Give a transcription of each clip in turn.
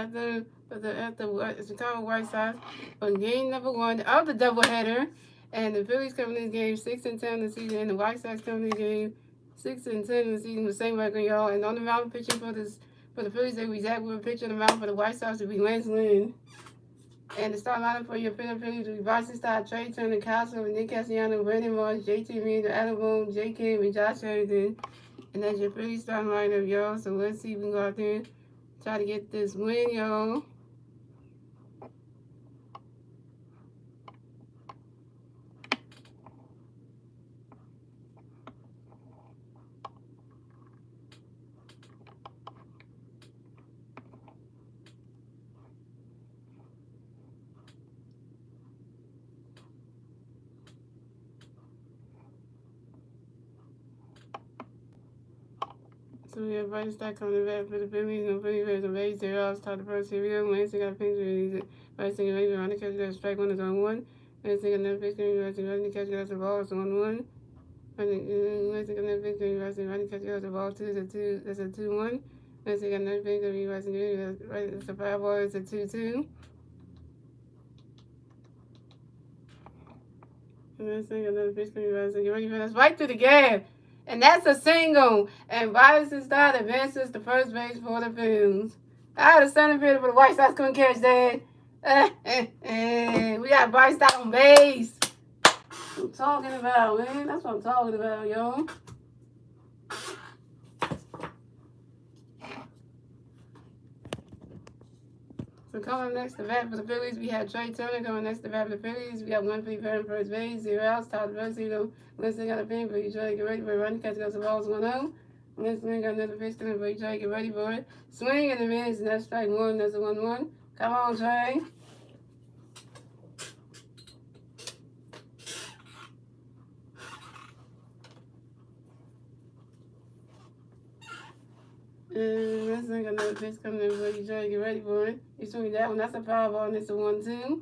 the Chicago White Sox on game number 1 of the doubleheader. And the Phillies coming in game 6-10 in the season, and the White Sox coming in game 6-10 in the season with the same record, y'all. And on the mound pitching for the Phillies, they be Zach Wood. Pitching on the mound for the White Sox will be Lance Lynn. And the start lineup for your Phillies will be Boston Star, Trey Turner, Castle, Nick Castellanos, Brandon Marsh, JT Reed, Adam Boone, J. Kim, and Josh Harrington. And that's your Phillies starting lineup, y'all. So let's see if we can go out there and try to get this win, y'all. So we have Bryce Stack coming back for the Phillies. No Phillies has a base. They're all start the first. Here we go. Lansing got a pinch release. Bryce getting ready to run the catch. Got a strike one is on 1. Lansing got another pitch. Running the catch. Got the ball. It's on 1. Lansing got another pitch. Running the catch. Got the ball 2. That's a 2-1. Lansing got another pitch. It's a 5 ball. It's a 2-2. Lansing got another pitch. Get ready for this. Right through the gap. And that's a single. And Bryson Stott advances to first base for the Phillies. Out of center field for the White Sox couldn't catch that. We got Bryce Stott on base. What I'm talking about, man. That's what I'm talking about, y'all. So coming next to bat for the Phillies, we have Trey Turner coming next to bat for the Phillies. We got 1 free pair on first base, 0 outs, top of the first, Winston got a pin, but you try to get ready for it. Running catch goes the balls 1-0. Winston got another pitch coming, but you try to get ready for it. Swing in the mids, and that's strike 1. That's a 1-1. Come on, Trey. And Winston got another pitch coming in, but you try to get ready for it. You swing that one. That's a foul ball, and it's a 1-2.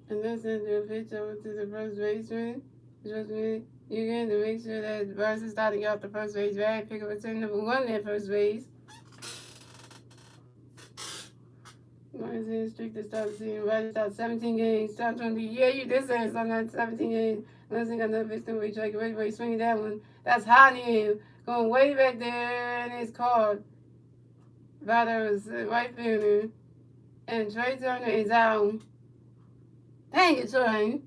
And then send a pitch over to the first baseman. You get to make sure that Bryson starting out the first base bag. Pick up a turn number 1 at first base. Bryson streak to start the season. Bryson started 17 games. Start 20. Yeah, you did say it's on that 17 games. Winston got another pitch coming. Try to get ready for it. Swinging that one. That's hot in. Going way back there, and it's called by the right fielder. And Trey Turner is out. Dang it, Trey.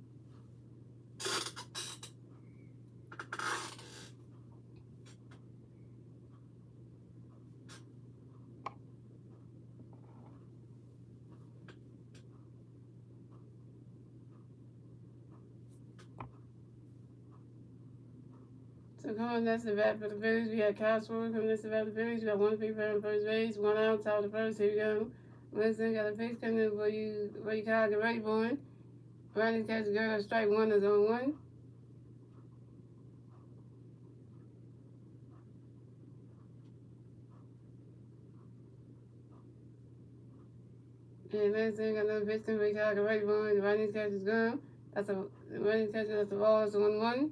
So coming next to bat for the Phillies, we have Kyle Schwarber coming next to bat for the Phillies. We got 1 free pair on first base, 1 out, top of the first. Here we go. Winston got a pitch coming in for you Kyle, get ready for it. Running catch a girl, strike 1 is on 1. And Winston got another pitch coming for Kyle, get ready for it. The running catch is gone. That's a running catch, that's the ball, it's 1-1.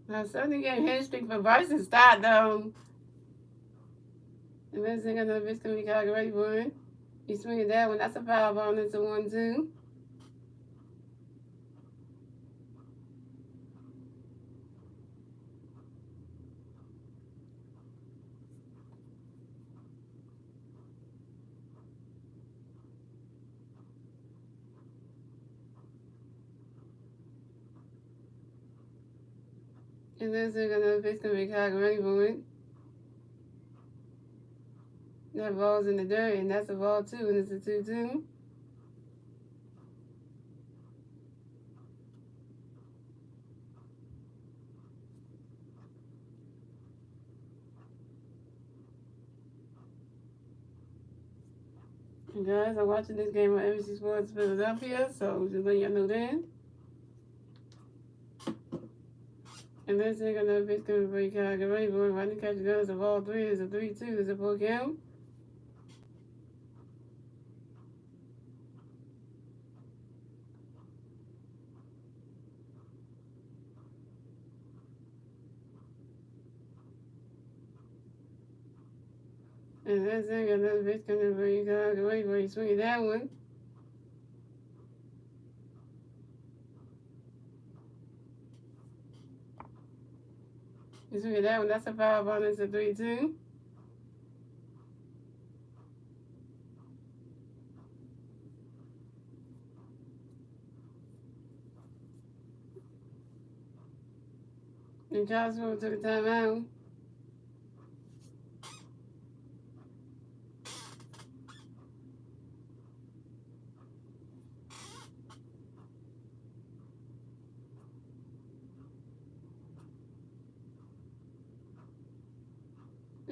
Now, 70-game hit streak for Bryson Stott, though. And Winston got another pitch coming for Kyle, get ready for it. He's swinging that one. That's a foul ball, and it's a 1-2. And then they're gonna pitch to Chicago ready for it. That ball's in the dirt, and that's a ball too, and it's a 2-2. And guys, I'm watching this game on NBC Sports Philadelphia, so just letting y'all know that. And let's take another pitch coming for you, Kyle. Get ready, boy. Running catch the guns of all three. Is a 3-2. Is a full count. And let's take another pitch coming for you, Kyle. Get ready, boy. Swing that one. You swing that one. That's a foul ball. It's a 3-2. And Kyle's moving to the timeout.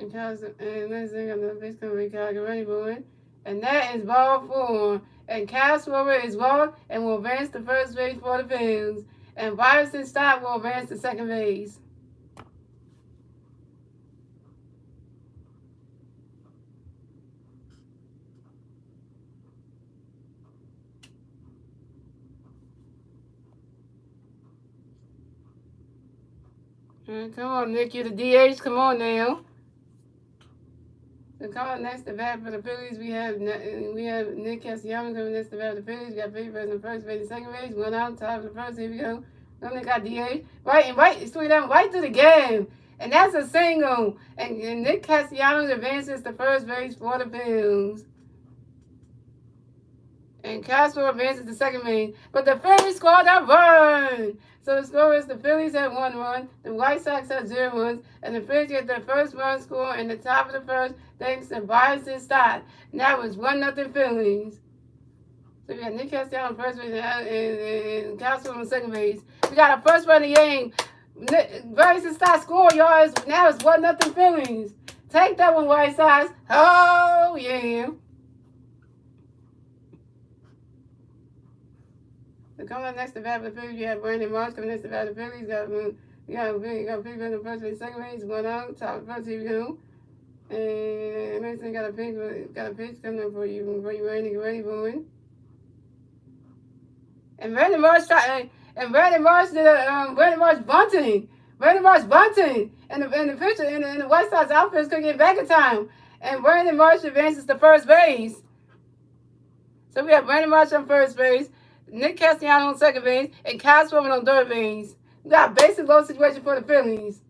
And let's take another pitch coming for you, Kyle. Get ready, boy. And that is ball 4. And Castlewood is walked and will advance to first base for the Phillies. And Bryson Stott will advance to second base. Come on, Nick, you're the DH. Come on now. So coming next to bat for the Phillies, we have Nick Castellanos coming next to bat for the Phillies. We got Phillies in first base and second base. One out, top of the first. Here we go. Nick got DH. Right, swing down right through the game. And that's a single. And Nick Castellanos advances to first base for the Phillies. And Castro advances to second base. But the Phillies scored a run. So the score is the Phillies have 1 run, the White Sox have 0 runs, and the Phillies get their first run score in the top of the first thanks to Bryson Stott. And that was 1-0 Phillies. So we got Nick Castellanos on first base and Castro on second base. We got our first run of the game. Bryson Stott scored, y'all. Now it's 1-0 Phillies. Take that one, White Sox. Oh, yeah. So coming up next to bat for the Phillies, you have Brandon Marsh coming next to bat for the Phillies. You got Phillies in the first base, second base, 1 out, top of the first. Here we go. And next thing got a pitch coming up for you ready to get ready for it. And Brandon Marsh bunting. Brandon Marsh bunting. And the pitcher and the White Sox outfielders couldn't get back in time. And Brandon Marsh advances to first base. So we have Brandon Marsh on first base, Nick Castellanos on second base, and Kyle Swimmer on third base. We got a basic low situation for the Phillies.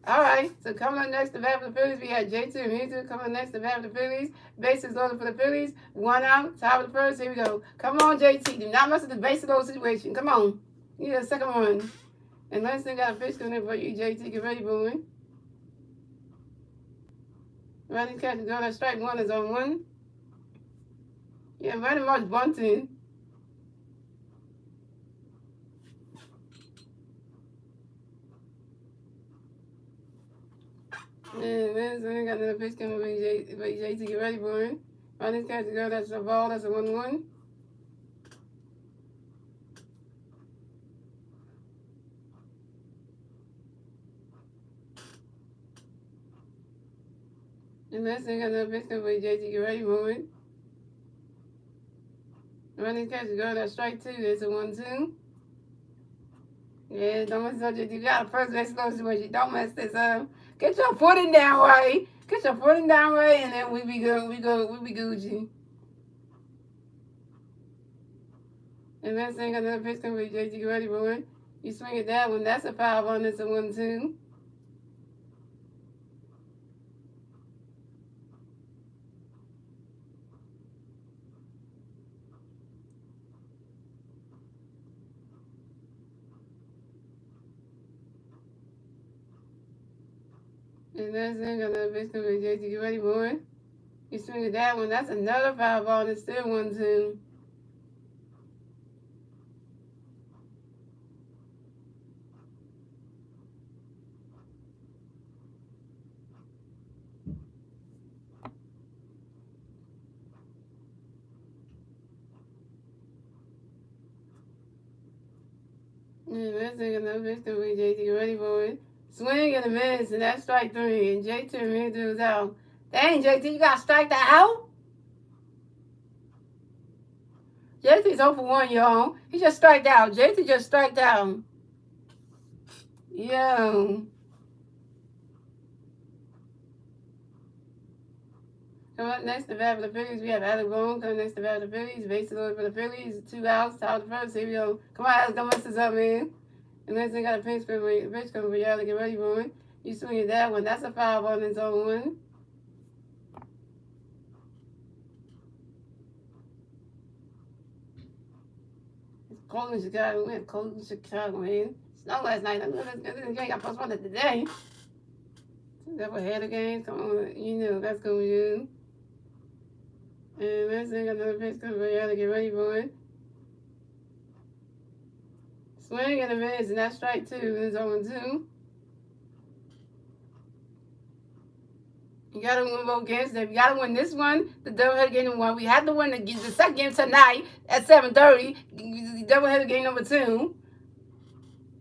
All right, so coming up next to bat for the Phillies, we had J2 and Mutu coming up next to bat for the Phillies. Bases loaded for the Phillies. 1 out, top of the first. Here we go. Come on, JT. Do not mess with the basic low situation. Come on. You need a second run. And last thing got a pitch coming in for you, JT. Get ready, boy. Running catch, go to strike 1 is on 1. Yeah, very much bunting. And then so we got another pitch coming for JT. Get ready, boy. Running catch, go, that's a ball, that's a 1-1. And last thing, got another pitch coming for JT. Get ready, boy. Running catch, go, that's strike 2, that's a 1-2. Yeah, don't mess up. You got a first base low situation. Don't mess this up. Get your footing down right. Get your footing down right, and then we be good. We be Gucci. And last thing, got another pitch coming for JT. Get ready, boy. You swing it that one. That's a 5-1. It's a 1-2. And last thing, got another pitch coming for JT. Get ready, boy. You swing it that one. That's another 5-1. It's still 1-2. And let's take another pitch coming from JT. Get ready for it. Swing and a miss, and that's strike 3. And JT is out. Dang, JT, you got to strike that out? JT's 0 for 1, y'all. He just striked out. JT just striked out. Yo. Coming up next to bat for the Phillies, we have Alec Boone. Coming next to bat for the Phillies. Base loaded for the Phillies. 2 outs. Top of the first. Here we go. Come on, Alex. Don't mess this up, man. And next thing got a pitch coming for Alec. Get ready for it. You swing at that one. That's a foul ball in zone 1. It's cold in Chicago. We had cold in Chicago, man. Snow last night. This game got postponed today. Double-header game. Come on. You know that's going to do. And let's see, got another pitch coming for Alec. Get ready for it. Swing and a miss, and that's strike 2. It's 0-2. You gotta win both games. If you gotta win this one, the doubleheader game number 1. We have to win the second game tonight at 7:30. The doubleheader game number 2.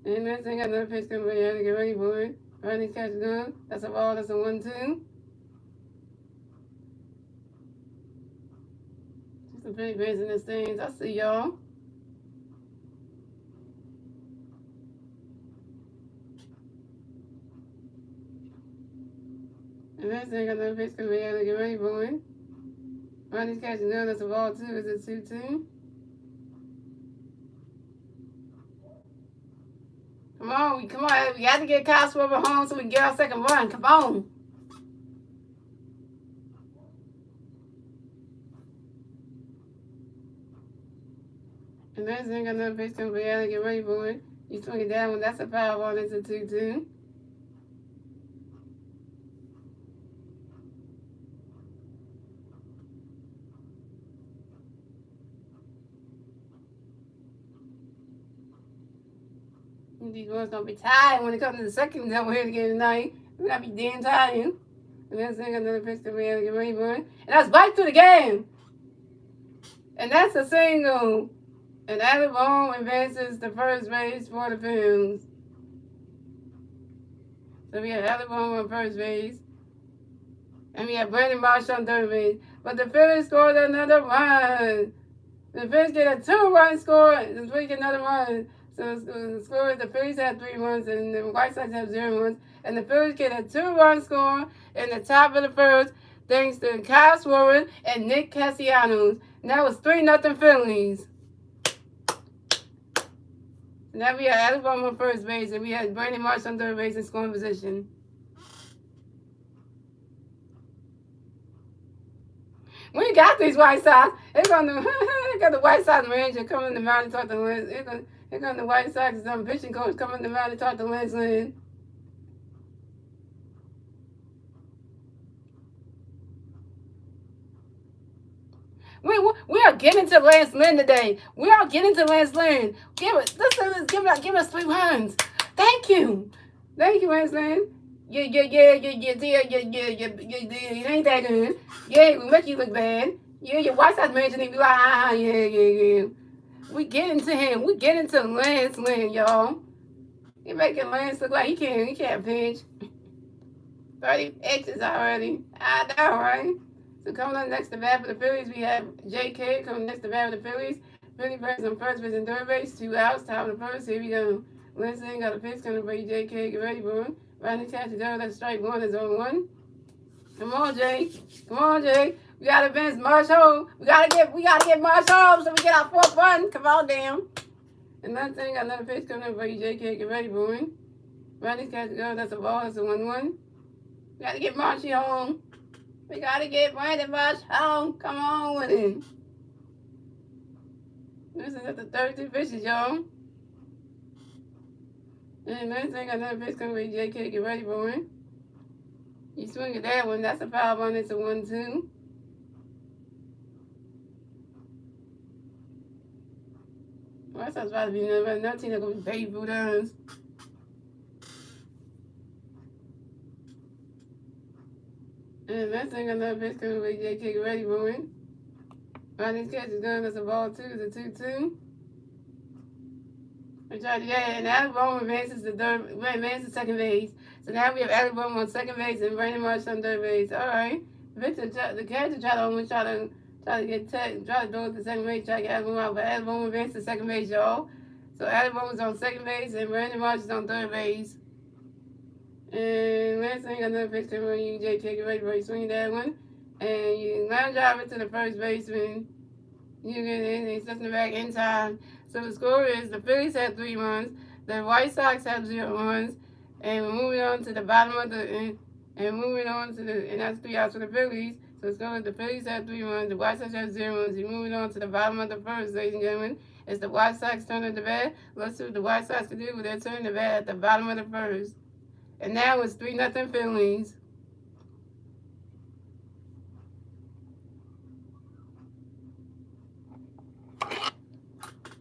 And let's see, got another pitch coming for Alec. Get ready for it. Running catch gun. That's a ball. That's a 1-2. Some pretty base in the stands. I see y'all. And that's got another pitch coming in. Get ready for it. Running catch gun. That's a ball 2. It's a 2-2. Come on. Come on. We got to get Kyle Schwarber home so we can get our second run. Come on. And that's got another pitch coming in. Get ready for it. You swing it down one. That's a foul ball. It's a 2-2. These ones don't be tired when it comes to the second doubleheader game tonight. We're gonna be damn tired. And that's another pitch to me. Get ready for it. And that's back to the game. And that's a single. And Alec Boone advances to first base for the Phillies. So we have Alec Boone on first base. And we have Brandon Marsh on third base. But the Phillies scored another run. The Phillies get a 2-run score. The Phillies get another run. So the score is the Phillies have 3 runs and the White Sox have 0 runs. And the Phillies get a 2-run score in the top of the first thanks to Kyle Schwarber and Nick Castellanos. And that was 3-0 Phillies. And now we have Alec Boone on first base and we had Brandon Marsh on third base in scoring position. We got these White Sox. They got the White Sox manager coming to mountain talk to Lynch. Here come the White Sox pitching coach coming to mountain talk to Lynch Lynn. We are getting to Lance Lynn today. We are getting to Lance Lynn. Give us 3 runs. Thank you, Lance Lynn. Yeah. It ain't that good. Yeah, we make you look bad. Yeah, your White Sox manager need to be like, yeah. We getting to him. We getting to Lance Lynn, y'all. He making Lance look like he can't pitch. 30 X's already. I know, right? So coming up next to bat for the Phillies, we have J.K. coming next to bat for the Phillies. Philly birds on first base and third base. 2 outs, top of the first. Here we go. Lance Lynn got a pitch coming for you, J.K. Get ready for him. Running catch is over. That's strike 1 is 0-1. Come on, Jay. We gotta advance Marsh home. We gotta get Marsh home so we get our 4th run. Come on, damn. And that thing got another pitch coming for you, J.K. Get ready for him. Running catch is over. That's a ball. That's a 1-1. We gotta get Marshy home. We gotta get Brandon Marsh home. Come on with him. This is at the 32 pitches, y'all. And that thing got another pitch coming for you, J.K. Get ready for him. You swing at that one. That's a foul ball. It's a 1-2. Well, that's supposed to be another team that's going to be paid for us. And that thing got another pitch coming for J.K. Get ready for him. Running catch is done. That's a ball 2. It's a 2-2. Yeah, and Alex Bowman advances to second base. So now we have Alex Bowman on second base and Brandon Marsh on third base. All right. Victor, the character try to get try to go to second base, try to get Alex Bowman out, but Alex Bowman advances to second base, y'all. So Alex Bowman's on second base and Brandon Marsh is on third base. And last thing, another pitch coming on you, JK, get ready for you swing that one. And you line drive it to the first baseman. You get in, he's just in the back in time. So the score is the Phillies had 3 runs, the White Sox have 0 runs, and we're moving on to the bottom of the and that's 3 outs for the Phillies. So the score is the Phillies had 3 runs, the White Sox have 0 runs. We're moving on to the bottom of the first, ladies and gentlemen. It's the White Sox turn at the bat. Let's see what the White Sox can do with their turn to bat at the bottom of the first. And now it's 3-0 Phillies.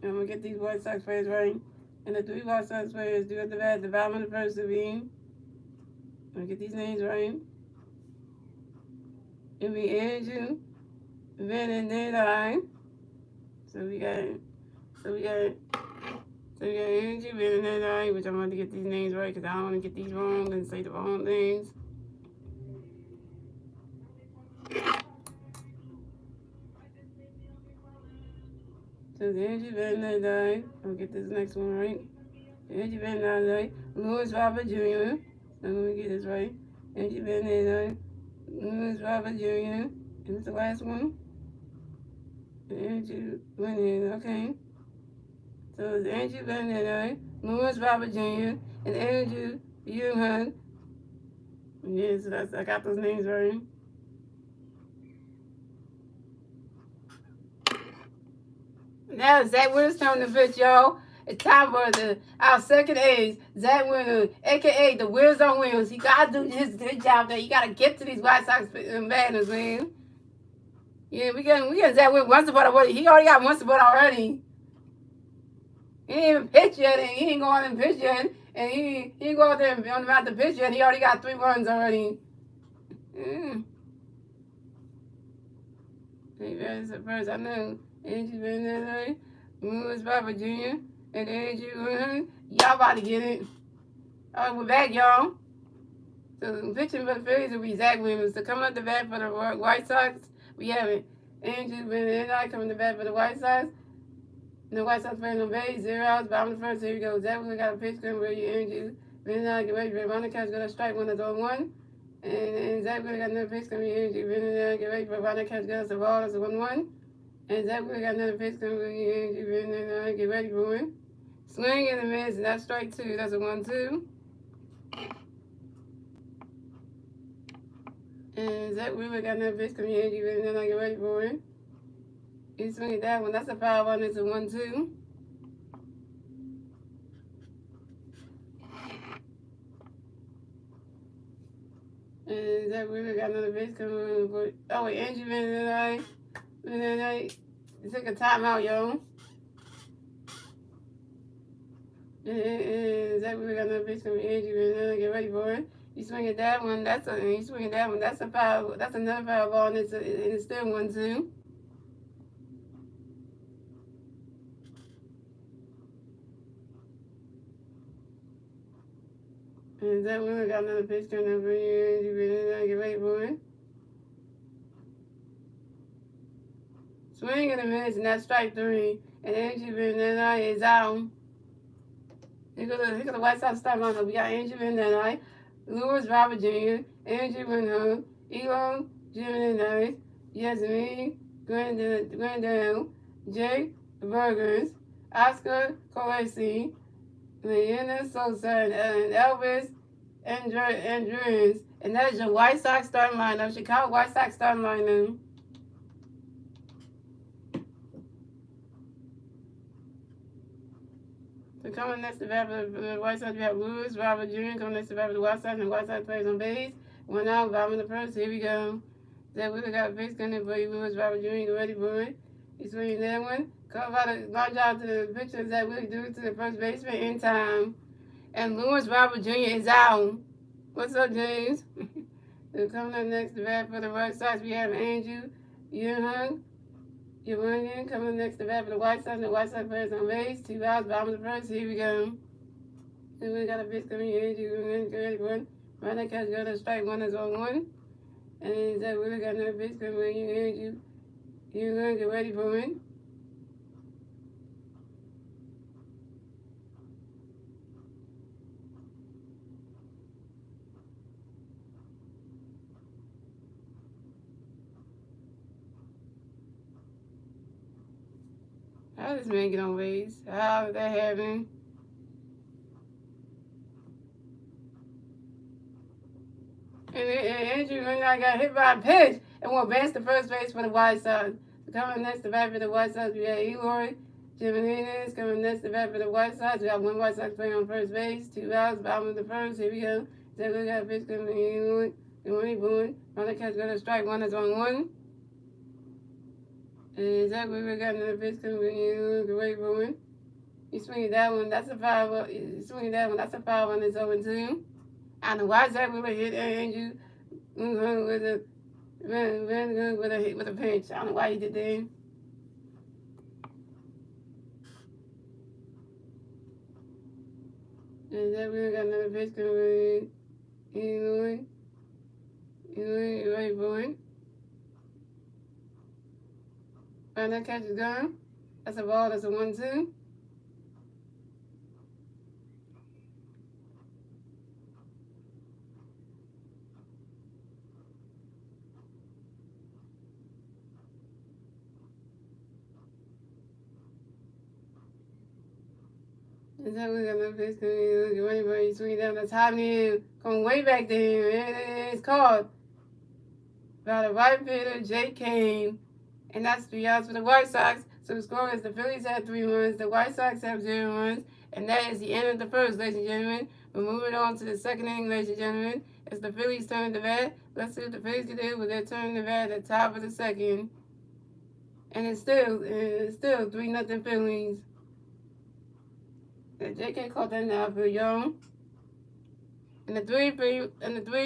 I'm going to get these White Sox players right. And the 3 White Sox players do at the bat at the bottom of the first to be. I'm going to get these names right. It'll be Andrew, Van and Ned. So we got Andrew, Van and Ned, which I'm going to get these names right because I don't want to get these wrong and say the wrong things. So Andrew Van Ned, I'll get this next one right. Andrew Van Ned, Louis Robert Jr. I'm going to get this right. Andrew Van Ned, Louis Robert Jr. And it's the last one. Andrew Van Ned, okay. So it's Andrew Van Ned, Louis Robert Jr. and Andrew Young. Yeah, so I got those names right. Now Zach Winner's coming to pitch, y'all. It's time for our second ace, Zach Winner, a.k.a. the Wheels on Wheels. He got to do his job there. You got to get to these White Sox banners, man. Yeah, we got Zach Winner one support already. He already got one support already. He ain't even pitched yet, and he ain't going out and pitch yet. And he ain't go out there and on the mouth to pitch yet. He already got 3 runs already. First, I know. Andrew Van Ned, Louis Robert Jr., and Andrew, y'all about to get it. All right, we're back, y'all. So pitching for the Phillies will be Zach Williams. So coming up the bat for the White Sox, we have Andrew Van Ned coming to bat for the White Sox. And the White Sox playing on base, 0 outs, bottom of the first. Here we go. Zach Williams got a pitch coming for you, Andrew Van Ned. Get ready for it. Ronald Catch got a strike, 1 is on 1. And Zach Williams got another pitch coming for you, Andrew Van Ned. Get ready for it. Ronald Catch got us a ball, that's a 1-1. And Zach Williams got another pitch coming for you, Andrew Van Ned. Get ready for it. Swing and a miss, and that's strike 2. That's a 1-2. And Zach Williams got another pitch coming for you, Andrew Van Ned. Get ready for it. He's swinging that one. That's a foul one. It's a 1-2. And Zach Williams got another pitch coming for. Oh wait, Andrew Van Ned. He took a timeout, yo. And Zach Williams got another pitch coming. Andrew Van Ned. Get ready for it. He's swinging that one. That's a foul. That's another foul ball, and it's still 1-2. And Zach Williams got another pitch coming up for you. Get ready for it. Swing and a miss, and that's strike 3. And Andrew Van Ned is out. Here goes the White Sox start lineup. We got Andrew Van Ned, Louis Robert Jr., Andrew Van Ned, Elon Jimenez, Yasmin Grandel, Jake Burgers, Oscar Colesi, Leona Sosa, and Elvis Andrews. And that is your White Sox starting lineup. Chicago White Sox starting lineup. So coming next to bat for the White Sox, we have Louis Robert Jr. coming next to bat for the White Sox, and the White Sox players on base. 1 out, bottom of the first. Here we go. Zach Williams got a base coming for you, Louis Robert Jr. Get ready for it. He's swinging that one. Call out a large out to the pitcher that Willie do to the first baseman in time. And Louis Robert Jr. is out. What's up, James? So coming up next to bat for the White Sox, we have Andrew Young, You're running, coming next to bat for the White Sox, and the White Sox players on base. 2 outs, bottom of the first. Here we go. Then we got a pitch coming in. Get ready for it. Right catch, go to strike one is on one. And that really got another pitch coming in. You're going to get ready for it. How does this man get on base? How did that happen? And Andrew Renard got hit by a pitch and will advance to first base for the White Sox. Coming next to bat for the White Sox, we got Eloy Jimenez. Coming next to bat for the White Sox, we got one White Sox player on first base. 2 outs, bottom of the first. Here we go. Zach got a pitch coming in. Boone. Runner catch, go to strike one is on one. And Zach got another pitch coming in. Great Boone. He's swinging that one. That's a foul. He's swinging that one. That's a foul one. It's 0-2. I don't know why Zach really hit Andrew with a pinch. I don't know why he did that. And Zach really got another pitch coming in. Right boy. And that catch is gone. That's a ball. That's a 1-2. And then we got another pitch coming in. Right boy. He's swinging down the top end. Going way back there. And it's caught by the right fielder, Jake Kane. And that's 3 outs for the White Sox. So the score is the Phillies have 3 runs, the White Sox have 0 runs. And that is the end of the first, ladies and gentlemen. We're moving on to the second inning, ladies and gentlemen. It's the Phillies' turn to bat. Let's see what the Phillies can do with their turn to bat at the top of the second. And it's still 3-0 Phillies. And J.K. caught that now for Young. And the three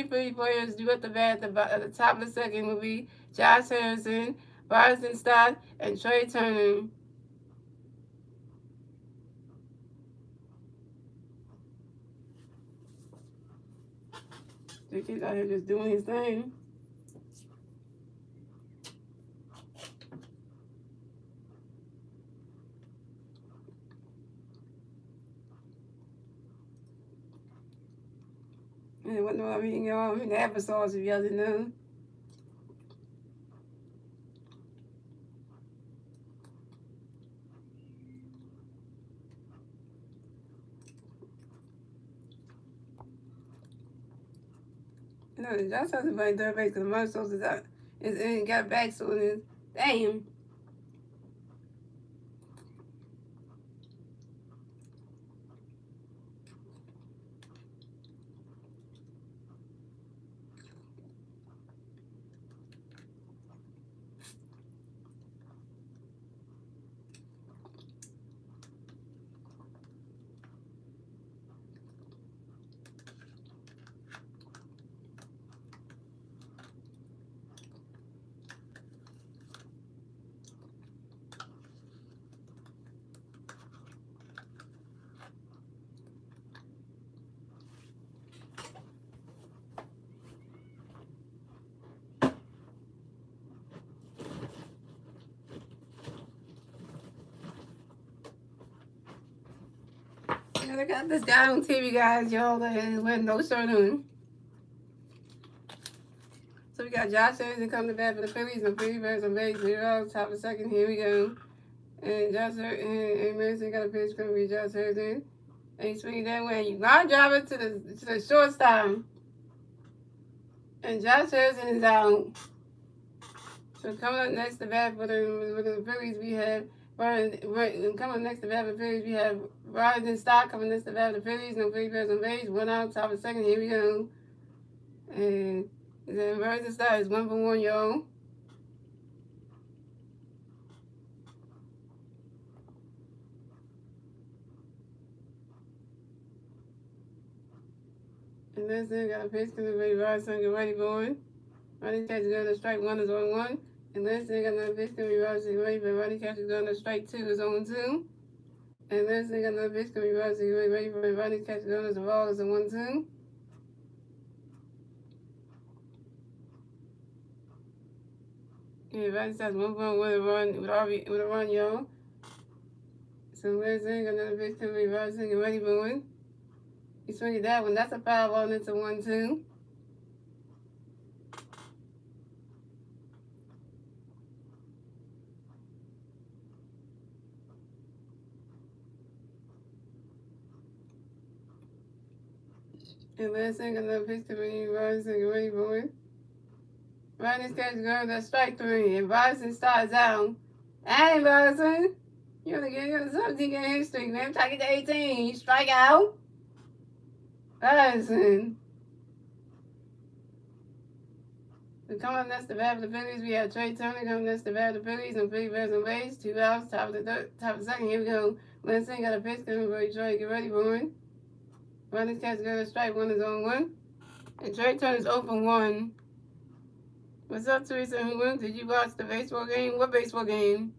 Philly players due at the bat at the top of the second will be Josh Harrison, Bryson Stott, and Trey Turner. J.K.'s out here just doing his thing. And what no, I mean, y'all, I'm eating applesauce if y'all didn't know. No, y'all supposed to play third base because my sauce is out. It got back, so it is. Damn. Yeah, they got this guy on TV, guys, y'all, that with no shirt on. So we got Josh Harrison coming to bat for the Phillies, and the Phillies bats on base, 0, top of the second. Here we go. And Josh Harrison got a pitch coming to Josh Harrison. And he's swinging that way. You line drive it to the shortstop. And Josh Harrison is out. So coming up next to bat for the Phillies, we have coming next to bat for the Phillies, we have Rising Stock coming next to bat for the Phillies. No Phillies bats on base. 1 out, top of the second. Here we go. And then Rising Stock is 1 for 1, y'all. And then got a pitch to the Rising, get ready, boy. Running catch, go to strike 1 is 1-1. And last thing, another pitch can be rising away, but running catches going to strike 2 is 0-2. And last thing, another pitch can be rising away, ready for running catches going as a ball is a 1-2. Yeah, running stats 1 with a run, y'all. So last thing, another pitch can be rising and ready moving. You swing it that one, that's a foul ball, and it's a 1-2. And last thing, another pitch can be rising and ready moving. Running catch going to strike 3, and Bryson starts out. Hey, Bryson. You're gonna get 17 game hit streak, man. Try to get to 18. Strike out. Bryson. So coming next to bat for the Phillies, we have Trey Turner coming next to bat for the Phillies on Philly bears on base. 2 outs, top of the second. Here we go. Lansing got a pitch coming for Detroit. Get ready, boy. Running catch going to strike 1 is on 1. And Trey Turner's open 1. What's up, Teresa? Who did you watch the baseball game? What baseball game?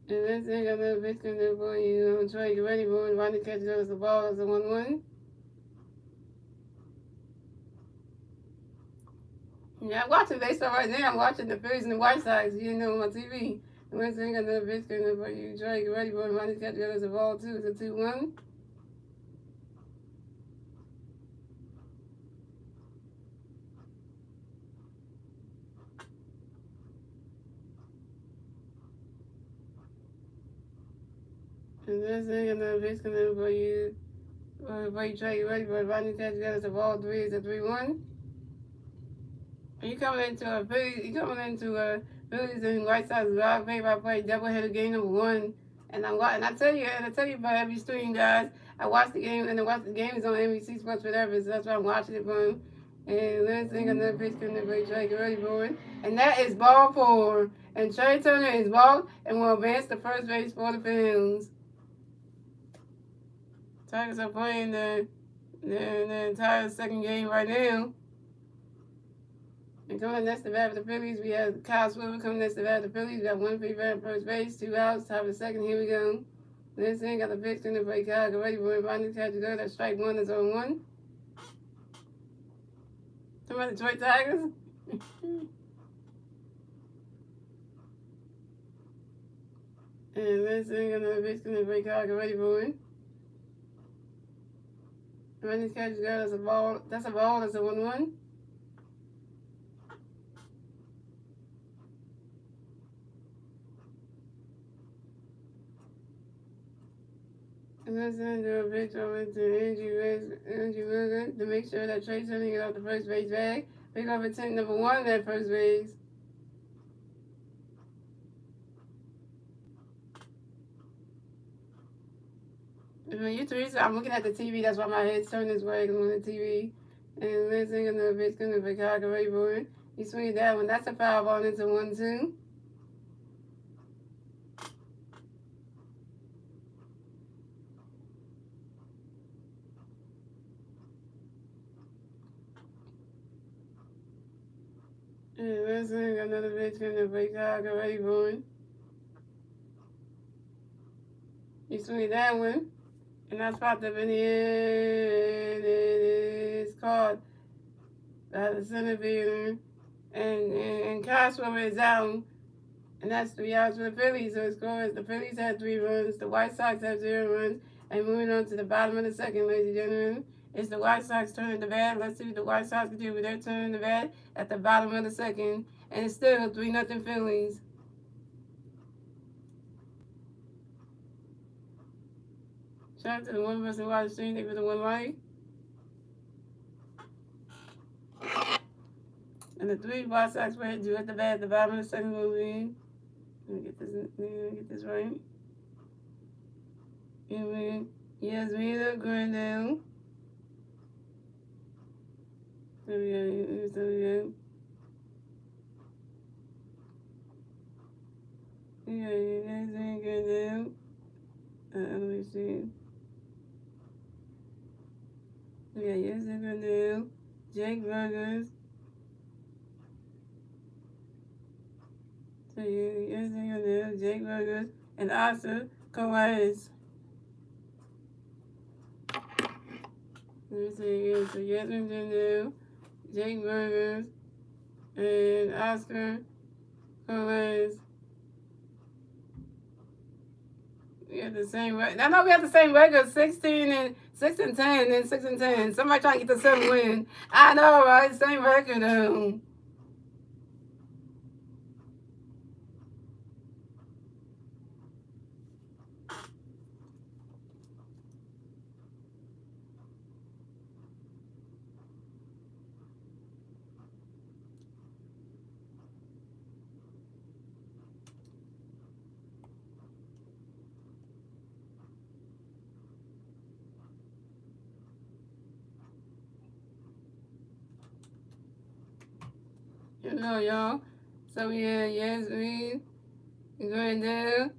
And that's it. Got another pitch coming there for you. Troy, get ready, boy. Running catch goes the ball as a 1-1. Yeah, I'm watching baseball right now. I'm watching the Phillies and the White Sox, you know, on my TV. And once again, got another pitch coming there for you. Troy, get ready, boy. Running catch goes the ball too. It's a 2-1. And that's it. Got another pitch coming there for you. Troy, get ready, boy. Running catch goes the ball 3 is a 3-1. You coming into a Phillies and White Sox live play-by-play doubleheader game number 1, and I tell you about every stream, guys. I watch the game, and the game is on NBC Sports whatever, so that's why I'm watching it from. And let's think another pitch coming to play Trey, get ready for it. And that is ball 4. And Trey Turner is ball and will advance to first base for the Phillies. Tigers are playing the entire second game right now. And coming next to bat for the Phillies, we have Kyle Swiver coming next to bat for the Phillies. We got 1 free bat at first base, 2 outs, top of the second. Here we go. This thing got the pitch in the play. Kyle, get ready for it. Running catch to go. That strike 1 is on 1. Talking about the Detroit Tigers. And this thing got the pitch in the play. Kyle, get ready for it. Running catch to go. That's a ball. That's a 1-1. And let's send a pitch over to Andrew Wilson to make sure that Trey Turner get off the first base bag. Pick up attempt number 1 at first base. And when you Teresa, I'm looking at the TV. That's why my head's turned this way. I'm on the TV. And let's sing another pitch coming for Kyle Rayburn. He swinging that one. That's a foul ball. Into 1-2. And let's sing another pitch coming for Kyle Rayburn. He swinging that one. And that's popped up in the end. It's called the center fielder. And Kyle Swiver is out. And that's 3 outs for the Phillies. So it scores. The Phillies had 3 runs. The White Sox have 0 runs. And moving on to the bottom of the second, ladies and gentlemen, it's the White Sox turning the bat. Let's see what the White Sox can do with their turn the bat at the bottom of the second. And it's still 3-0 Phillies. Shout out to the one person watching the stream. Thank you for the 1 like. And the 3 White Sox players do at the bat at the bottom of the second movie. Let me get this right. Yasmina Grandel. There we go. Yeah, Yasmina Grandel. Let me see. Yeah, Yasmina Grandel. Jake Burgers. Jake Burgers, and Oscar Coates. Let me see again. So Yasmin Janelle, Jake Burgers, and Oscar Coates. We have the same. I know we have the same record, 16 and 6 and 10, and 6 and 10. Somebody trying to get the 7 win. I know, right? Same record. You know, y'all. So we had Yasmin, Glendale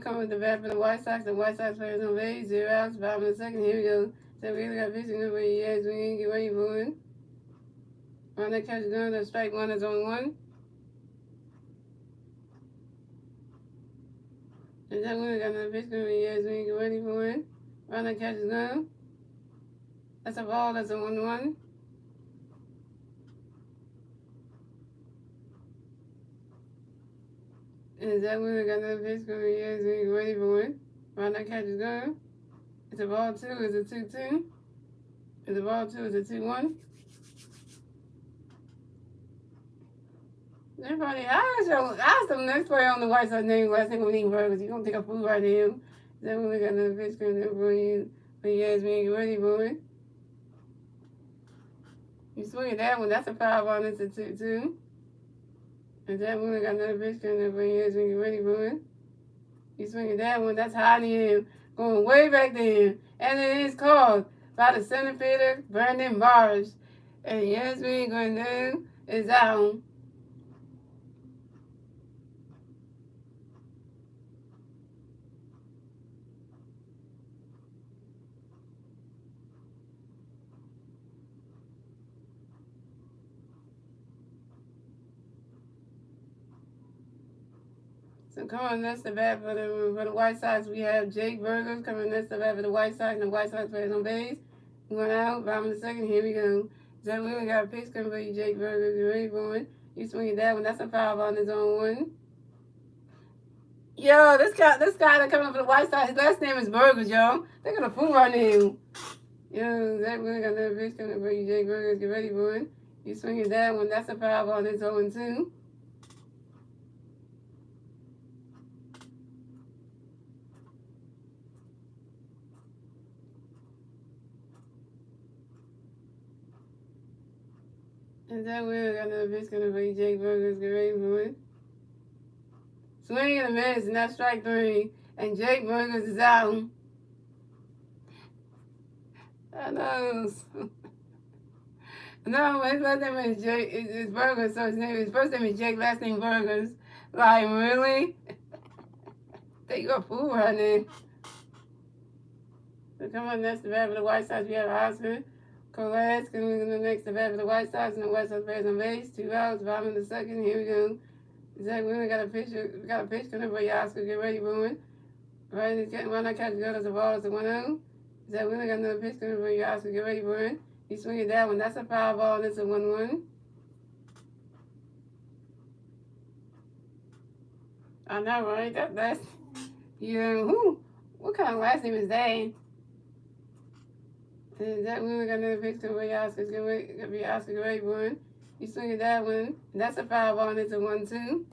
coming with the bat for the White Sox. The White Sox players on base, 0 outs, bottom of the second. Here we go. So we got pitching over Yasmin. Get ready for it. On that catch gun, the strike one is on 1. And that one got another pitch coming. Yasmin, get ready for it. On that catch gun. That's a ball. That's a 1-1. And that one got another pitch coming. Yasmin, get ready for it. On that catch gun. It's a ball 2. It's a 2-2. It's a ball 2. It's a 2-1. Everybody, ask them next player on the White Sox name. Last name will eat burgers. You're going to take a food right now. That one got another pitch coming up for you. For Yasmin, get ready for it. You swing at that one, that's a foul ball. It's a 2-2. And that one got another pitch coming up for Yasmin, get ready for it. You swing at that one, that's high in the air. Going way back there. And it is called by the center fielder, Brandon Marsh. And Yasmin going down is out. So coming next to bat for the White Sox, we have Jake Burgers coming next to bat for the White Sox, and the White Sox players on base. Going out, bottom of the second, here we go. So we got a pitch coming for you, Jake Burgers. You ready for it? You swinging that one, that's a foul on his own 1. Yo, this guy that coming up for the White Sox, his last name is Burgers, yo. They're gonna fool right now. Yo, Zach really got another pitch coming for you, Jake Burgers. Get ready for it. You swinging that one, that's a foul on his own 2. And that way, got another pitch coming for you, Jake Burgers. Get ready for it. Swing and a miss, and that's strike 3. And Jake Burgers is out. I know. No, his last name is Jake. It's Burgers, so his first name is Jake, last name Burgers. Like, really? They go fool right now. So come on, next to bat for the White Sox, we have Oscar Coates coming in the next to bat for the White Sox, and the White Sox players on base. 2 outs, bottom of the second. Here we go. Zach Wheeler got a pitch coming for you, Oscar. Get ready for it. Right, why not catch good as a ball? It's a 1-0. Zach Wheeler got another pitch coming for you, Oscar. Get ready for it. You swing at that one. That's a foul ball, and it's a 1-1. I know, right? That's yeah. Who? What kind of last name is that? And that one got another pitch coming for you, Oscar. Get ready for it. You swing at that one. And that's a foul ball, and it's a 1-2.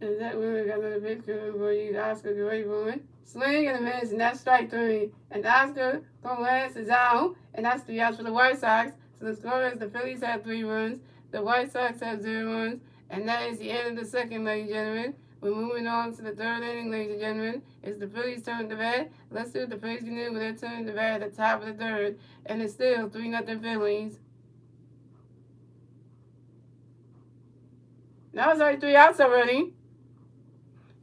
And that one got another pitch coming for you, Oscar. Get ready for it. Swing and a miss, and that's strike 3. And Oscar Coates is out, and that's 3 outs for the White Sox. So the score is the Phillies have 3 runs, the White Sox have 0 runs, and that is the end of the second, ladies and gentlemen. We're moving on to the third inning, ladies and gentlemen. It's the Phillies' turn to bat. Let's see what the Phillies can do with their turn to bat at the top of the third. And it's still 3-0 Phillies. Now it's already 3 outs already.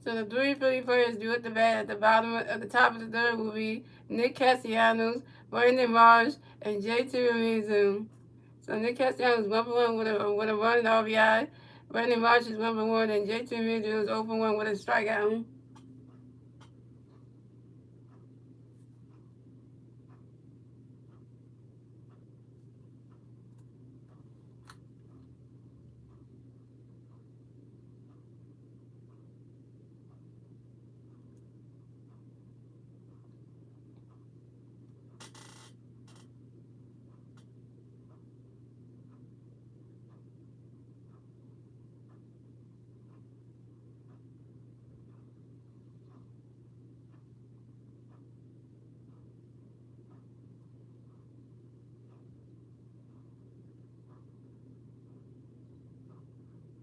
So the 3 Philly players do at the bat at the top of the third will be Nick Castellanos, Brandon Marsh, and JT Ramirez. So Nick Castellanos is 1-for-1 with a run and RBI. Brandon Marsh is 1-for-1, and JT Ramirez is 0-for-1 with a strikeout.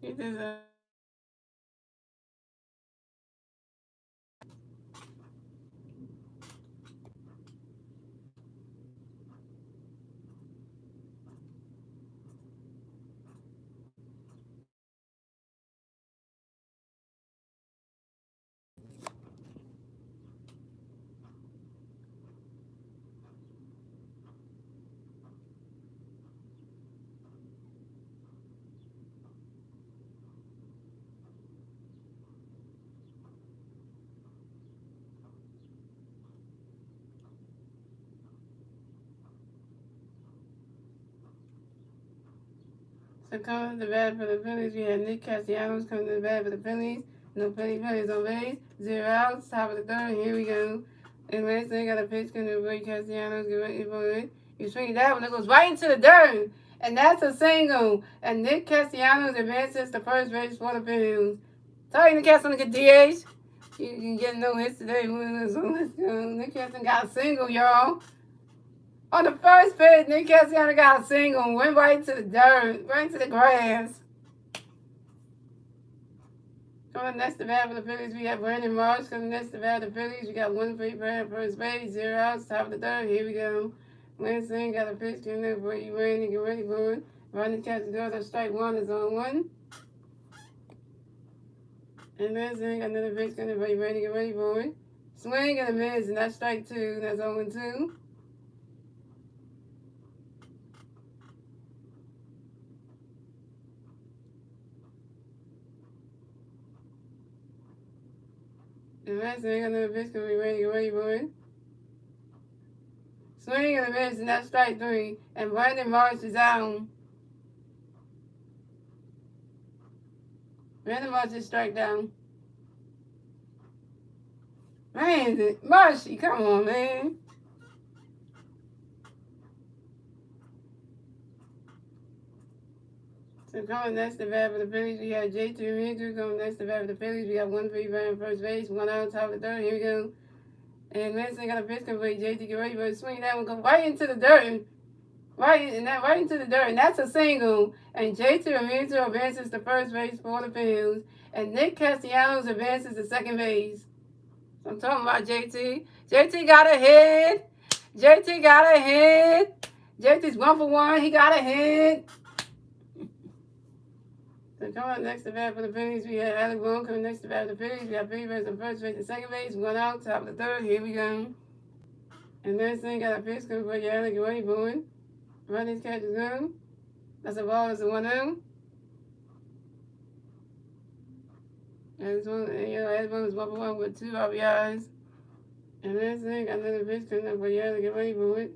It is a So coming to the bat for the Phillies, we have Nick Castellanos coming to the bat for the Phillies. No Phillies on base. 0 outs. Top of the third. Here we go. And last thing, got a pitch coming to Nick Castellanos. Get ready for it. You swing that one. It goes right into the dirt. And that's a single. And Nick Castellanos advances to first base for the Phillies. Sorry, Nick Castellanos get DH. You can get no hits today. So let's go. Nick Castellanos got a single, y'all. On the first pitch, Nick Castellanos got a single, went right to the dirt, right to the grass. Coming next to bat for the Phillies, we have Brandon Marsh. Coming next to bat for the Phillies, we got 1 free at first base, 0 outs, top of the third. Here we go. Lansing got a pitch coming up for you, Randy. Get ready for it. Running catches goes at strike one is on one. And Lansing got another pitch coming up for you, Randy. Get ready for it. Swing and a miss, and that's strike two. That's 0-2. And Lansing got another pitch coming up for you, Randy. Get ready for it. Swing and a miss, and that's strike three. And Brandon Marsh is out. Brandon Marsh is strike down. Man, Marshy, come on, man. So coming next to bat for the Phillies, we have J.T. Ramirez. Coming next to bat for the Phillies, we got 1 free at first base, 1 out, top of the third. Here we go. And Lansing got a pitch complete. J.T. get ready for it. Swing that one, go right into the dirt. Right into the dirt. And that's a single. And J.T. Ramirez advances to first base for the Phillies. And Nick Castellanos advances to second base. So I'm talking about J.T. J.T. got a hit. J.T. got a hit. J.T.'s 1-for-1. He got a hit. So coming next to bat for the Phillies, we have Alec Boone. Coming next to bat for the Phillies, we got Phillies on first base and second base. 1 out, top of the third. Here we go. And this thing got a pitch coming for you, Alec. Get ready for it. Running catch is good. That's a ball. It's a 1-0. And this one, Alec Boone is 1-for-1 with 2 RBIs. And this thing got another pitch coming up for you, Alec. Get ready for it.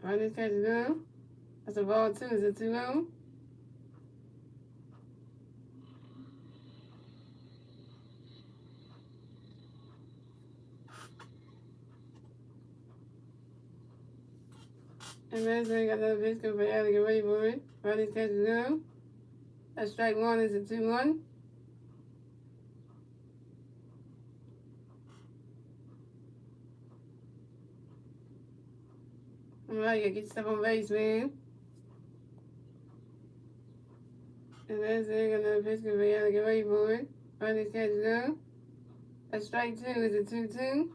Running catch is good. That's a ball 2. Is it 2-0? And then they got another pitch coming for you to get ready for it. Running catch is good. That's strike one. Is it 2-1? All right, you gotta get yourself on base, man. And then they got another pitch coming for you to get ready for it. Running catch is good. That's strike 2. Is it 2-2?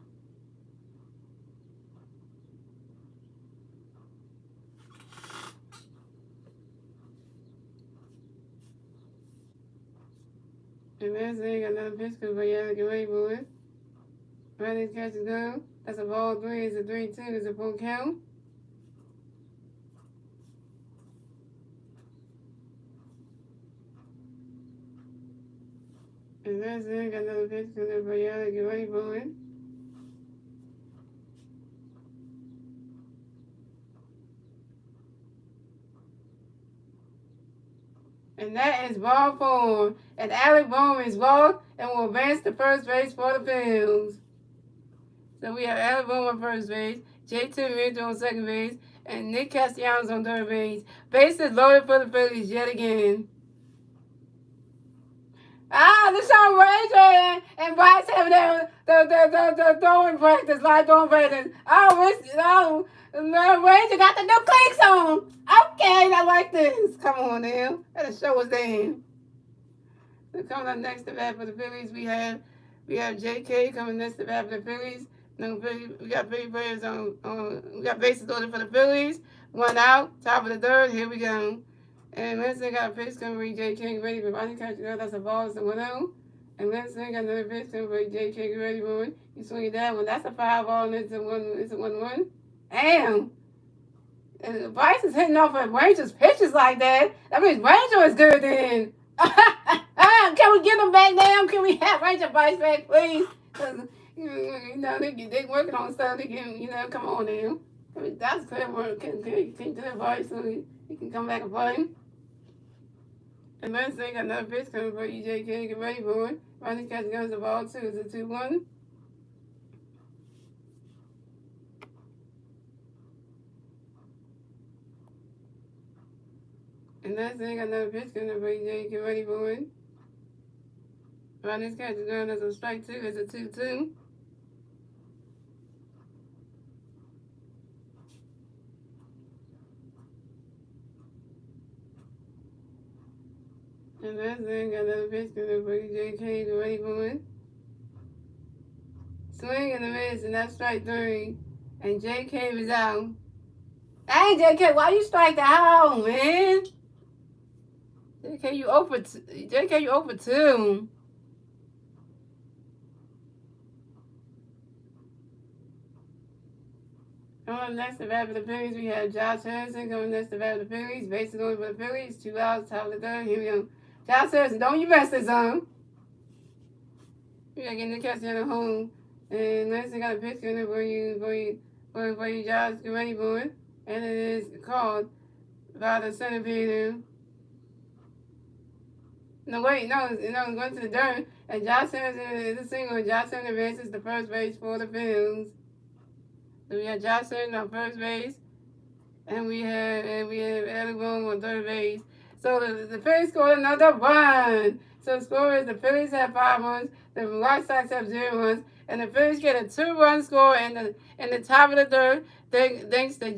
And then they got another pitch coming for you to get ready for it. Running catches down. That's a ball 3. It's a 3-2. It's a full count. And that's it. Got another pitch coming for y'all. Get ready for it. And that is ball 4. And Alec Bohm is walked and will advance to first base for the Phillies. So we have Alec Bohm on first base, J.T. Mitchell on second base, and Nick Castellanos on third base. Bases loaded for the Phillies yet again. This on Ranger and Bryce having the throwing practice, live throwing practice. Ranger got the new cleats on. Okay, I like this. Come on now. That'll show us then. So coming up next to bat for the Phillies, we have J.K. coming next to bat for the Phillies. We got Philly players we got bases loaded for the Phillies. 1 out, top of the third. Here we go. And Winston got a pitch coming for J.K. ready for running catch. That's a ball. It's a 1-0. And Winston got another pitch coming for J.K. ready for it. You swing it down. Well, that's a foul ball, and it's a 1-1. Damn. And Bryce is hitting off of Ranger's pitches like that. That means Ranger is good then. Can we get him back down? Can we have Ranger Bryce back, please? Because, they working on stuff. They can, come on now. I mean, that's clear work. Can do that Bryce so he can come back and play. And Winston got another pitch coming for you, J.K. Get ready for it. Running catch goes the ball 2. It's a 2-1. And that's it. Got another pitch coming for you, J.K. Get ready for it. Running catch is going as a strike 2. It's a 2-2. And that's it. Got another pitch coming for you, J.K. Get ready for it. Swing and a miss, and that's strike 3. And J.K. is out. Hey, J.K., why you strike out, man? J.K., you 0 for 2. J.K., you 0 for 2. Coming next to bat for the Phillies, we have Josh Harrison coming next to bat for the Phillies. Bases loaded for the Phillies. 2 outs, top of the third. Here we go. Josh Harrison, don't you mess this up. We gotta get Nick Castellanos home. And Winston got a pitch coming for you, Josh. Get ready for it. And it is called by the center fielder. No, wait, no, it's going to the dirt. And Josh Harrison is a single. Josh Harrison advances to first base for the Phillies. So we have Josh Harrison on first base, and we have Alec Bohm on third base. So the Phillies scored another run. So the score is the Phillies have 5 runs, the White Sox have 0 runs, and the Phillies get a 2-run score in the top of the third. Thanks to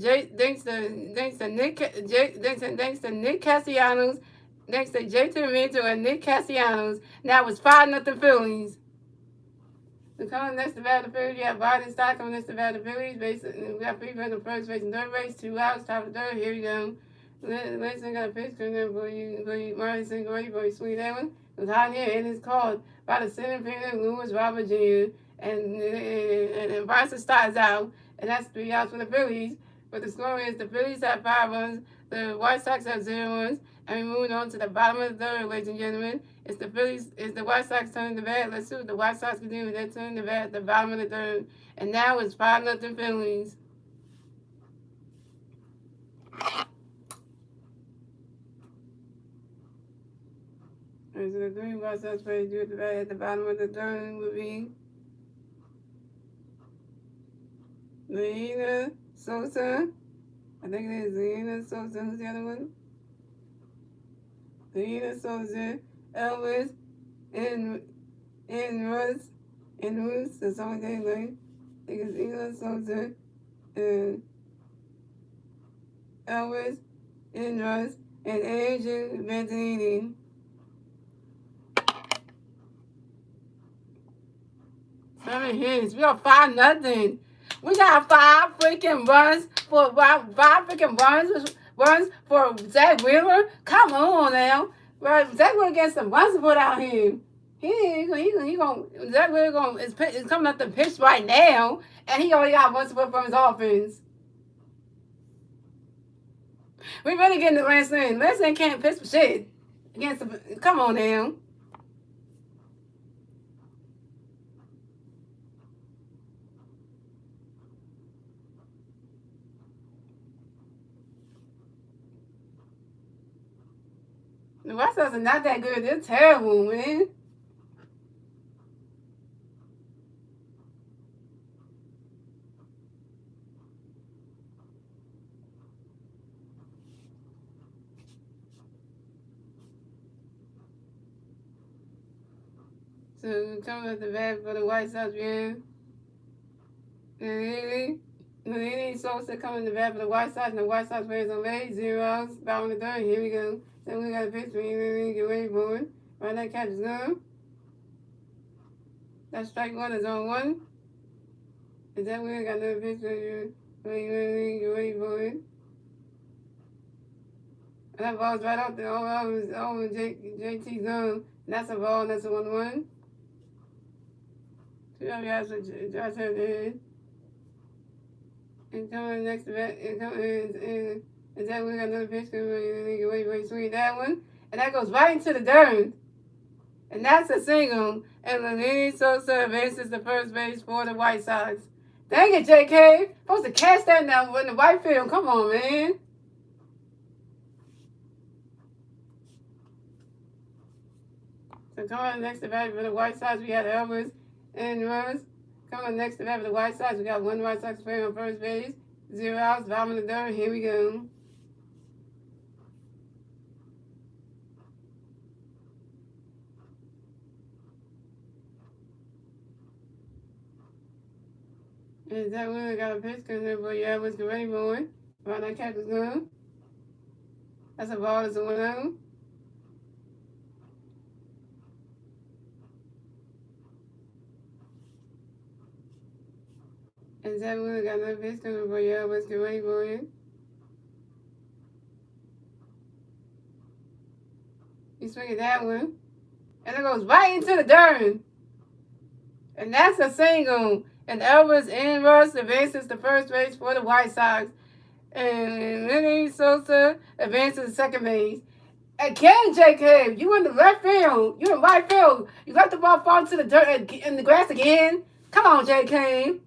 Nick Castellanos, thanks to J.T. Mitchell and Nick Castellanos. Now it's 5-0 Phillies. So coming next to bat the Phillies, you have Biden Stock coming next to bat the Phillies. We got 3 runners on first base and third base, 2 outs, top of the third. Here we go. Winston got a pitch coming in for you, Martin ready for you, swing that one. It was hot in here, and it's called by the center fielder, Lewis Robert Jr. And Bryson starts out, and that's 3 outs for the Phillies. But the score is the Phillies have 5 runs, the White Sox have 0 runs, and we're moving on to the bottom of the third, ladies and gentlemen. It's the White Sox turning the bat. Let's see what the White Sox can do with that turning the bat at the bottom of the third. And now it's 5-0 Phillies. So the green White Sox players do at the bat at the bottom of the third would be Leina Sosa. I think it is Leina Sosa. Who's the other one? Leina Sosa, Elvis, and Ruth. That's all they like. I think it's Leina Sosa, and Elvis, and Russ, and Andrew Venturini. Seven hits. We got 5-0. We got 5 freaking runs for Zach Wheeler. Come on now. Right, Zach Wheeler getting some runs put out here. That really gonna it's coming up the pitch right now, and he only got one support from his offense. We really getting the last name. Last name can't pitch for shit against the. Come on now. The White Sox are not that good. They're terrible, man. So coming at the bat for the White Sox, man. And Lily Sosa coming to bat for the White Sox, and the White Sox players on base, 0 outs, bottom of the third. Here we go. So we got a pitch for you, get ready for it. Right, that catch is gone. That strike one is on one. Is that we got another pitch for you? Get ready for it. And that ball's right out there. Over JT's zone. And that's a ball, and that's a 1-1. 2 RBIs for Josh Hernandez. And coming next to that, and that we got another pitch coming. Wait, swing that one. And that goes right into the dirt. And that's a single. And Lenny Sosa advances to first base for the White Sox. Dang it, JK. Supposed to catch that now in the right field. Come on, man. So coming next to bat for the White Sox, we got Elvis and Rose. Coming next to bat for the White Sox, we got one White Sox player on first base. 0 outs, bottom of the third. Here we go. And that one got a pitch coming in for you. Elvis, get ready for it. Right, that catch is gone. That's a ball, that's a 1-0. And that one got another pitch coming for you. Elvis, get ready for it. He's swinging that one. And it goes right into the dirt. And that's a single. And Elvis and Russ advances to first base for the White Sox. And Lenny Sosa advances to second base. Again, JK, you in the left field. You in right field. You let the ball fall into the dirt in the grass again. Come on, JK.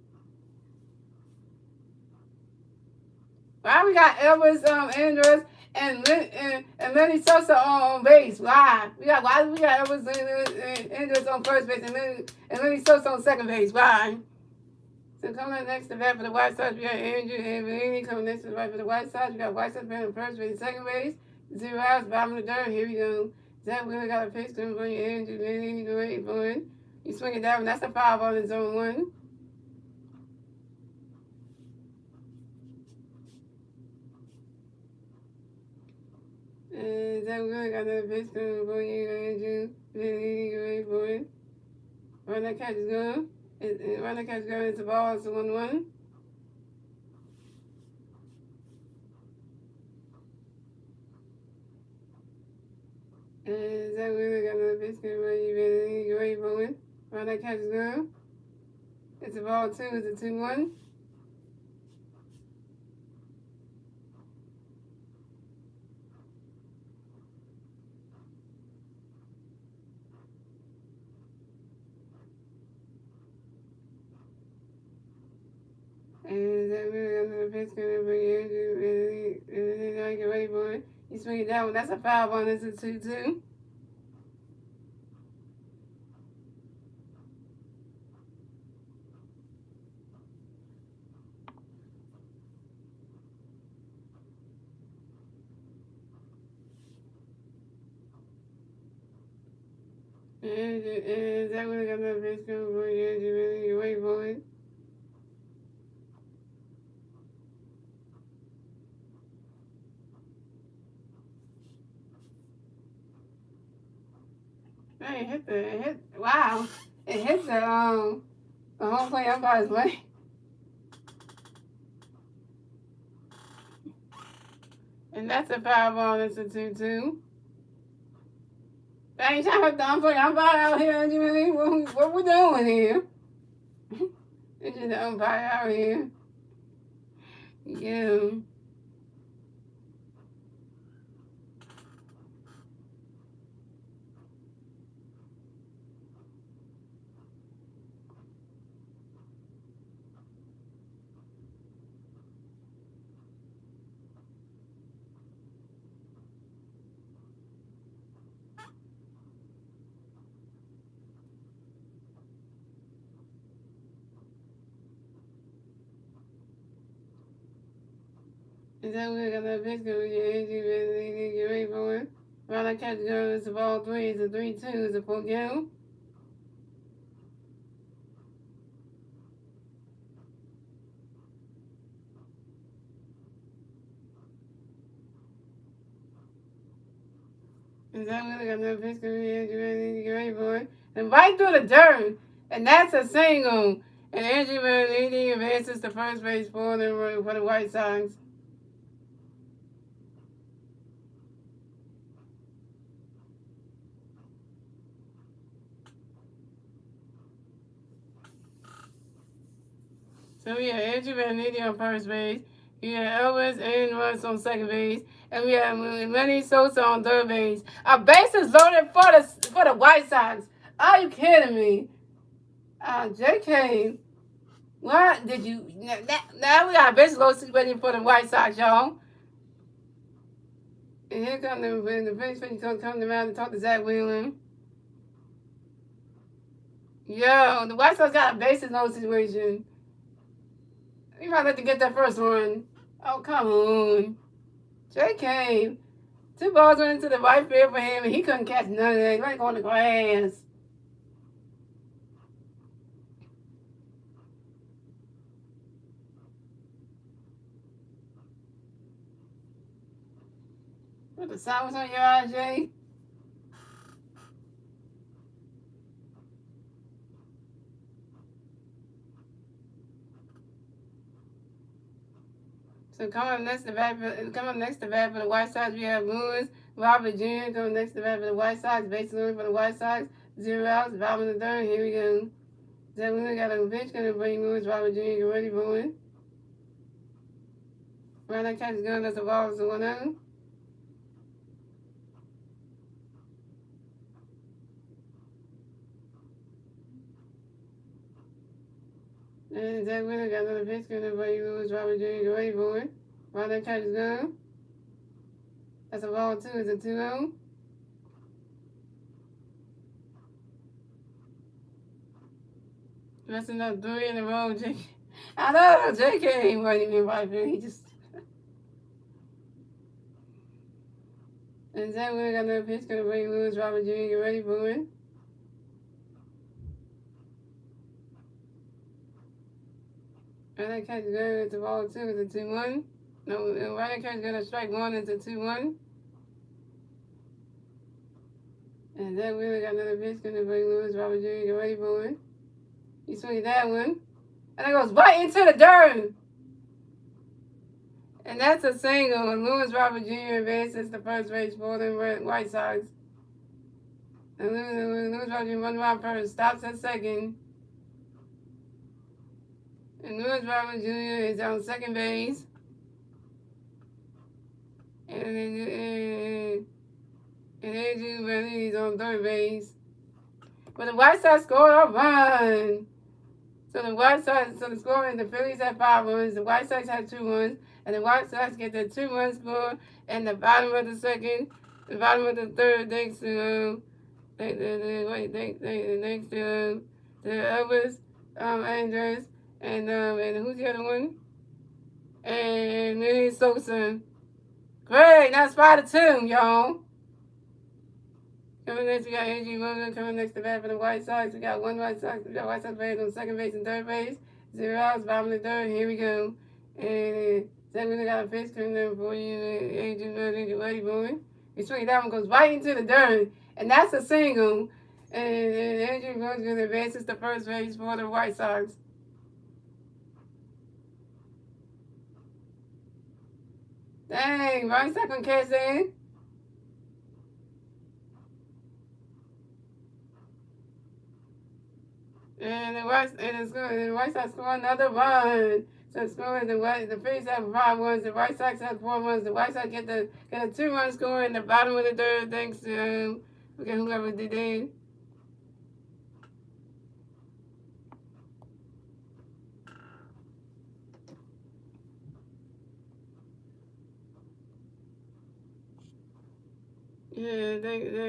Why we got Elvis Andrews and Lenny Sosa on base? Why? We got Elvis Andrews on first base and Lenny Sosa on second base. Why? So coming next to bat for the White Sox, we got Andrew and Bellini coming next to the bat for the White Sox. We got White Sox playing on first base and second base. 0 outs, bottom of the dirt. Here we go. Zach Wheeler got a pitch coming for you, Andrew Bellini. Go ready for it. You swing it down, that's a foul ball in zone 1. And Zach Wheeler got another pitch coming for you, Andrew Bellini. Go ready for it. Run that catch is gone. Run that catch is gone. It's a ball. It's a 1-1. And Zach Wheeler got another pitch coming for you, Bellini. Go ready for it. Run that catch is gone. It's a ball 2. It's a 2-1. And that really got another pitch coming for you, and then I get ready for it. You swing it down. That's a foul ball. It's a 2-2. And that really got another pitch coming for you, and you really get ready for it. Man, wow. It hit the home plate umpire's leg. And that's a foul ball. That's a 2-2. Ain't trying to dump it. I'm out here. What we doing here? It's just an umpire out here. Yeah. Is that we're gonna pitch with your energy really get ready for it? Round I catch girl, it's a ball three, it's a 3-2, it's a 4 game. Is that really gonna pitch with your energy really get ready for it? And right through the dirt. And that's a single. And Andrew Manning advances to first base for the White Sox. So we have Andrew Manning on first base. We have Elvis and Russ on second base. And we have Manny Sosa on third base. Our base is loaded for the White Sox. Are you kidding me? JK, what did you... Now we got a base loaded waiting for the White Sox, y'all. And here come the bench come to the and talk to Zach Wheeler. Yo, the White Sox got a bases loaded situation. We might have to get that first one. Oh, come on. JK. 2 balls went into the right field for him, and he couldn't catch none of that. He like on the grass. Put the silence on your eyes, Jay. So coming next to bat for the White Sox, we have Lewis, Robert Jr. coming next to bat for the White Sox, basically for the White Sox, 0 outs, bottom of the third. Here we go. Then we got a bench gonna bring Lewis, Robert Jr. get ready for it. Right, that catch is going. That's a ball, so 1-0. And Zach Wheeler got another pitch gonna bring Lewis, Robert Jr. get ready for it. Right, that catch is going. That's a ball, 2. It's a 2-0. Messing up 3 in a row, JK. I know, JK ain't running in right field. He just... And Zach Wheeler got another pitch gonna bring Lewis, Robert Jr. get ready for it. And that catch is good. It's a ball, 2. It's a 2-1. No, right, that catch is gonna strike 1. It's a 2-1. And Zach Wheeler got another pitch gonna bring Lewis, Robert Jr. get ready for it. He swings that one. And it goes right into the dirt. And that's a single. And Lewis Robert Jr. advances to first base for the White Sox. And Lewis Robert Jr. runs around first, stops at second. And Lewis Robert Jr. is on second base. And Andrew Manning is on third base. But the White Sox scored a run. So the score is the Phillies had 5 runs, the White Sox had 2 runs, and the White Sox get the 2-run score in the bottom of the second, the bottom of the third, thanks to the Elvis, Andres, and who's the other one? And then Sosa. Great, now it's 5-2, y'all. Coming next, we got A.G. Williams coming next to bat for the White Sox. We got one White Sox. We got White Sox players on second base and third base. 0 outs, bottom of the third. Here we go. And then we got a pitch coming in for you. A.G. Williams, get ready for it. He swings that one, goes right into the dirt. And that's a single. And A.G. Williams advances to first base for the White Sox. Dang, White Sox can catch that. And the White Sox score another run. So scoring the Phillies have 5 runs, the White Sox have 4 runs. The White Sox get a 2-run score in the bottom of the third thanks to whoever did it. Yeah,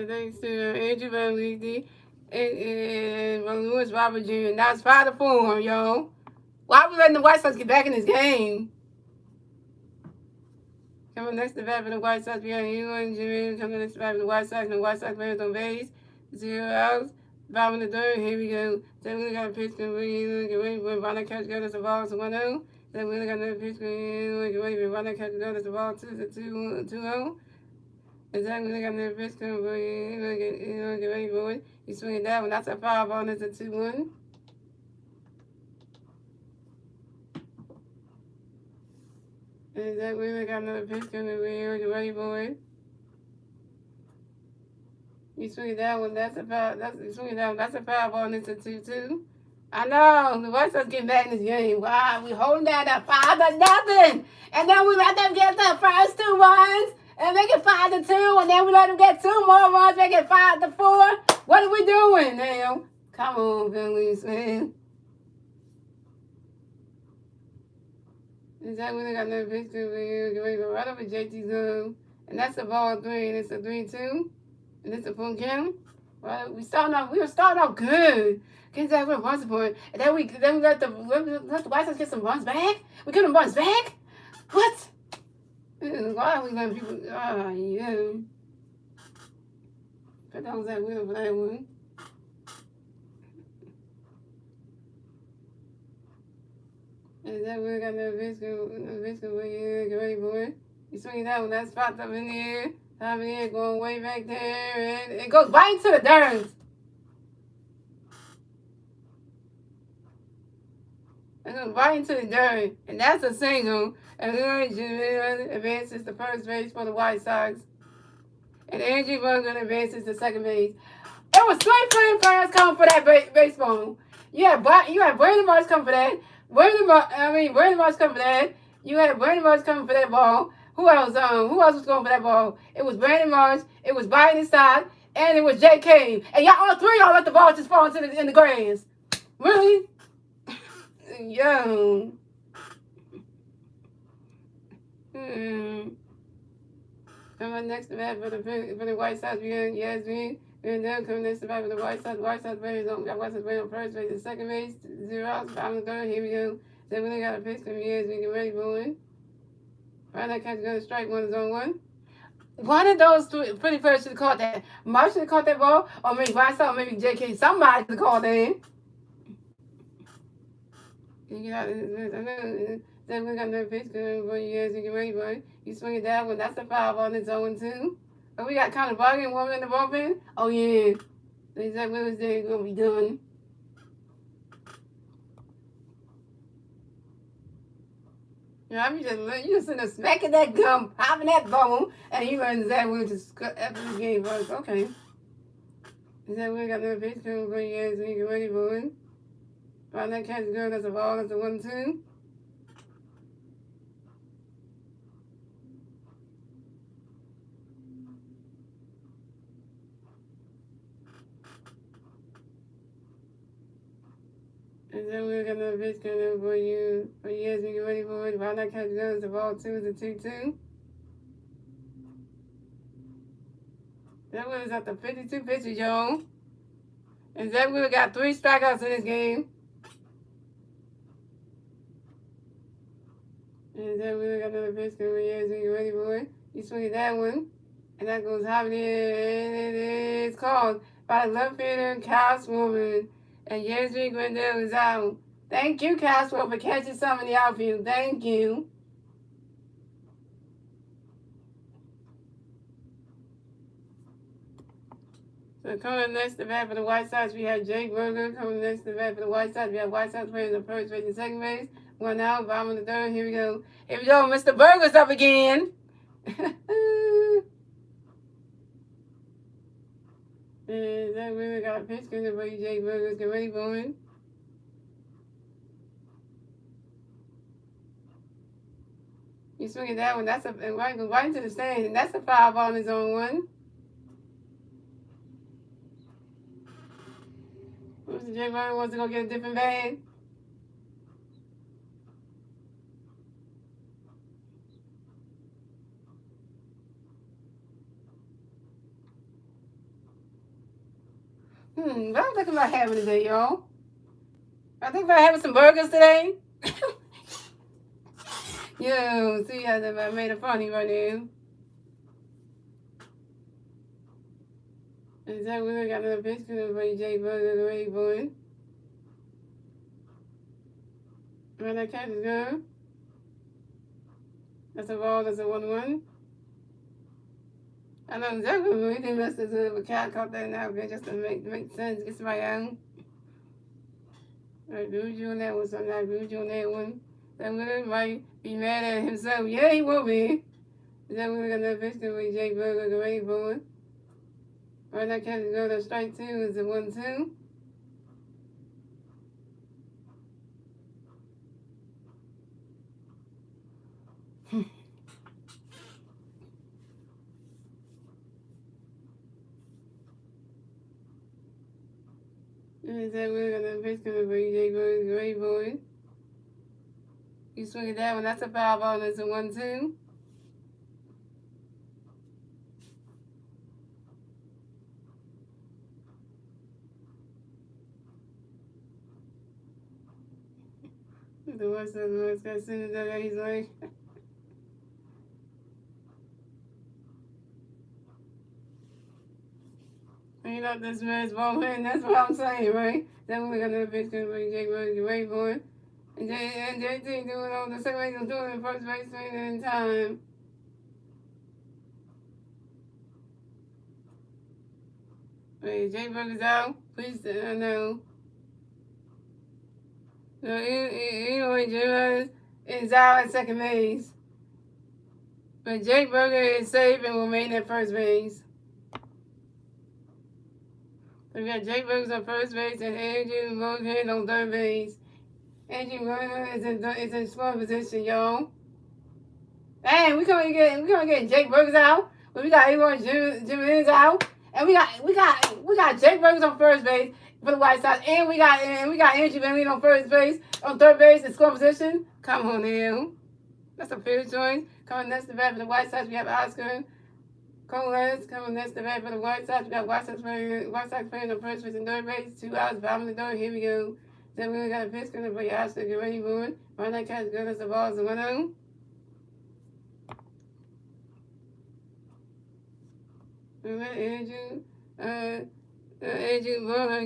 thanks to Andrew Van Leedy and Lewis Robert Jr. Now it's 5-4, yo. Why are we letting the White Sox get back in this game? Coming next to bat for the White Sox, we have England, Jimmy. Coming next to bat for the White Sox, and the White Sox players on base. 0 outs. Bottom of the third, here we go. Then we got a pitch, get ready for Bonner catch, go to the ball, it's 1-0. Then we got another pitch, get ready for Bonner catch, go to the ball, 2-0. And then we got another pitch, get ready for it. He's swinging that one, that's a foul ball, and it's a 2-1. And then we got another pitch, get ready for it. You swing that one, that's a foul. You swing that one, that's a foul ball, and it's a 2-2. I know the White Sox getting back in this game. Wow, we holding down that 5-0, and then we let them get the first 2 runs and make it 5-2, and then we let them get 2 more runs, make it 5-4. What are we doing now? Come on, Phillies, man. Is that when they got another pitch? Get ready to right over JT's zone, and that's a ball 3, and it's a 3-2. And it's a full count. Well, we were starting off good. Get that with runs for it. And then we let the White Sox get some runs back. We get them runs back? What? Why are we letting people yeah. But that was that winner for that one. And then we got the Visco, get ready for it. You swing that one, that's popped up in the air. Over here, going way back there, and it goes right into the dirt. It goes right into the dirt, and that's a single. And then advances to first base for the White Sox, and Andrew Bergen advances to second base. It was 3 playing players coming for that baseball. You had Brandon Marsh coming for that. Brandon Marsh coming for that. You had Brandon Marsh coming for that ball. Who else was going for that ball? It was Brandon Marsh, it was Biden Stott, and it was Jay Cave. And all 3 of y'all let the ball just fall in the grass. Really? Yo. Coming next to bat for the White Sox, we have Yasmin. And then coming next to bat for the White Sox players on first base and second base. 0 outs, bottom of the third. Here we go. Then we got a pitch from Yasmin. Get ready for it. Right now, catch going to strike 1 is on 1. One of those 3 pretty players should have caught that. Marsh should have caught that ball, or maybe White Sox, or maybe JK. Somebody should have called that in. Then we got another pitch going for you guys. You get ready for it. You swing it that one. That's a foul ball. It's 0-2. But we got kind of bugging woman in the bullpen. Oh, yeah. They said we was there going to be done. You just sitting there smacking that gum, popping that bone, and you learn that we just after the game first. Okay. Is that we got another pitch coming for you guys? So you get ready for it. Find that catch good. That's a ball. That's a 1-2. And then we got another pitch coming for you. For you guys, you get ready for it. Find that catch good. That's a ball 2. It's a 2-2. That was at the 52 pitches, y'all. And Zach Wheeler got 3 strikeouts in this game. And Zach Wheeler got another pitch coming in, so you ready for it. You swing that one. And that goes high in, and it is called by the left fielder, Kyle Swoman. And Yasmin Grandel is out. Thank you, Kyle Swoman, for catching some in the outfield. Thank you. So coming next to bat for the White Sox, we have Jake Berger. Coming next to bat for the White Sox, we have White Sox players on first base and second base. 1 out, bottom of the third. Here we go. Here we go. Mr. Berger's up again. And that really got a pitch coming for you, Jake Berger. Get ready for him. You swing it that one. That's a right into the stand, and that's a foul ball on his own one. Mr. J. Burger wants to go get a different bag. What I'm thinking about having today, y'all. I think about having some burgers today. Yo, see how I made a funny right now. Is that we got another biscuit for J. Burger the way boy? Where that cat is going? That's a ball, that's a 1-1. I know exactly we didn't mess this up, but cat caught that now just to make sense, get somebody out. I agree with you on that one, something I agree with you on that one. That Willie might be mad at himself. Yeah, he will be. Is that Willie got another biscuit with J. Burger the way boy? Right now, cat is going to strike 2 is a 1-2. Is that we're gonna basically bring J. Burger Gray Boy? You swing it that one, that's a foul ball, and it's a 1-2. The West got sent it that he's like. Ain't up this man's ball man, that's what I'm saying, right? That we're gonna basically bring J. Burger Gray Boy. And JT doing all the same way he's doing in first base swinging in time. Wait, J. Burger's out. Please, no. No, anyway, J. Burger is out at second base. But J. Burger is safe and will remain at first base. We got J. Burger on first base and Andrew Moorhead on third base. Andrew Moorhead is in scoring position, y'all. Dang, we gonna get Jake Burgers out. But we got everyone Jim out. And we got Jake Burgers on first base for the White Sox. And we got Andrew Van on first base, on third base in scoring position. Come on now. That's a fair choice. Coming next to bat for the White Sox, we have Oscar Colas coming next to bat for the White Sox. We got White Sox playing on first base and third base. 2 outs, bottom of the third. Here we go. Then we got a pitch coming for your Oscar. Get ready for it. Right now, catch good as the ball is a 1-0. Andrew Burger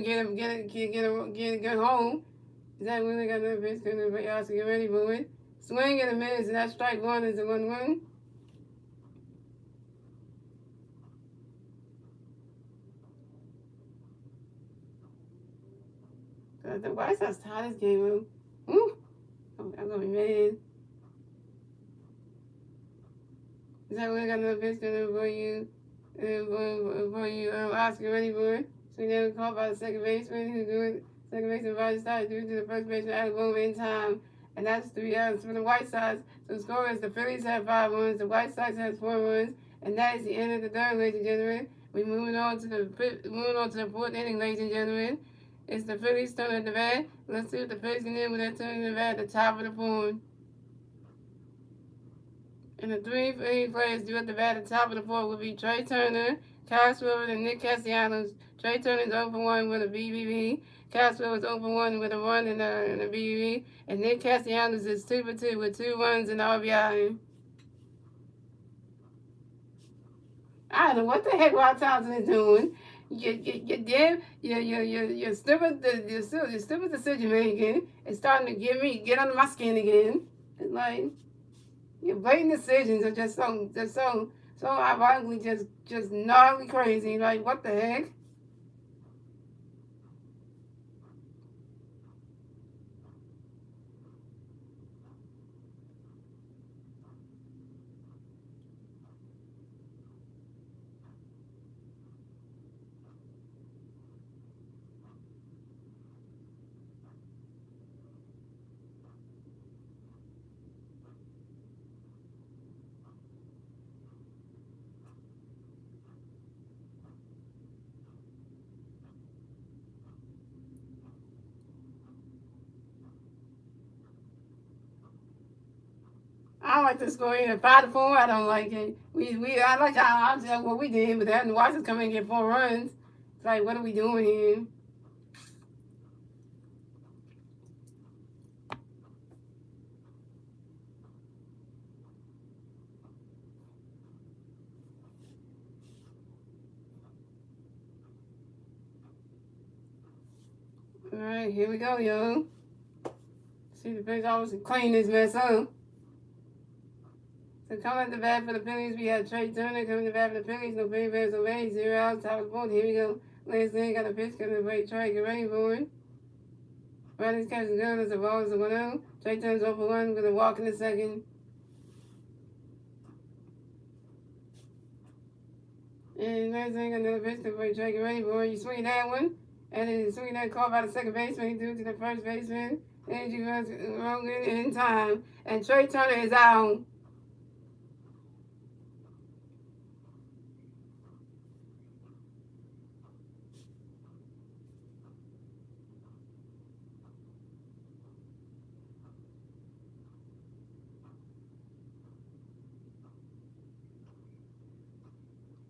get home. Is that when they got another pitch coming for your Oscar? Get ready for it. Swing in a minute, and that strike 1 is a 1-1. The White Sox tied this game up. I'm gonna be mad. Is that when I got another pitch coming for you? Oscar ready for it. So then called by the second baseman who's doing second baseman Roger started due to the first baseman out of boom in time. And that's 3 outs for the White Sox. So the score is the Phillies have 5 runs, the White Sox has 4 runs, and that is the end of the third, ladies and gentlemen. We're moving on to the fourth inning, ladies and gentlemen. It's the Phillies turn at the bat. Let's see what the Phillies can do with that turn at the bat at the top of the fourth. And the 3 Phillies players due at the bat at the top of the fourth will be Trey Turner, Kyle Schwarber, and Nick Castellanos. Trey Turner is 0 for 1 with a BBB. Kyle Schwarber is 0 for 1 with a run and a BBB. And Nick Castellanos is 2 for 2 with 2 runs and RBI. I don't know what the heck Rob Thompson is doing. Your stupid decision making is starting to get under my skin again. It's like your blatant decisions are just so ironically just gnarly crazy. Like what the heck? don't like the score either. 5-4, I don't like it. I like how what we did, but then the Washington come in and get 4 runs. It's like, what are we doing here? All right, here we go, yo. See the Phillies always clean this mess up. So coming at the bat for the Phillies, we have Trey Turner coming to the bat for the Phillies. No big bats away, 0 outs, top of the board. Here we go. Last thing, got a pitch coming to wait. Trey, get ready for it. Riley's catching good as the ball is a 1-0. Trey turns over 1 with a walk in the second. And last thing, another pitch coming to wait. Trey, get ready for it. You swing that one. And then swing that call by the second baseman. He threw it to the first baseman. And you runs wrong in time. And Trey Turner is out.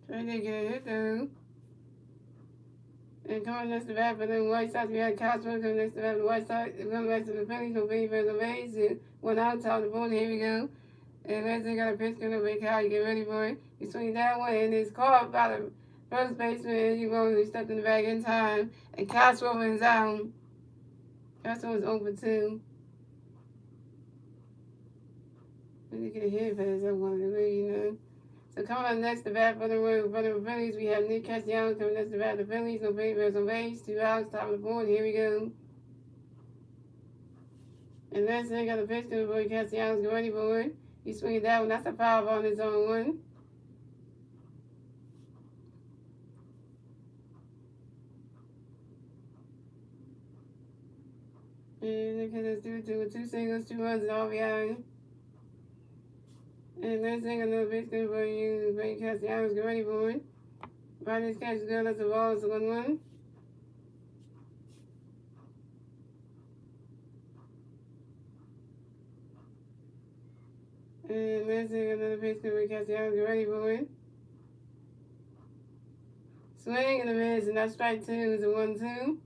Trey did get a hit though. And coming next to bat for the White Sox, we had Castro coming next to bat for the White Sox. Coming back to the Phillies, no big for the base. And 1 out, top of the board. Here we go. And last thing, got a pitch coming to Kyle. You get ready for it. You swing that one, and it's caught by the first baseman. And you go, and you stepped in the bag in time. And Castro is out. Castro is over 2. Let me get a hit pass. I wanted to read, you know. So coming up next to bat for the Phillies, we have Nick Castellanos coming next to bat for the Phillies. No big on base, 2 outs, top of the board. Here we go. And last thing, got a pitch coming for Castellanos. Get ready for it. You swing that one. That's a foul ball on his own 1. And Nick has with 2 singles, 2 runs, and RBI. And last thing, another pitch coming for you, Frank Castellanos. Get ready for it. Riley's catch is good. That's the ball. It's a 1-1. And last thing, another pitch coming for Castellanos. Get ready for it. Swing and a miss, and that's strike 2. It's a 1-2.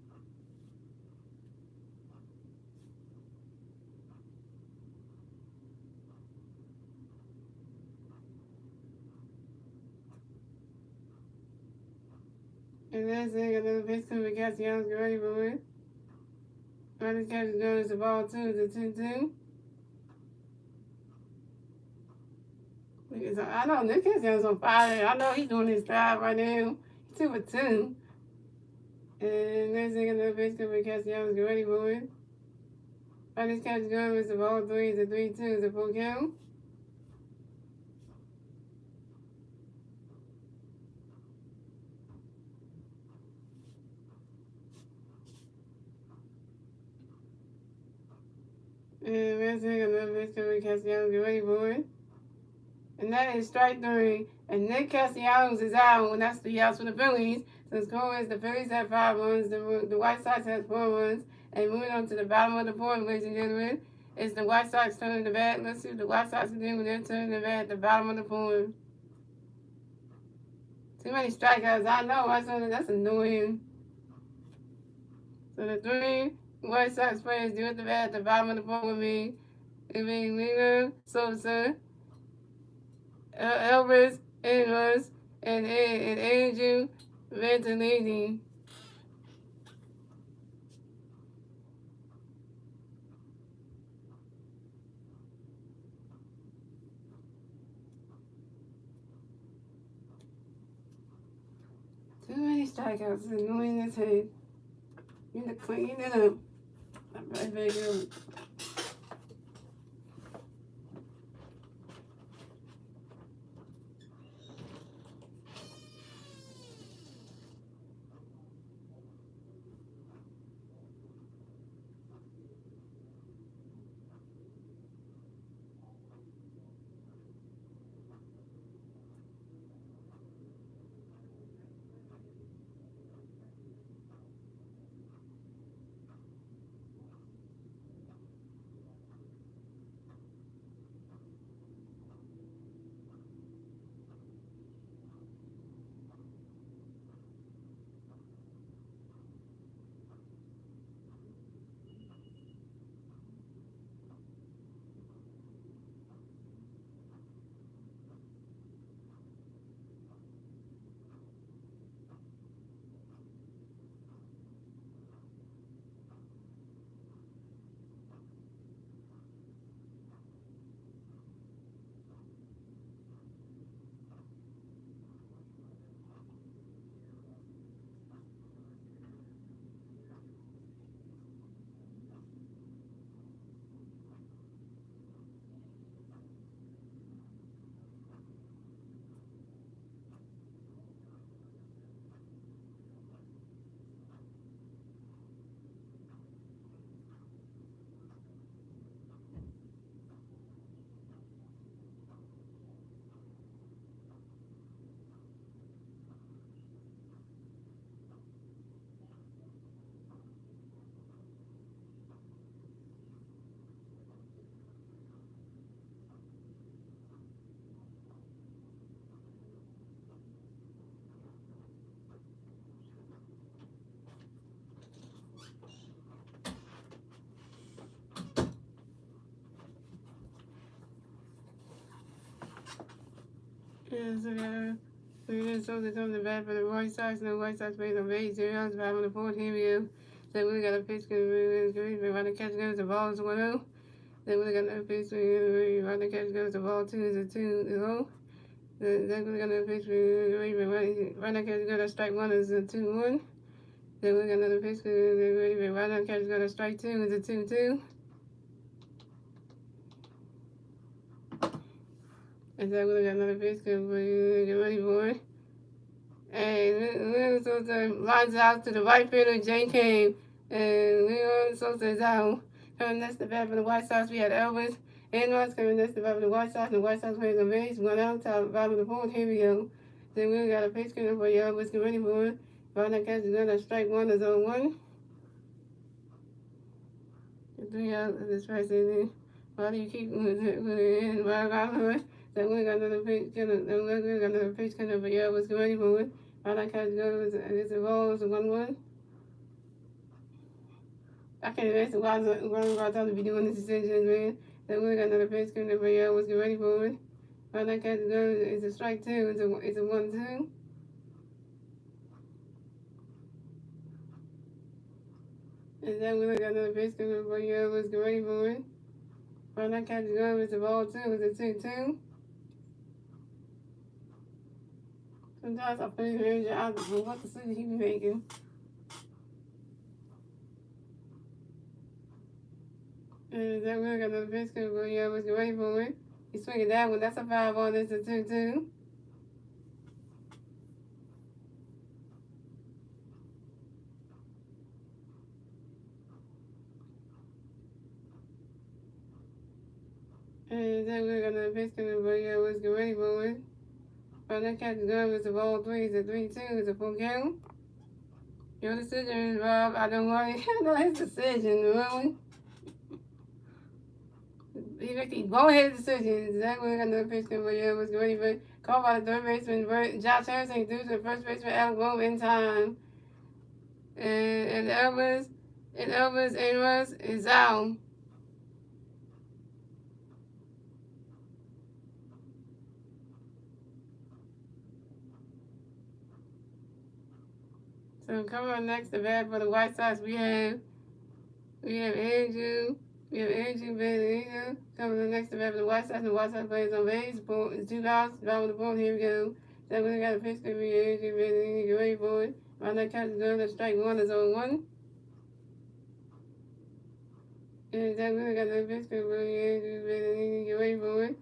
And last thing, another pitch coming for Castellanos. Get ready for it. Riley's catch is good. It's a ball 2. It's a 2-2. I know Nick Castellanos on fire. I know he's doing his job right now. 2 for 2. And next thing, another pitch coming for Castellanos. Get ready for it. Riley's catch is good. It's a ball 3. It's a 3-2. It's a full count. And last thing, another pitch coming for Castellanos. Get ready for it. And that is strike 3. And Nick Castellanos is out, and that's 3 outs for the Phillies. So the score is the Phillies have 5 runs, the White Sox has 4 runs. And moving on to the bottom of the board, ladies and gentlemen, it's the White Sox turning the bat. Let's see what the White Sox are doing when they're turning the bat at the bottom of the board. Too many strikeouts. I know. That's annoying. So the 3 White Sox players do at the bat at the bottom of the board with me. It being Lino, Sosa, Elvis, Amos, and Andrew Ventilini. Too many strikeouts. It's annoying as heck. You need to clean it up. I'm right back here. And so we're supposed to come to bat for the White Sox. No White Sox played on base 0 outs, 5 on the fourth. Here we go. So we got a pitch. We're running catch goes. The ball is 1-0. Then we got another pitch. We're running catch goes. The ball 2 is a 2-0. Then we got another pitch. We're running catch goes. Strike 1 is a 2-1. Then we got another pitch. We're running catch goes. Strike 2 is a 2-2. And then we got another pitch. We're get ready for it. And we're supposed to lines out to the right fielder, Jane came. And we were supposed to down. Coming next to bat for the White Sox, we had Elvis. And Ross coming next to bat for the White Sox. And the White Sox playing on base. 1 out, top, bottom of the fourth. Here we go. Then we got a pitch coming for you. Elvis, get ready for it. Right now, catch is gonna strike 1 is on 1. 3 out of this first inning. Why do you keep in? Why got it? Then we got another pitch coming. Then we got another pitch coming for you. Elvis, get ready for it. Right now, catch goes. It's a ball. It's a 1-1. I can't imagine why I thought to be doing this decision, man. Then we got another pitch coming for you. Let's get ready for it. Right now, catch goes. It's a strike 2. It's a 1-2. And then we got another pitch coming for you. Let's get ready for it. Right now, catch goes. It's a ball 2. It's a 2-2. Sometimes I feel very out of what decision he be making. And then we got another pitch coming for you. Let's get ready for it. He's swinging that one. That's a 5-1. It's a 2-2. And then we got another pitch coming for you. Let's get ready for it. Right now, catch goes. It's a ball 3. It's a 3-2. It's a full count. Your decision, Rob. I don't want it. I know his decision, really. He making go-ahead decisions. Exactly. We got another pitch coming for you. Let's get ready for it. Called by the third baseman, Josh Harrison, threw to the first baseman, Al Grove in time. And Elvis and Russ is out. So coming on next to bat for the White Sox, we have Andrew. We have Andrew Benedito coming on next to bat for the White Sox. And the White Sox players on base. 2 outs, bottom of the fourth. Here we go. Then we got a pitch to be Andrew Benedito. Get ready for it. Right now, catch is going to strike 1 is on 1. And then we got the pitch to be Andrew Benedito. Get ready for it.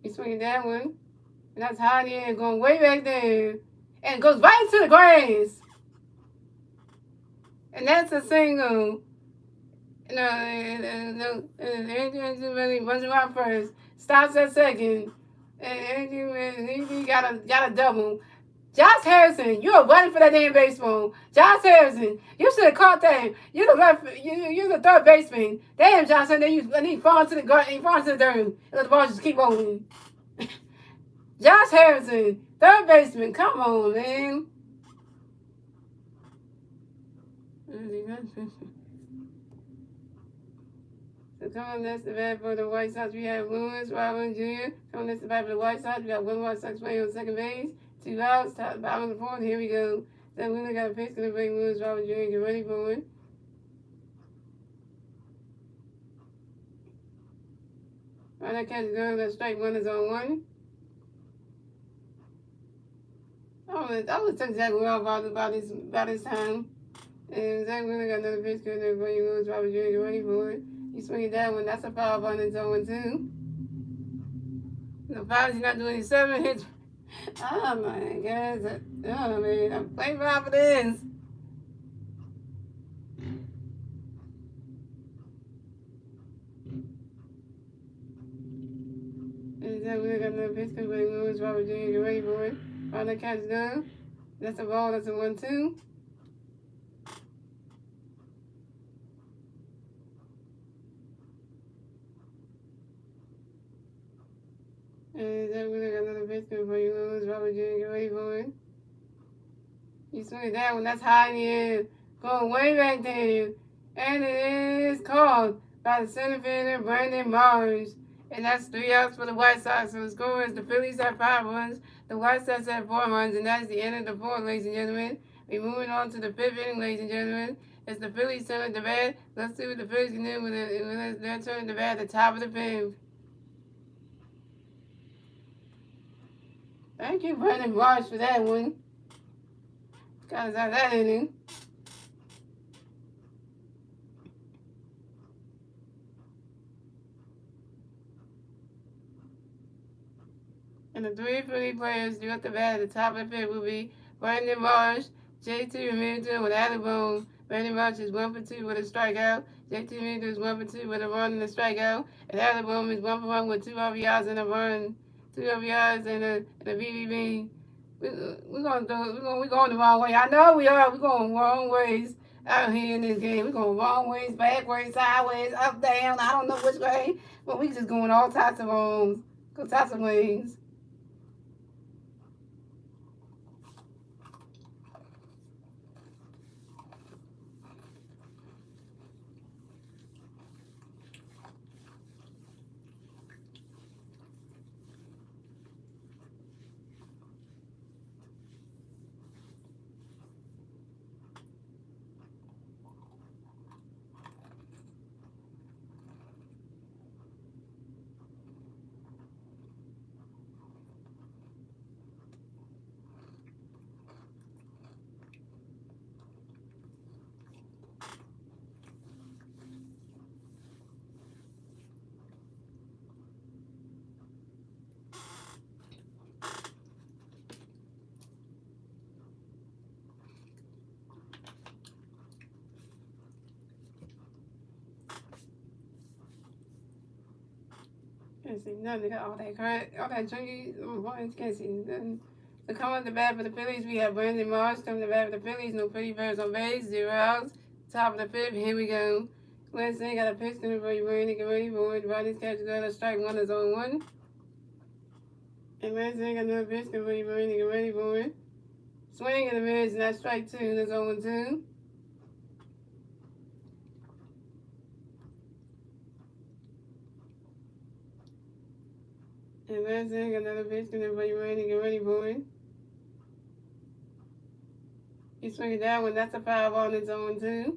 He's swinging that one. And that's high in the air, going way back there. And it goes right into the grass. And that's a single. Andrew really runs around first, stops at second, and Andrew got a double. Josh Harrison, you are running for that damn baseball. Josh Harrison, you should have caught that. You're the third baseman. Damn, Josh Harrison, and he falls to the dirt, and let the ball just keep rolling. Josh Harrison, third baseman, come on, man. So coming next to bat for the White Sox, we have Lewis Robin Jr. Coming next to bat for the White Sox, we got one White Sox playing on second base. 2 outs, top, bottom of the fourth. Here we go. Then we got a pitch going to bring Lewis Robin Jr. Get ready for it. Right now, catch is going. That strike 1 is on 1. I would take Zach well about this time. And Zach really got another pitch going to bring Lewis Robin Jr. Get ready for it. He's swinging that one. That's a foul on its own, too. The foul, he's not doing 7 hits. Oh, my God. Oh, man. I'm playing for this. And Zach really got another pitch going to bring Lewis Robin Jr. Get ready for it. Right now, catch is done. That's a ball. That's a 1-2. And then we got another pitch for you, Lewis Robin Jr. Get ready for it. You swing that one, that's high in the air, going way back there. And it is called by the center fielder, Brandon Mars. And that's 3 outs for the White Sox. So the score is the Phillies have 5 runs, the White Sox have 4 runs, and that's the end of the fourth, ladies and gentlemen. We're moving on to the 5th inning, ladies and gentlemen. It's the Phillies turn to bat. Let's see what the Phillies can do with their turn to bat at the top of the 5th. Thank you, Brandon Marsh, for that one. Got us out of that inning. And the 3 Philly players due at the bat at the top of the 5th will be Brandon Marsh, JT Remington with Alec Bohm. Brandon Marsh is 1 for 2 with a strikeout. JT Remington is 1 for 2 with a run and a strikeout. And Alec Bohm is 1 for 1 with 2 RBIs and a run, 2 RBIs and a BBB. We're going the wrong way. I know we are. We're going wrong ways out here in this game. We're going wrong ways, backwards, sideways, up, down. I don't know which way, but we just going all types of wrongs, all types of ways. Can't see nothing. Got all that credit, all that junkie points. Can't see nothing. So coming up the bat for the Phillies, we have Brandon Marsh coming to the bat for the Phillies. No Philly birds on base, 0 outs. Top of the 5th. Here we go. Glenson got a pitch to the for you, ready, get ready for it. Rodney's catch got a strike 1 is on 1. And Glenson got another pitch to the for you, ready, get ready for it. Swing in the mids, and that's strike 2. That's 0 2. And Glenson got another pitch to the for you, ready, get ready for it. He swinging that one. That's a foul ball, and it's 0 2.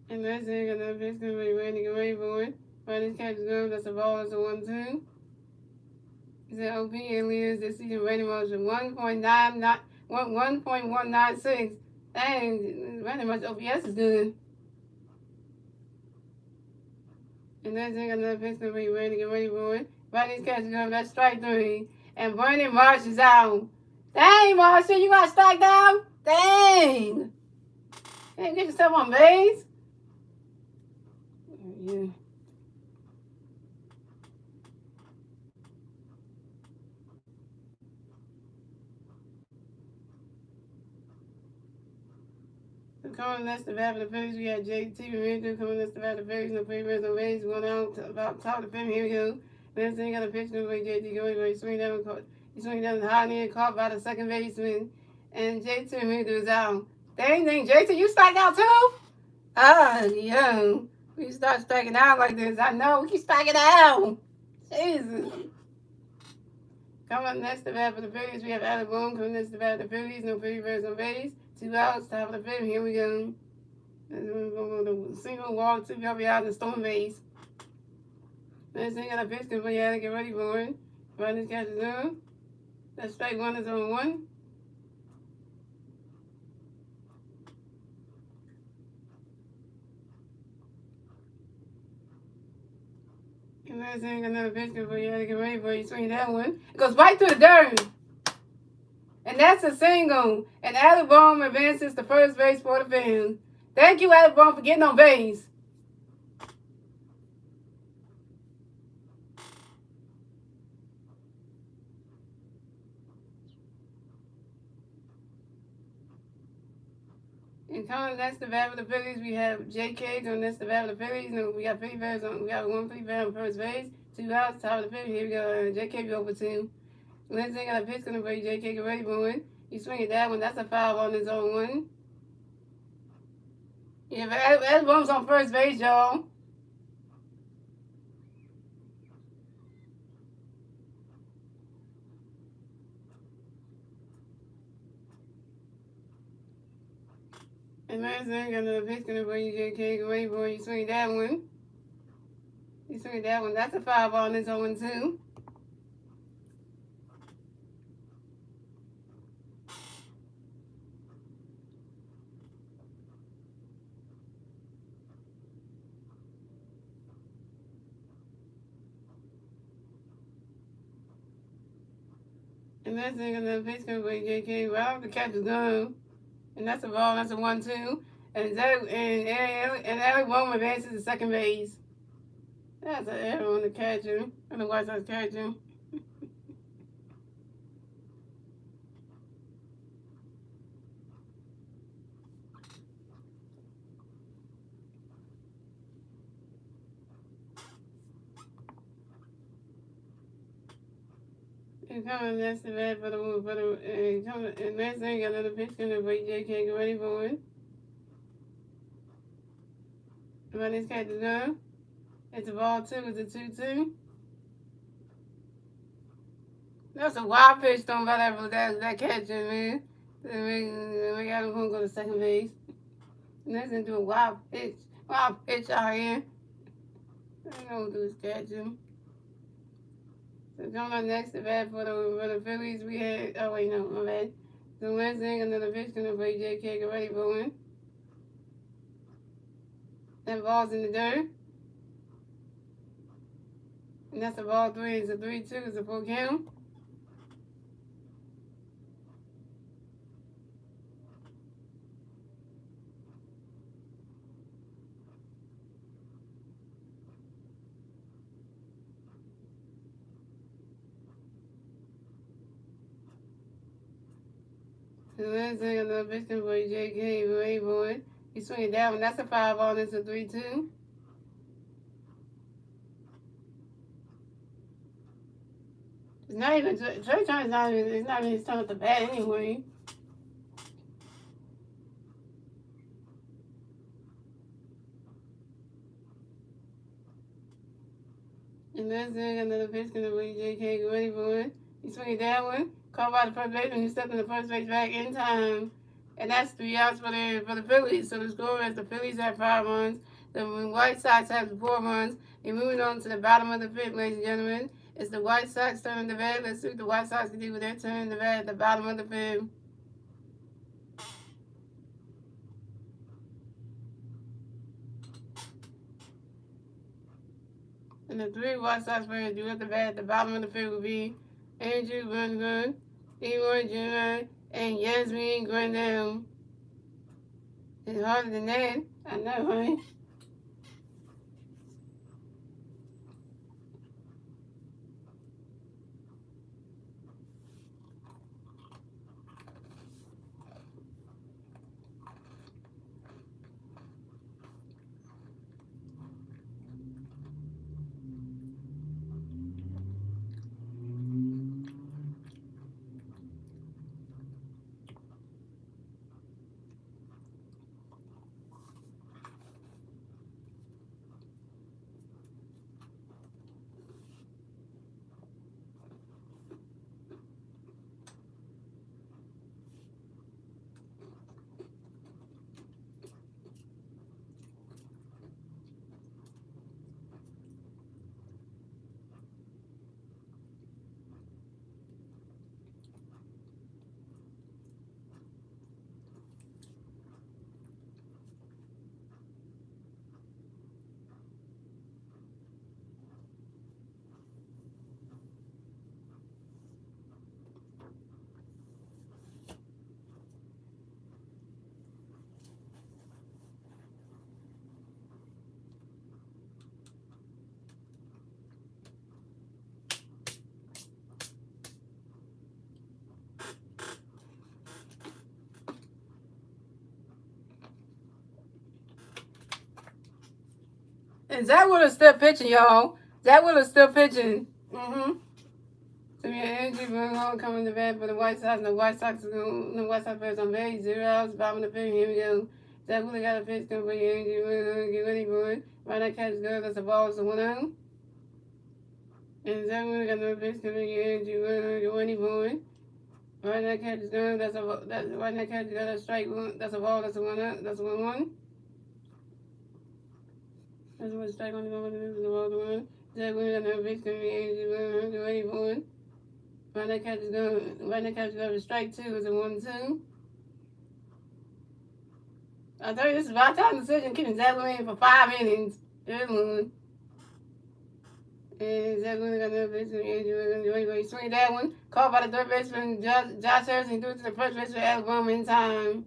And that's it. Got another pitch to be ready, get ready for it. Rodney's catch is good. That's a ball. That's a 1 2. He said OP aliens this season rating motion 1.196. Dang, rating much OPS is good. And that's it. Got another pitch to be ready, get ready for it. Rodney's catch is good. That's strike 3. And Brandon Marsh is out. Dang, Marshall, you got strike down? Dang. Can't get yourself on base. Yeah. So coming next to bat for the Phillies, we have JT Remington coming next to bat for the Phillies. No Phillies no base. Going out to about top of the 5th. Here we go. Then he got a pitch to JT going, but he swing down high near, caught by the second baseman. And JT Remington is out. Dang, JT, you strike out too? Yo. We start striking out like this. I know. We keep striking out. Jesus. Coming next to bat for the Phillies, we have Alec Bohm coming next to bat for the Phillies. No Philly birds on base. 2 outs, top of the 5th. Here we go. Single walk, 2 RBIs and stolen base. Next thing, got a pitch to play out and get ready for it. Rodney's catch is on. That strike 1 is on 1. And last thing, another pitch to play out and get ready for it. You swing that one. It goes right to the dirt. And that's a single. And Alec Bohm advances to first base for the Phillies. Thank you, Alec Bohm, for getting on base. And coming next to bat for the Phillies, we have J.K. going next to bat for the Phillies. No, we got Philly fans on. We got 1 Philly fan on first base. 2 outs, top of the fifth. Here we go. JK over 2. Lindsay got a pitch coming for you. JK get ready for one. You swing at that one. That's a foul on his own one. Yeah, but that bumps on first base, y'all. And Lindsay got another pitch coming for you. JK get ready for one. You swing at that one. You swing at that one. That's a foul on his own one, too. And that's another pitch coming for you, JK. Well, the catch is gone. And that's a ball. That's a 1-2. And Eric Bowman advances to second base. That's an error on the catcher. On the White Sox catcher. And coming, that's the bad for the and that's thing got another pitch in the break. JK get ready for it. About this catch is done. It's a ball 2. It's a 2-2. That's a wild pitch thrown by that catcher, man. We got him go to second base. And that's into a wild pitch. Wild pitch out here. I don't know what to do is catch him. So coming up next to bat for the Phillies, we had, oh wait, no, my bad. So Wednesday, another pitch gonna play JK, get ready for one. That ball's in the dirt. And that's a ball 3. It's a 3-2. It's a full count. So Wednesday, another pitch gonna play JK, get ready for it. You swing it down. That's a 5 ball. It's a 3-2. It's not even Trey Turner's not even. It's not even his turn at the bat anyway. And that's it. Another pitch gonna be JK. Get ready for it. You swing it that one. Caught by the first baseman. You step in the first base back in time. And that's 3 outs for the Phillies. So the score is the Phillies have 5 runs. The White Sox have 4 runs. And moving on to the bottom of the fifth, ladies and gentlemen. It's the White Sox turning the bat. Let's see what the White Sox can do with their turn the bat at the bottom of the fifth. And the 3 White Sox players do at the bat at the bottom of the fifth will be Andrew Burngood, Leroy Jr., and Yasmin Grandel. It's harder than that. I know, right? And Zach would have still pitching, y'all. That one is still pitching. So your energy going on coming to bat for the White Sox, and the White Sox players on base, 0 outs, bottom of the fifth. Here we go. Zach Wheeler got a pitch coming for your energy. Get ready for it. Right now, catch good. That's a ball. It's a 1-0. And Zach Wheeler got another pitch coming for your energy. Get ready for it. Right now, catch is good. Right now, catch got a strike one. That's a ball. That's a 1-0. That's a 1-1. That's a strike one. That's a ball. That's a 1. Zach Wheeler got another pitch coming for your energy. Get ready for it. Right now, catch is good. Right now, catch is good. Strike 2 is a 1-2. I told you this is about time decision. Keeping Zach Wheeler in for 5 innings. Good one. And Zach Wheeler got another pitch. He swing that one. Called by the third baseman, Josh Harrison, threw it to the first baseman, Alabama in time.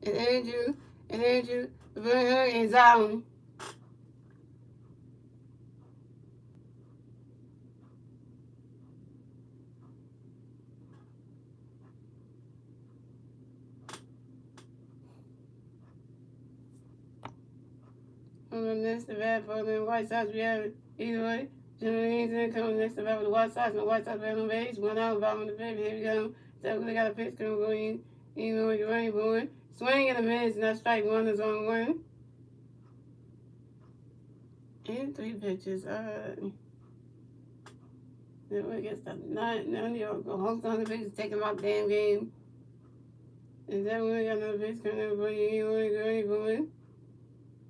And Andrew, and Zion. Coming next to bat for the White Sox, we have either way. Jimmy coming next to bat for the White Sox, and the White Sox bat on base. 1 out, bottom of the fifth. Here we go. Zach Wheeler got a pitch coming for you. Even with your running board. Swing in the mids, and that strike 1 is on 1. And 3 pitches. Then we get stuff. None of y'all go home on the pitch, take him out the damn game. And then we got another pitch coming for you. Even with your running board.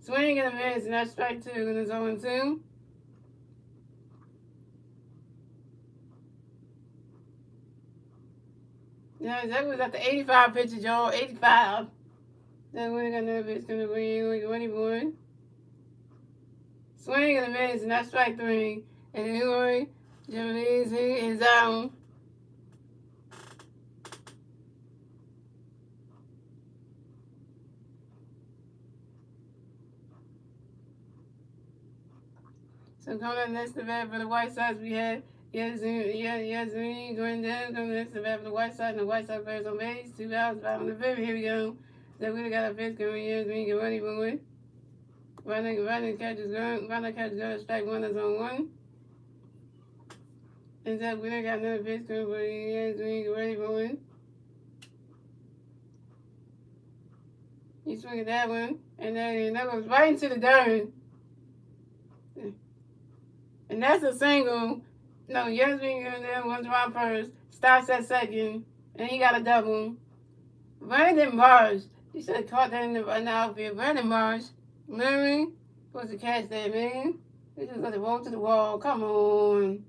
Swing in the mids, and that's strike 2, and it's 0-2. Yeah, that was at the 85 pitches, y'all. 85. Then we got another pitch coming for you with your running board. Swing in the mids, and that's strike 3. And anyway, Japanese is out. So coming up next to bat for the White Sox, we have Yazmin going down. Coming next to bat for the White Sox, and the White Sox players on base. 2 outs, bottom of the fifth. Here we go. So we got a pitch coming in. Yazmin get ready for it. Right now, catch is going. Strike 1 is on 1. And Zach Wheeler got another pitch coming for Yazmin get ready for it. He swung at that one, and then that goes right into the dirt. And that's a single. No, Yasmin going there, one's around first, stops at second, and he got a double. Brandon Marsh, he should have caught that in the outfield. Brandon Marsh, Larry, supposed to catch that, man. He just got to roll to the wall. Come on.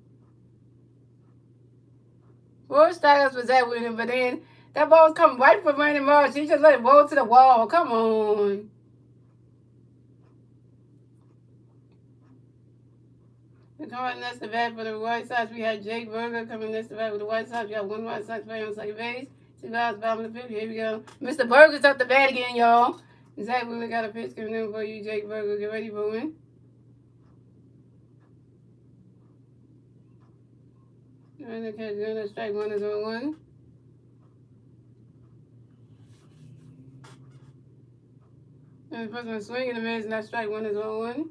4 strikeouts was that with him, but then that ball was coming right for Brandon Marsh. He just let it roll to the wall. Come on. Coming next to bat for the White Sox, we had Jake Berger coming next to bat with the White Sox. We got 1 White Sox player on second base. 2 outs, bottom of the fifth. Here we go. Mr. Berger's up the bat again, y'all. Zach Wheeler got a pitch coming in for you, Jake Berger. Get ready for it. And the catch is strike 1 is on 1. And the first one swinging the mids, and that strike 1 is on 1.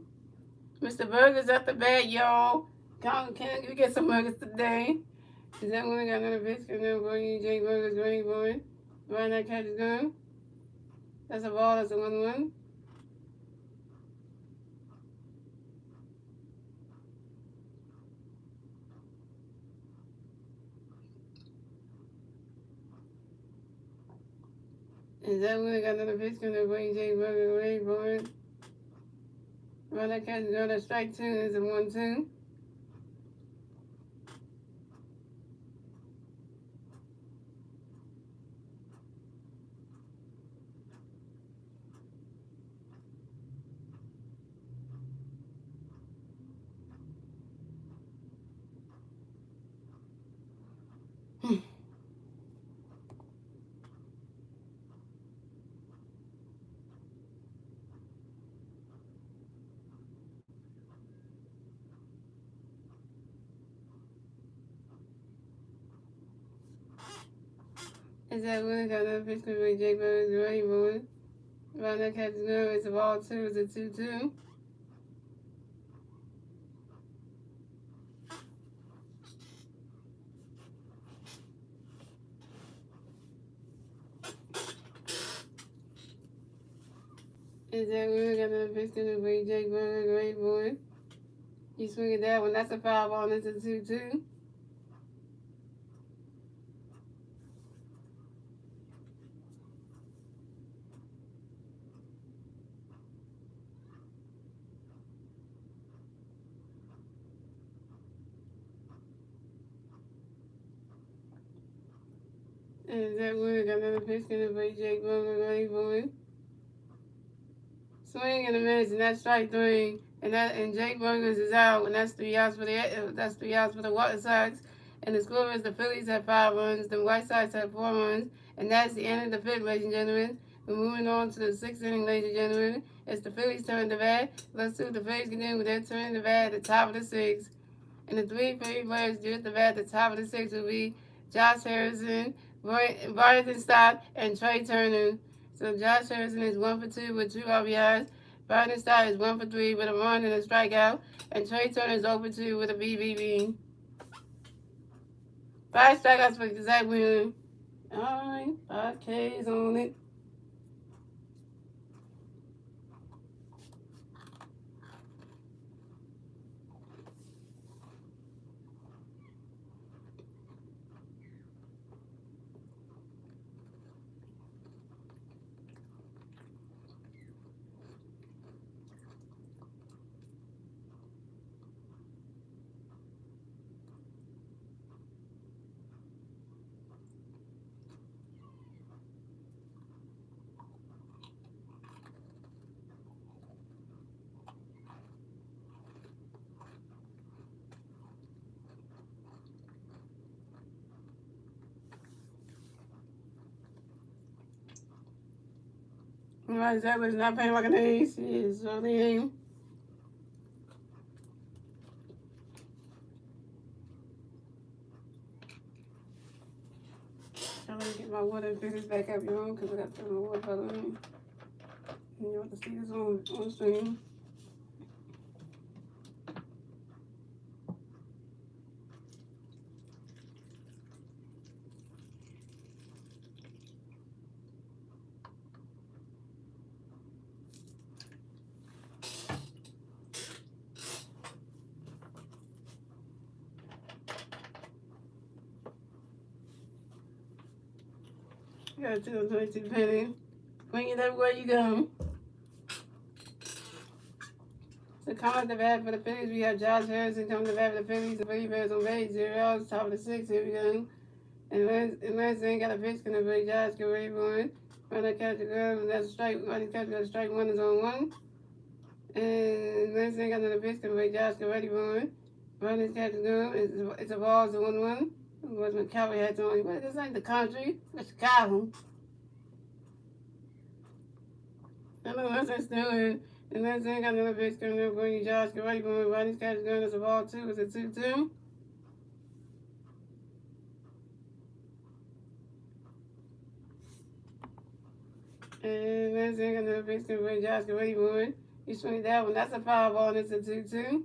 Mr. Burger's at the bat, y'all. Can we get some burgers today? Is that one? I got another pitch coming in for you. Jake Burger's ready for it. Right now, catch is going. That's a ball. That's a 1-1. Is that one? I got another pitch coming in for you. Jake Burger's ready for it. Right now, catch is going. That's strike 2. It's a 1-2. Is that one? I got another pitch coming for Jake Burger's ready for it. Right now, catch is going. It's a ball 2. It's a 2-2. Is that we got another pitch coming for you, Jake Burger, great boy. You swing it that one. That's a 5-ball. That's a 2-2. And that we got another pitch coming for you, Jake Burger, great boy. Swing and a miss, and that's strike 3. And Jake Burgers is out, and that's 3 outs for the White Sox. And the score is the Phillies have 5 runs, the White Sox have 4 runs, and that's the end of the 5th, ladies and gentlemen. We're moving on to the 6th inning, ladies and gentlemen. It's the Phillies' turn to bat. Let's see what the Phillies can do with their turn to bat at the top of the 6th. And the 3 Philly players due at the bat at the top of the 6th will be Josh Harrison, Barton Stott, and Trey Turner. So Josh Harrison is 1 for 2 with 2 RBIs. Barton Stott is 1 for 3 with a run and a strikeout. And Trey Turner is 0 for 2 with a BBB. 5 strikeouts for Zach Wheeler. Alright, 5 Ks on it. Alright, Zach was not playing like an ace. He is certainly. I'm gonna get my water and fix this back up, y'all, because I got to throw my water bottle in. And you want to see this on stream. You got 222 pennies. Bring it everywhere you go. So coming at the bat for the Phillies, we have Josh Harrison coming to the bat for the Phillies. The Phillies Bears on base, 0 outs, top of the 6th. Here we go. And Lance ain't got a pitch gonna be Josh get ready for it. Runner catch the glove, that's a strike. Runner catch got a strike 1 is on 1. And Lance ain't got another pitch gonna be Josh get ready for it. Runner catch the glove, it's a ball, it's a 1-1. What's my cowboy hats on? What is this like the country? It's Chicago. I know Lance ain't still in. And Lance ain't got another pitch coming up for you, Josh get ready for it. Runner catch the glove, it's a ball 2, it's a 2-2. And Lance ain't got another pitch coming for Josh get ready for it. You swing that one, that's a 5-ball, and it's a 2-2.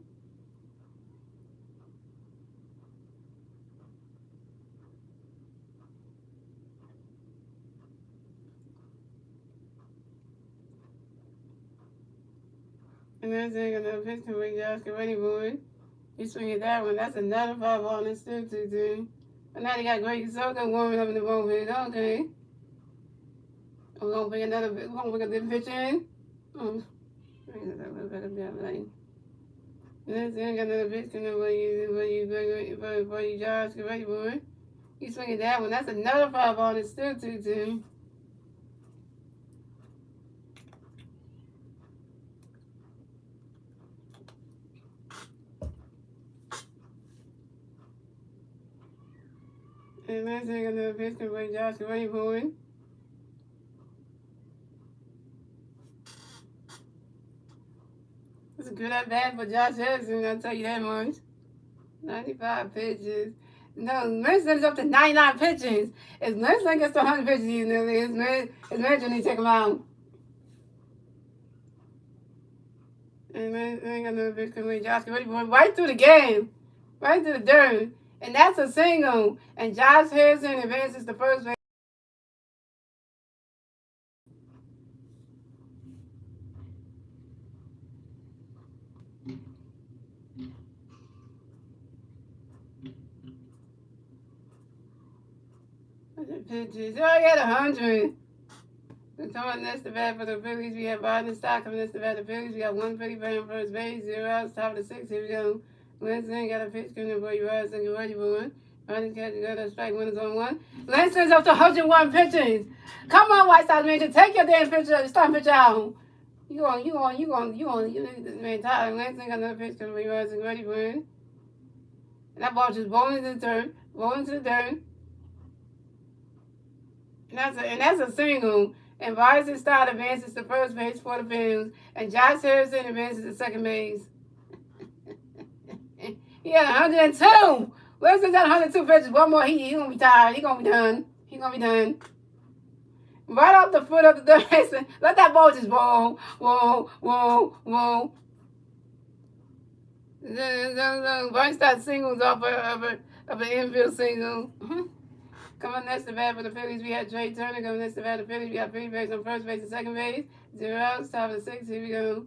And Lance ain't got another pitch coming for Josh get ready for it. You swing that one, that's another 5-ball, and it's still 2-2. But now they got Greg Soka warming up in the bullpen. Okay. We're gonna bring a different pitch in. Lance ain't got another pitch coming for you, Josh get ready for it. You swing that one, that's another 5-ball, and it's still 2-2. And Lance ain't got another pitch coming for Josh get ready for it. It's a good at bat for Josh Harrison, I'll tell you that much. 95 pitches. No, Lance is up to 99 pitches. If Lance gets to 100 pitches, his manager need to take him out. And Lance ain't got another pitch coming for Josh get ready for it. Right through the game. Right through the dirt. And that's a single. And Josh Harrison advances to first base. pitches. Oh, I got 100. Coming next to bat for the Phillies, we have Biden Stock. Coming next to bat the Phillies, we got 150 batting first base, 0 outs, top of the 6th. Here we go. Lansing got a pitch coming for you, Rise, and get ready for one. Running catch, got a strike, one is on one. Lansing's up to 101 pitches. Come on, White Sox manager, take your damn pitcher, start pitch out. You need this man tired. Lansing got another pitch coming for you, Rise, and get ready for one. And that ball just rolling to the dirt, rolling to the dirt. And that's a single. And Bryson Stott advances to first base for the Phillies. And Josh Harrison advances to second base. He had 102. Wilson's got 102 pitches. One more, he gonna be tired. He gonna be done. He gonna be done. Right off the foot of the third baseman. Let that ball just roll. Whoa, whoa, whoa. Bryson Stott singles off of an infield single. Coming next to bat for the Phillies, we had Trey Turner. Coming next to bat for the Phillies, we got 3 bases on first base and second base. 0 outs, top of the 6th. Here we go.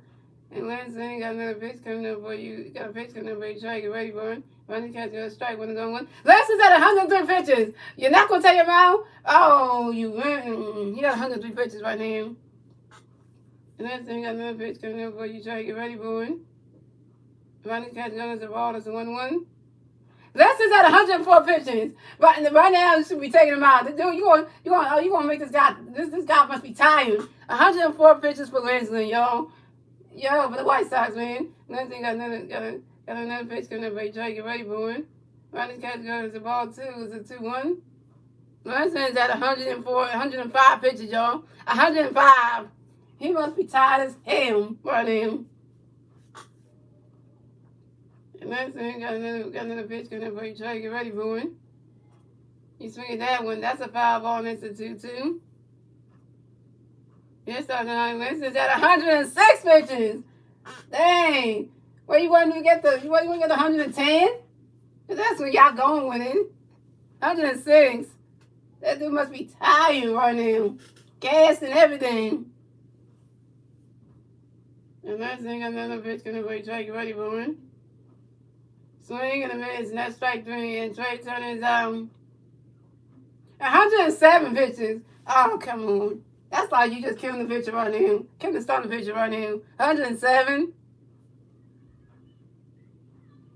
And Lansing got another pitch coming up for you. Got a pitch coming up for you. Trey, get ready for it. Running catch, got a strike, one is on one. Lansing's at 103 pitches. You're not going to take him out? Oh, he got 103 pitches right now. And Lansing got another pitch coming up for you. Trey, get ready for it. Running catch, got the ball. That's a 1-1. Lansing's at 104 pitches. Right now, you should be taking him out. Dude, you gonna make this guy must be tired. 104 pitches for Lansing, y'all. Yo, for the White Sox, man. Lansing got another pitch coming up. Trey, get ready for it. Running catch goes the ball 2. It's a 2-1. Lansing's at 105 pitches, y'all. 105. He must be tired as hell right now. And Lansing got another pitch coming up for you. Trey, get ready for it. You swing that one. That's a foul ball, and it's a 2-2. Yes, Lansing's at 106 pitches. Dang. Where you want to get the 110? That's where y'all going with it. 106. That dude must be tired right now. Gas and everything. And Lansing got another pitch coming up for you. Trey, get ready for it. Swing and a miss, and that's strike 3, and Trey Turner is 107 pitches. Oh, come on. That's like you just killing the pitcher right now. Killing the starting pitcher right now. 107.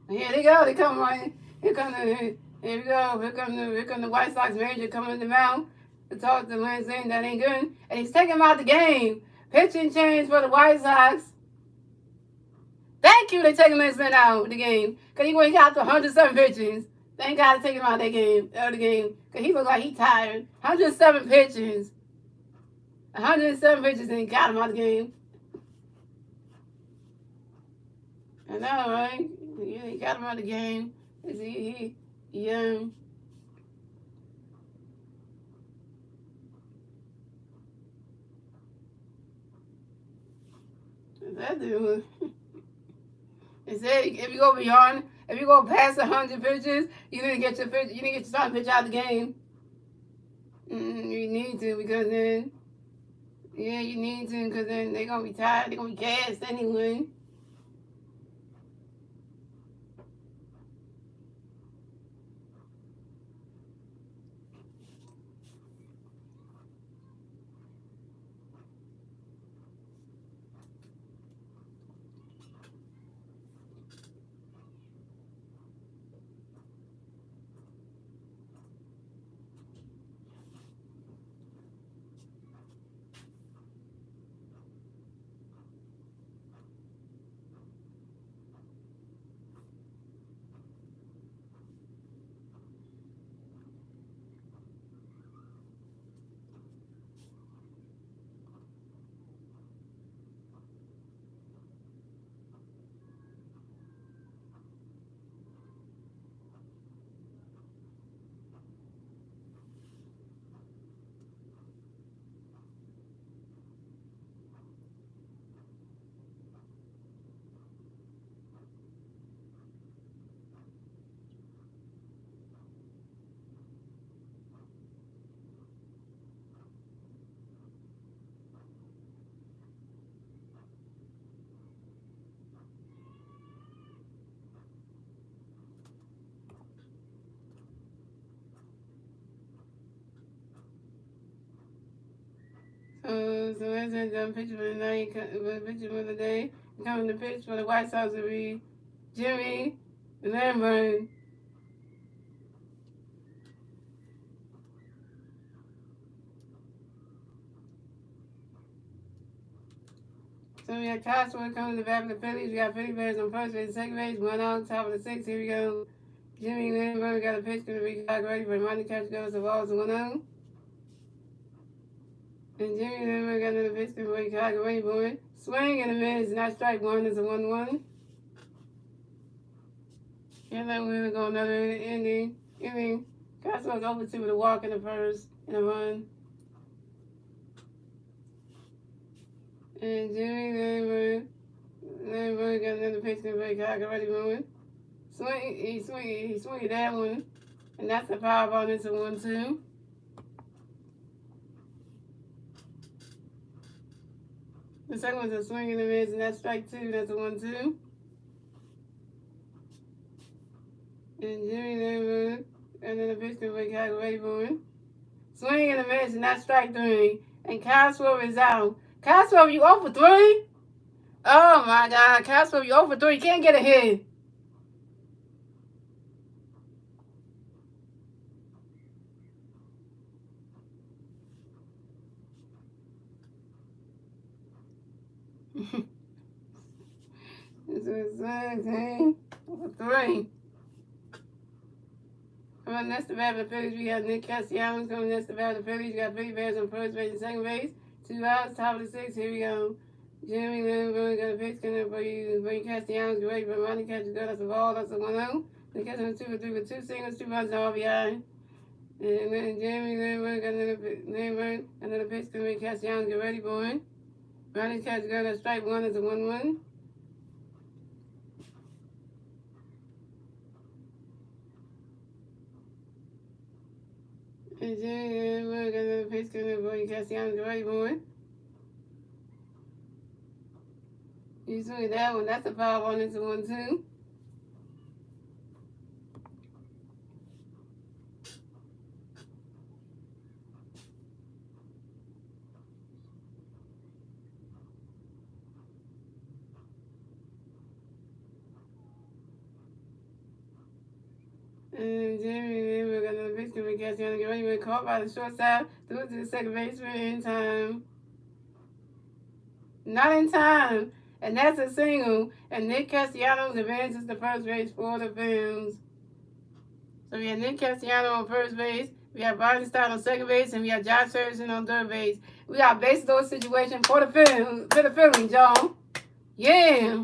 Here they go. They come right. Here we go. Here come the White Sox manager coming in the mound to talk to Lansing. That ain't good. And he's taking him out the game. Pitching change for the White Sox. Thank you, they taking Lansing out of the game. Because he went out to 107 pitches. Thank God they taking him out of the game. Because he looked like he tired. 107 pitches. 107 pitches and he got him out of the game. I know, right? Yeah, he got him out of the game. He young. That dude. It said if you go past 100 pitches, you need to get your starting pitch out of the game. You need to because then, yeah, you need to because then they're gonna be tired. They're gonna be gassed anyway. So let's end the picture for the night. Picture for the day. Coming to pitch for the White Sox will be Jimmy Lambert. So we got Costco coming to the back of the Phillies. We got Philly Bears on first base, second base, one out, top of the sixth. Here we go. Jimmy Lambert got a pitch going to be ready for Monty catch goes to balls 1-0. And Jimmy Lambert got another pitch going to be ready for it. Swing and a miss, not strike one. It's a 1-1. And then we're going to go another inning. Costco's over 2 with a walk in the first and a run. And Jimmy Lambert got another pitch going to be ready for it. He swung that one, and that's the power ball into 1-2. The second one's a swing and a miss, and that's strike 2. That's a 1-2. And Jimmy Lambert got another pitch to be ready for it. Swing and a miss, and that's strike 3. And Costco is out. Costco, you 0 for 3? Oh my God, Costco, you 0 for 3. You can't get a hit. This is 3. Coming next to bat for the Phillies, we got Nick Castellanos coming next to bat for the Phillies. We got Philly Bears on first base and second base. 2 outs, top of the sixth. Here we go. Jimmy Lambert got a pitch coming for you. Castellanos, get ready for Monty catch to go. That's a ball. That's a 1-0. Nick Castellanos 2 for 3 with 2 singles, 2 runs, no RBI. And then Jimmy Lambert got another pitch coming for Castellanos, get ready for it. Monty catch to go. That's strike 1. It's a 1-1. And Jimmy Lambert got another pitch coming for Castellanos, get ready for it. You swing that one. That's a foul ball into 1-2. And Jimmy Lambert got another pitch coming for Castellanos, get ready for it. Caught by the shortstop. Threw it to the second baseman in time. Not in time. And that's a single. And Nick Castellanos advances to first base for the Phillies. So we have Nick Castellanos on first base. We have Brian Stott on second base. And we have Josh Harrison on third base. We got base load situation for the Phillies, y'all. Yeah.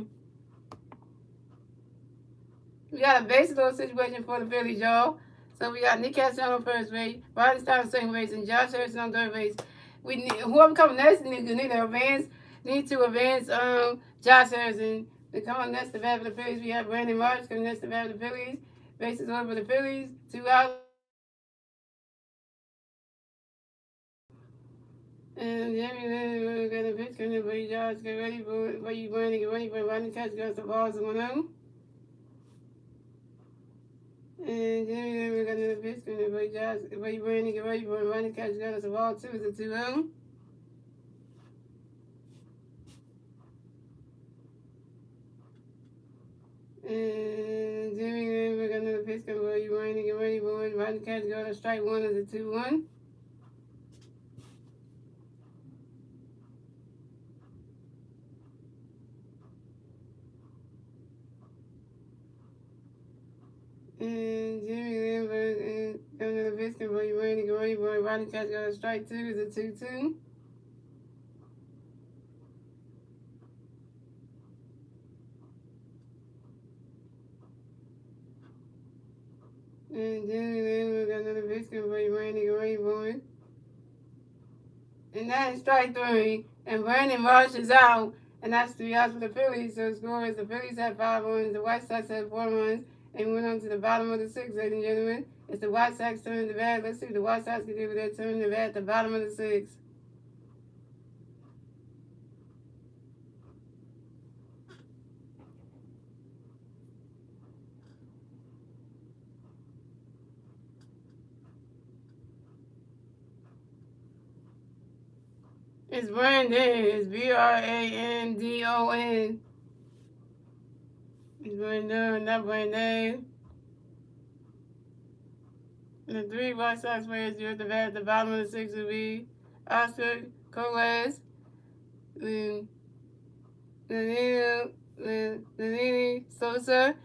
We got a base load situation for the Phillies, y'all. So we got Nick Castellanos on first base, Brian Stott on second base, and Josh Harrison on third base. We need, whoever comes next need to advance Josh Harrison. To come on next to bat for the Phillies, we have Brandon Marsh coming next to bat for the Phillies. Bases over for the Phillies. 2 outs. And Jimmy Lambert got a pitch coming for you, Josh. Get ready for you, Brandon. Get ready for it. Rodney catch goes to balls 1-0. And Jimmy Lambert got another pitch coming for you, Josh. For you, Brandon. Get ready for it. Rodney catch goes to balls 2. It's a 2-0. And Jimmy Lambert got another pitch coming for you, Brandon. Get ready for it. Rodney catch goes to strike 1. It's a 2-1. And Jimmy Lambert got another pitch coming for you, Brandon. Get ready for it. Rodney catch goes to strike 2. It's a 2-2. And Jimmy Lambert got another pitch coming for you, Brandon. Get ready for it. And that is strike 3. And Brandon Marsh is out. And that's 3 outs for the Phillies. So the score is the Phillies had 5 runs, the White Sox had 4 runs, and we went on to the bottom of the 6th, ladies and gentlemen. It's the White Sox turn to bat. Let's see what the White Sox can do with their turn to bat at the bottom of the 6th. It's Brandon. It's Brandon. It's Brandon, not Brandon. And the 3 White Sox players due at the bat. At the bottom of the 6 will be Oscar Coles, Lenini Sosa,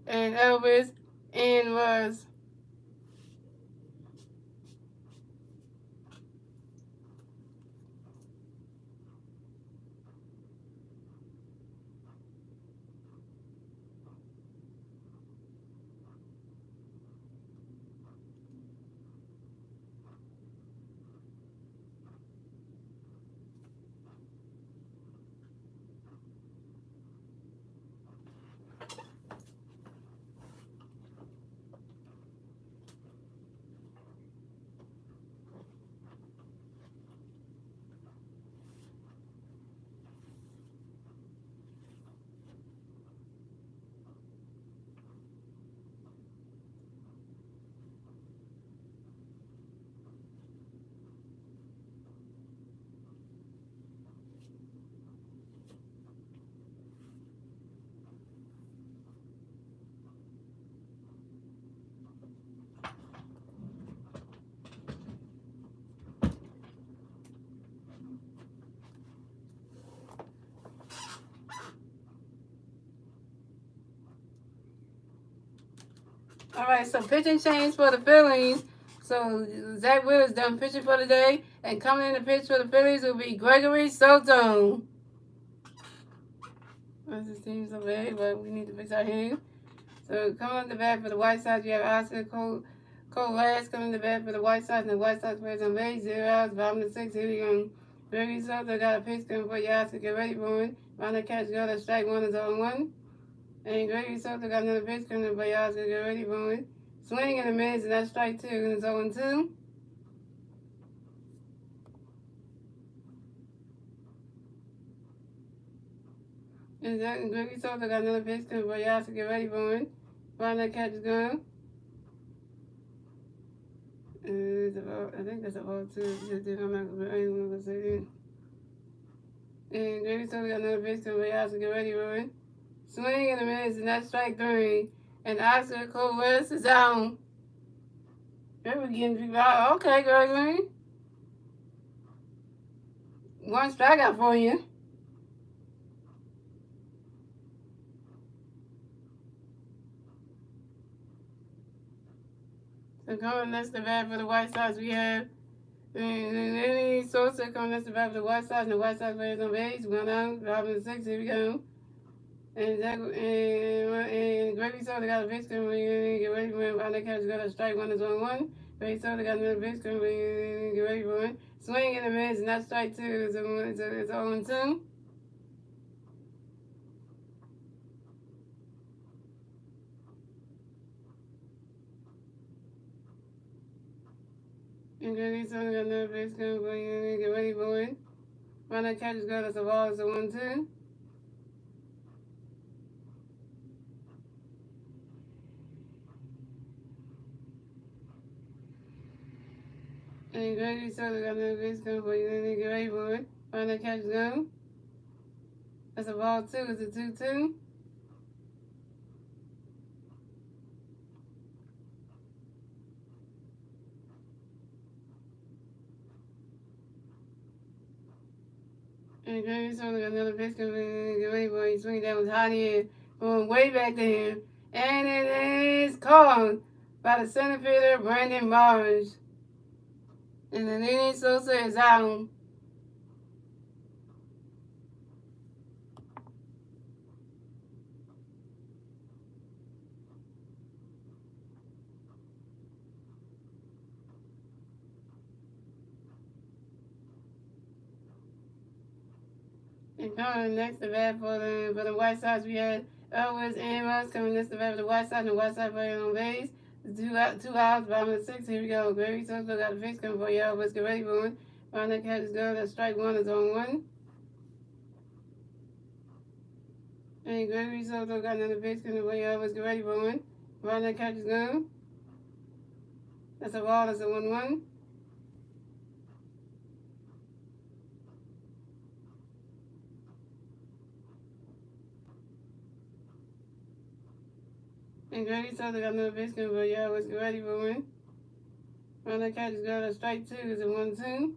and Elvis and was. All right, so pitching change for the Phillies. So Zach Wheeler's done pitching for the day, and coming in to pitch for the Phillies will be Gregory Soto. That's his team's away, but we need to fix our hand. So coming to bat for the White Sox, you have Oscar Coles coming to bat for the White Sox, and the White Sox players on base, 0 outs, bottom of the 6, here we go. Gregory Soto got a pitch coming for you, Oscar, get ready for it. Round the catch, go to strike 1 is 0-1. And Gregory Soto got another pitch coming for you, Oscar, get ready for it. Swing in a minute, and that's strike 2, and it's 0-2. And Gregory Soto got another pitch coming for you, Oscar, get ready for it. Round that catch is gone. I think that's a ball too. I'm not going to say it. And Gregory Soto got another pitch coming for you, Oscar, get ready for it. Swing in a minute, and that's strike 3. And Oscar Coles is out. We're getting people out. Okay, Gregory. 1 strikeout for you. So coming next to bat for the White Sox, we have Lenny Sosa coming next to bat for the White Sox, and the White Sox players on base. 1 out, bottom of the 6, here we go. And Gregory Soto got a pitch coming for you, get ready for it. Round the catch, got a strike 1 is 1-1. Gregory Soto got another pitch coming for you, get ready for it. Swing in the mids, and that's strike 2, it's 0-2. And Gregory Soto got another pitch coming for you, get ready for it. Round the catch, got us a ball, it's 1-2. And Gregory Soto got another pitch coming for you, get ready for it. Round the catch, go. That's a ball 2, it's a 2-2. And Gregory Soto got another pitch coming in, get ready for it. Swing that was hot here, going way back there. And it is called by the center fielder, Brandon Marsh. And the Lenny Sosa is out. And coming next to bat for the White Sox, we had Elvis Amos coming next to bat for the White Sox, and the White Sox playing on base. 2 outs, bottom of the 6, here we go. Gregory Soto got a pitch coming for you, Elvis, get ready for it. Round that catch is good, that strike 1 is 0-1. And Gregory Soto got another pitch coming for you, Elvis, get ready for it. Round that catch is good. That's a ball, that's a 1-1. And Grady Southern got another pitch coming, but y'all was ready for one. Run that catch is got a strike 2. Is a 1-2.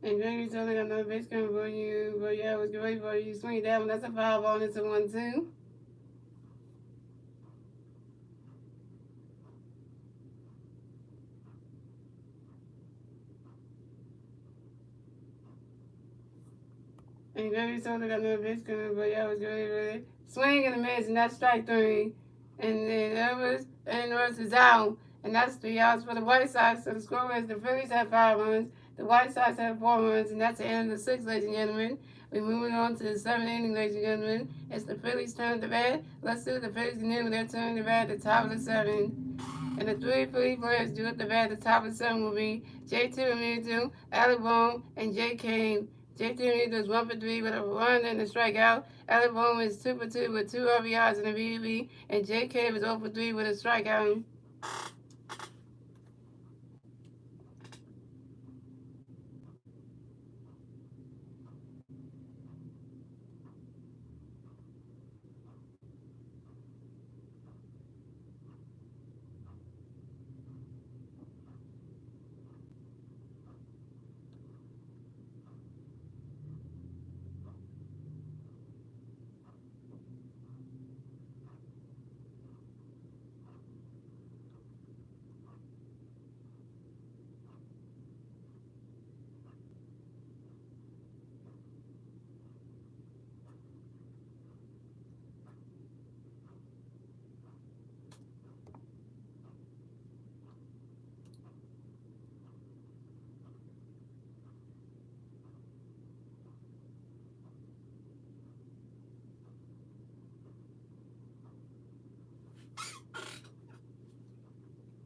And Grady Southern got another pitch coming for you, but y'all was ready for you. Swing that one. That's a foul ball. And it's a 1-2. And Grady Southern got another pitch coming, but y'all was ready for it. Swing and a miss, and that's strike 3. And then Edwards is out. And that's 3 outs for the White Sox. So the score is the Phillies have 5 runs, the White Sox have 4 runs, and that's the end of the 6th, ladies and gentlemen. We're moving on to the 7th inning, ladies and gentlemen. It's the Phillies' turn to bat. Let's see what the Phillies can do with their turn to bat at the top of the 7th. And the 3 Philly players due at the bat at the top of the 7th will be JT Realmuto, Alec Bohm, and Jay Cave. JT Realmuto is 1 for 3 with a run and a strikeout. Alec Bohm is 2 for 2 with 2 RBIs and a BB. And Jay Cave is 0 for 3 with a strikeout.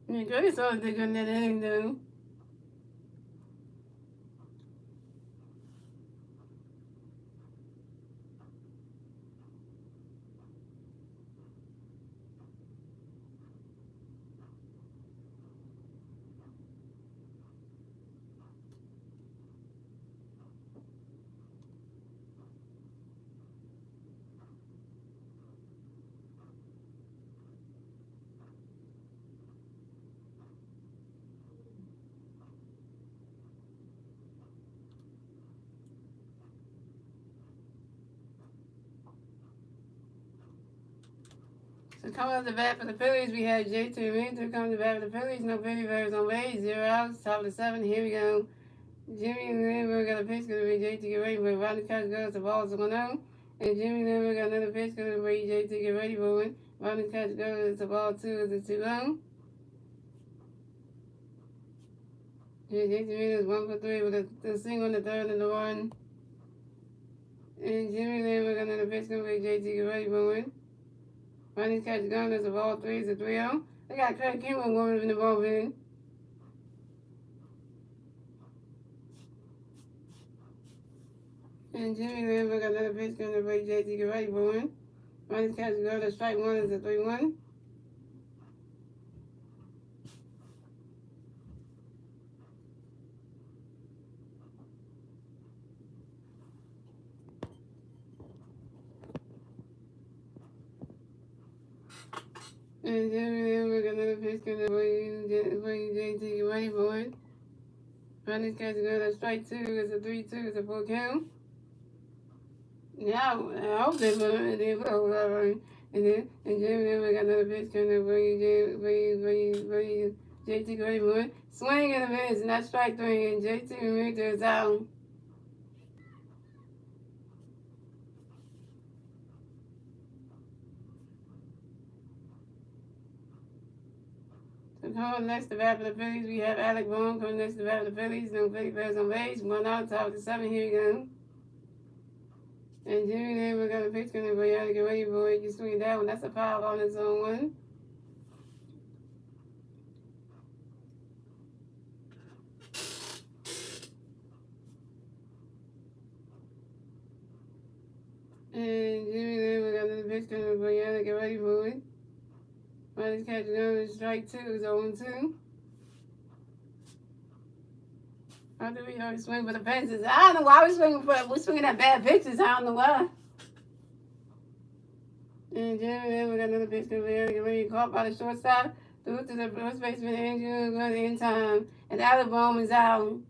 Yeah, Jody saw what they're good in that inning, though. So coming up the bat for the Phillies, we have JT Realmuto coming to bat for the Phillies. No Philly players on base. 0 outs. Top of the 7th. Here we go. Jimmy Lindbergh got a pitch going to be JT get ready for it. Rodney Couch goes. The ball's 1-0. And Jimmy Lindbergh got another pitch going to be JT get ready for it. Rodney Couch goes. The ball 2 is a 2-0. JT Realmuto is 1 for 3 with a single in the 3rd and the 1. And Jimmy Lindbergh got another pitch going to be JT get ready for it. Rodney Couch goes. The ball 3 is a 3-0. They got Craig Kimbrell warming up in the bullpen. And Jimmy Lindbergh got another pitch going to break JT get ready for one. Rodney Couch goes. The strike 1 is a 3-1. And Jimmy Lindbergh got another pitch going to break JT get ready for it. Rodney Couch goes. The strike 2 is a 3-2. It's a 4 count. Yeah, I hope they put him in there for whatever. And Jimmy Lindbergh got another pitch going to bring JT ready for it. Swing and a miss, and that's strike 3. And JT Realmuto is out. So coming next to bat for the Phillies, we have Alec Bohm coming next to bat for the Phillies. No Philly players on base. 1 out, top of the 7th. Here we go. And Jimmy Lindbergh got a pitch going to bring out to get ready for it. You swing that one. That's a foul on its own 1. And Jimmy Lindbergh got another pitch going to bring out to get ready for it. Rodney Couch goes. Strike 2 is 0-2. How do we always swing for the fences? I don't know why we're swinging at bad pitches. I don't know why. And then we got another pitch over there. Get ready, caught by the shortstop. Threw to the first baseman, Andrew, going in time. And Alabama is out.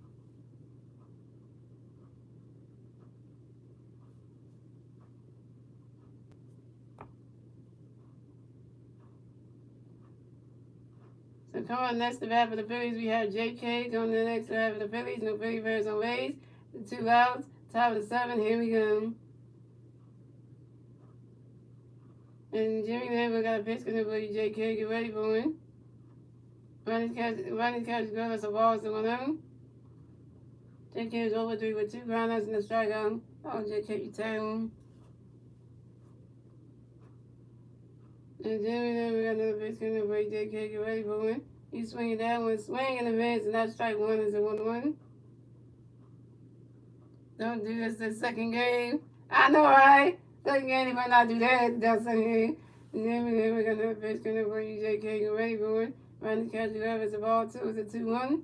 So come on, next to bat for the Phillies, we have J.K. going to the next to bat for the Phillies. No Philly Bears on base. 2 outs. Top of the 7. Here we go. And Jimmy Lambert got a pitch going to J.K. Get ready for him. Running catch, good as a ball, so 1-0. J.K. is over 3 with 2 groundouts and a strikeout. Oh, J.K., you tell him. And Jimmy Lambert got another pitch going to J.K. Get ready for him. He's swinging that one, swing in the mids, and that strike 1 is a 1-1. Don't do this the second game. I know, right? Second game, he might not do that. That's second game. And then we got another pitch coming up for you, J.K. Get ready for it. Running catch, whoever it's a ball 2 is a 2-1.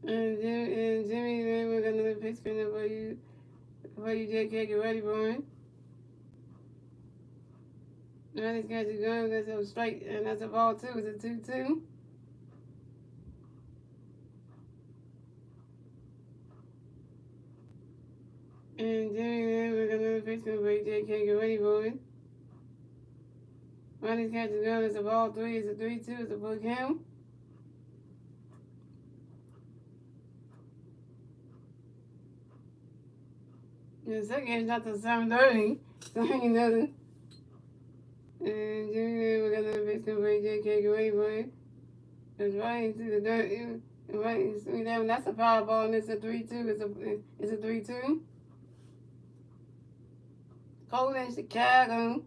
And Jimmy, then we got another pitch coming up for you, J.K. Get ready for it. Running catch is going, that's a strike, and that's a ball 2 is a 2-2. And Jimmy, then we got another pitch coming for you, J.K. Get ready for it. Running catch is going, that's a ball 3 is a 3-2 is a full count. The second game's not till 7:30, so ain't nothing. And Jimmy, we got another pitch coming for you, J.K. Get ready for it. It's right into the dirt. Right, swing down. That's a foul ball, and it's a 3-2. It's a 3-2. Cold in Chicago.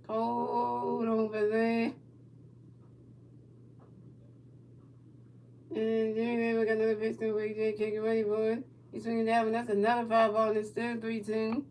Cold over there. And Jimmy, we got another pitch coming for you, J.K. Get ready for it. He's swinging down, and that's another foul ball, and it's still 3-2.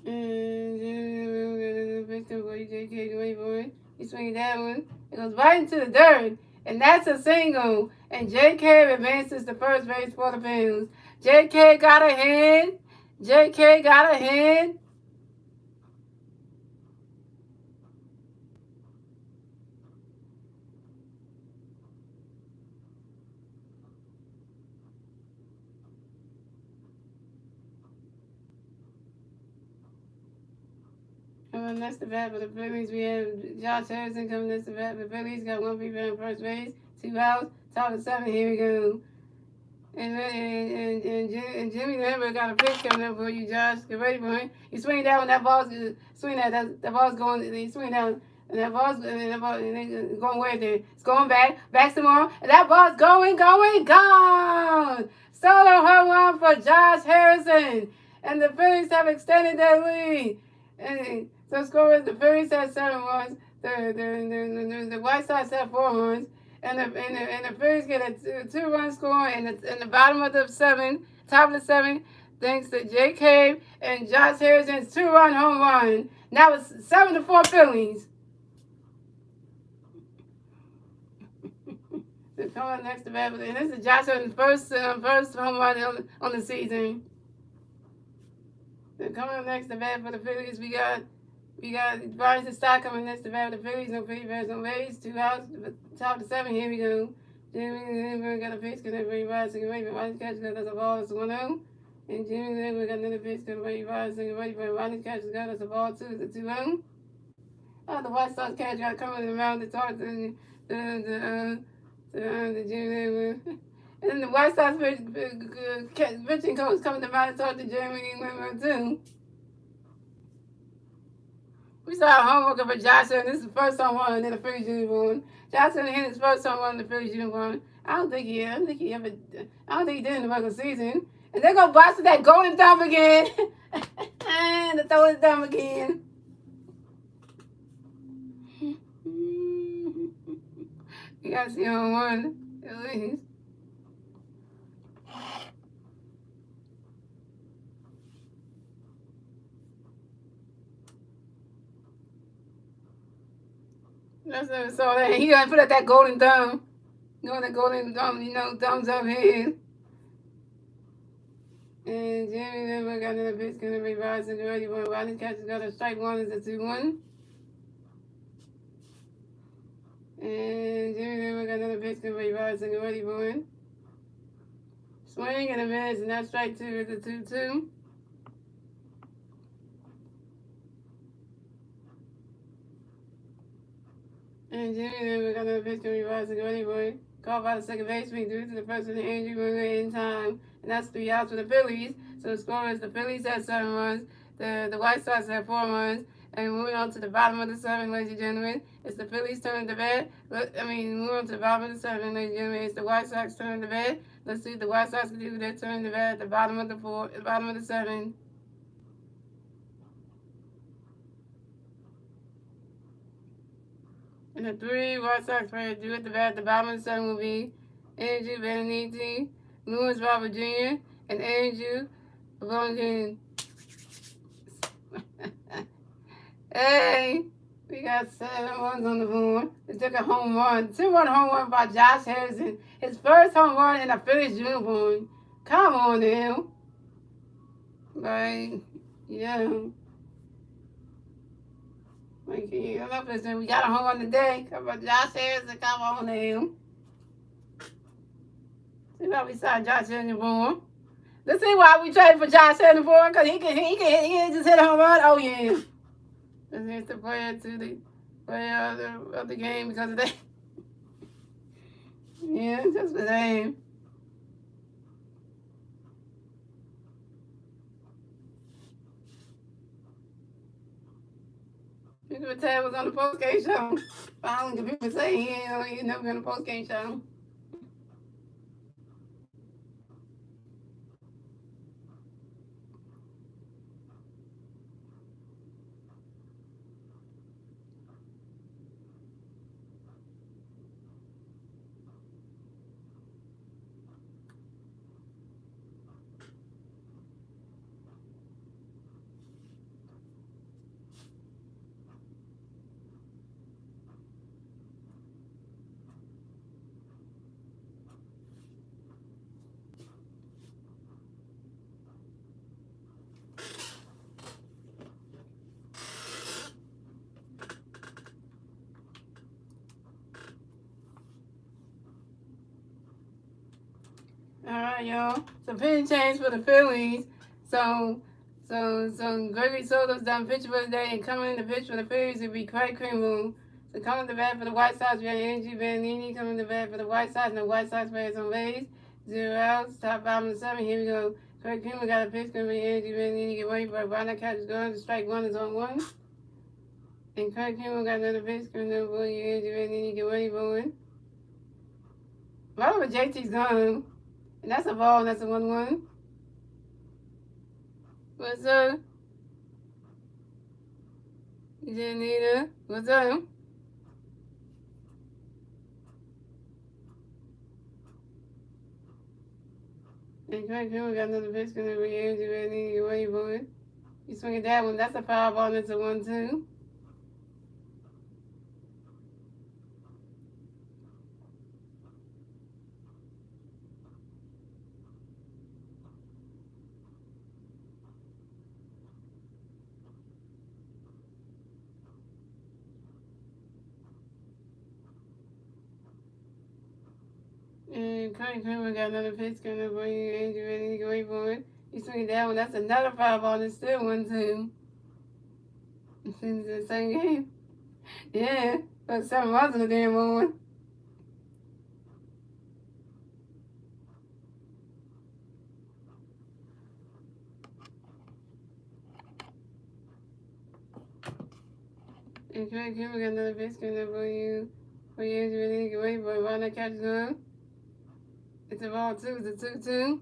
And then we got another pitch coming for you, J.K. Get ready for it. He's swinging that one. It goes right into the dirt. And that's a single. And J.K. advances to first base for the Phillies. J.K. got a hit. J.K. got a hit. Next to bat for the Phillies, we have Josh Harrison coming next to bat for the Phillies. Got 1 people on first base, 2 outs, top of 7. Here we go. And Jimmy Lambert got a pitch coming up for you, Josh. Get ready for him. He's swinging down when that ball's swing that ball's going. He's swinging down and that ball's going way there. It's going back some more, and that ball's going, gone. Solo home run for Josh Harrison, and the Phillies have extended their lead. And so score is the Phillies had 7 runs, the White Sox had 4 runs, and the Phillies get a 2-run score in the bottom of the 7, top of the 7, thanks to J.K. and Josh Harrison's 2-run home run. Now it's 7-4 Phillies. So coming up next to bat, and this is Josh Harrison's first home run on the season. So coming up next to bat for the Phillies, we got Bryson Stott coming next to bat for the Phillies. No Philly Bears on base. 2 outs, top of the 7. Here we go. Jimmy Lambert got a pitch going to bring Bryson away from Ronnie's catch. That's a ball. It's 1-0. And Jimmy Lambert got another pitch going to bring Bryson away from Ronnie's catch. That's a ball 2. It's a 2-0. The White Sox catch got coming around to talk to the Jimmy Lambert. And then the White Sox pitching coach coming around to talk to Jimmy Lambert too. We saw homework for Johnson. This is the first home run in the Phillies uniform. Johnson hit his first home run in the Phillies uniform. I don't think he did in the regular season. And they're gonna bust that golden thumb again. And the throw his thumb again. You gotta see home run at least. That's never saw that. He gotta put up that golden thumb. You know, the golden thumb, thumbs up hand. And Jimmy never got another pitch, gonna be rising the ready one. Riley catches got a strike one, is a 2-1. And Jimmy never got another pitch, gonna be rising the ready one. Swing and a miss, and that strike two is a 2-2. And Jimmy never got another pitch, gonna be rising the ready one. Called by the second baseman due to the first of the injury runner in time. And that's 3 outs for the Phillies. So the score is the Phillies had 7 runs, the White Sox had 4 runs. And moving on to the bottom of the 7, ladies and gentlemen, it's the Phillies turn to bat. Moving on to the bottom of the 7, ladies and gentlemen, it's the White Sox turn to bat. Let's see if the White Sox can do their turn to bat at the bottom of the 7. And the 3 White Sox players do at the bat at the bottom of the 7 will be Andrew Benintendi, Lewis Robert Jr., and Andrew Longin. Hey, we got 7 runs on the board. It took a home run. 2-run home run by Josh Harrison. His first home run in a Phillies uniform. Come on now. Right, yeah. Like, I love this. We got a home run today. Come on, Josh Harrison. Come on now. See why we signed Josh Harrison for. Let's see why we traded for Josh Harrison for. Because he can just hit a home run. Oh, yeah. And here's the player to the player of the game because of that. Yeah, just the same. People Ted was on the post-game show. Finally, the people say he never been on the post-game show. All right, y'all. So pitching change for the Phillies. So Gregory Soto's done pitch for the day, and coming in to pitch for the Phillies will be Craig Kimbrell. So coming to bat for the White Sox, we have Angie Benintendi coming to bat for the White Sox, and the White Sox players on base. 0 outs, top bottom of the 7. Here we go. Craig Kimbrell got a pitch, gonna be Angie Benintendi. Get ready for it. Right now, catch is going. The strike 1 is on 1. And Craig Kimbrell got another pitch, gonna be Angie Benintendi. Get ready for it. By the way, JT's gone. And that's a ball, and that's a 1-1. What's up? Janita, what's up? And Craig Kimbrell got another pitch, gonna be Andrew Benintendi. Get ready for it. You swing at that one, that's a foul ball, and that's a 1-2. And Craig Kimbrell got another pitch, gonna bring Andrew Benintendi. Get ready for it. You swing that one, that's another foul ball, and it's still 1-2. It's the same game. Yeah, but 7 runs in the damn one. And Craig Kimbrell got another pitch, gonna bring you Andrew Benintendi. Get ready for it. Right now, catch is on. It's a ball 2, it's a 2-2.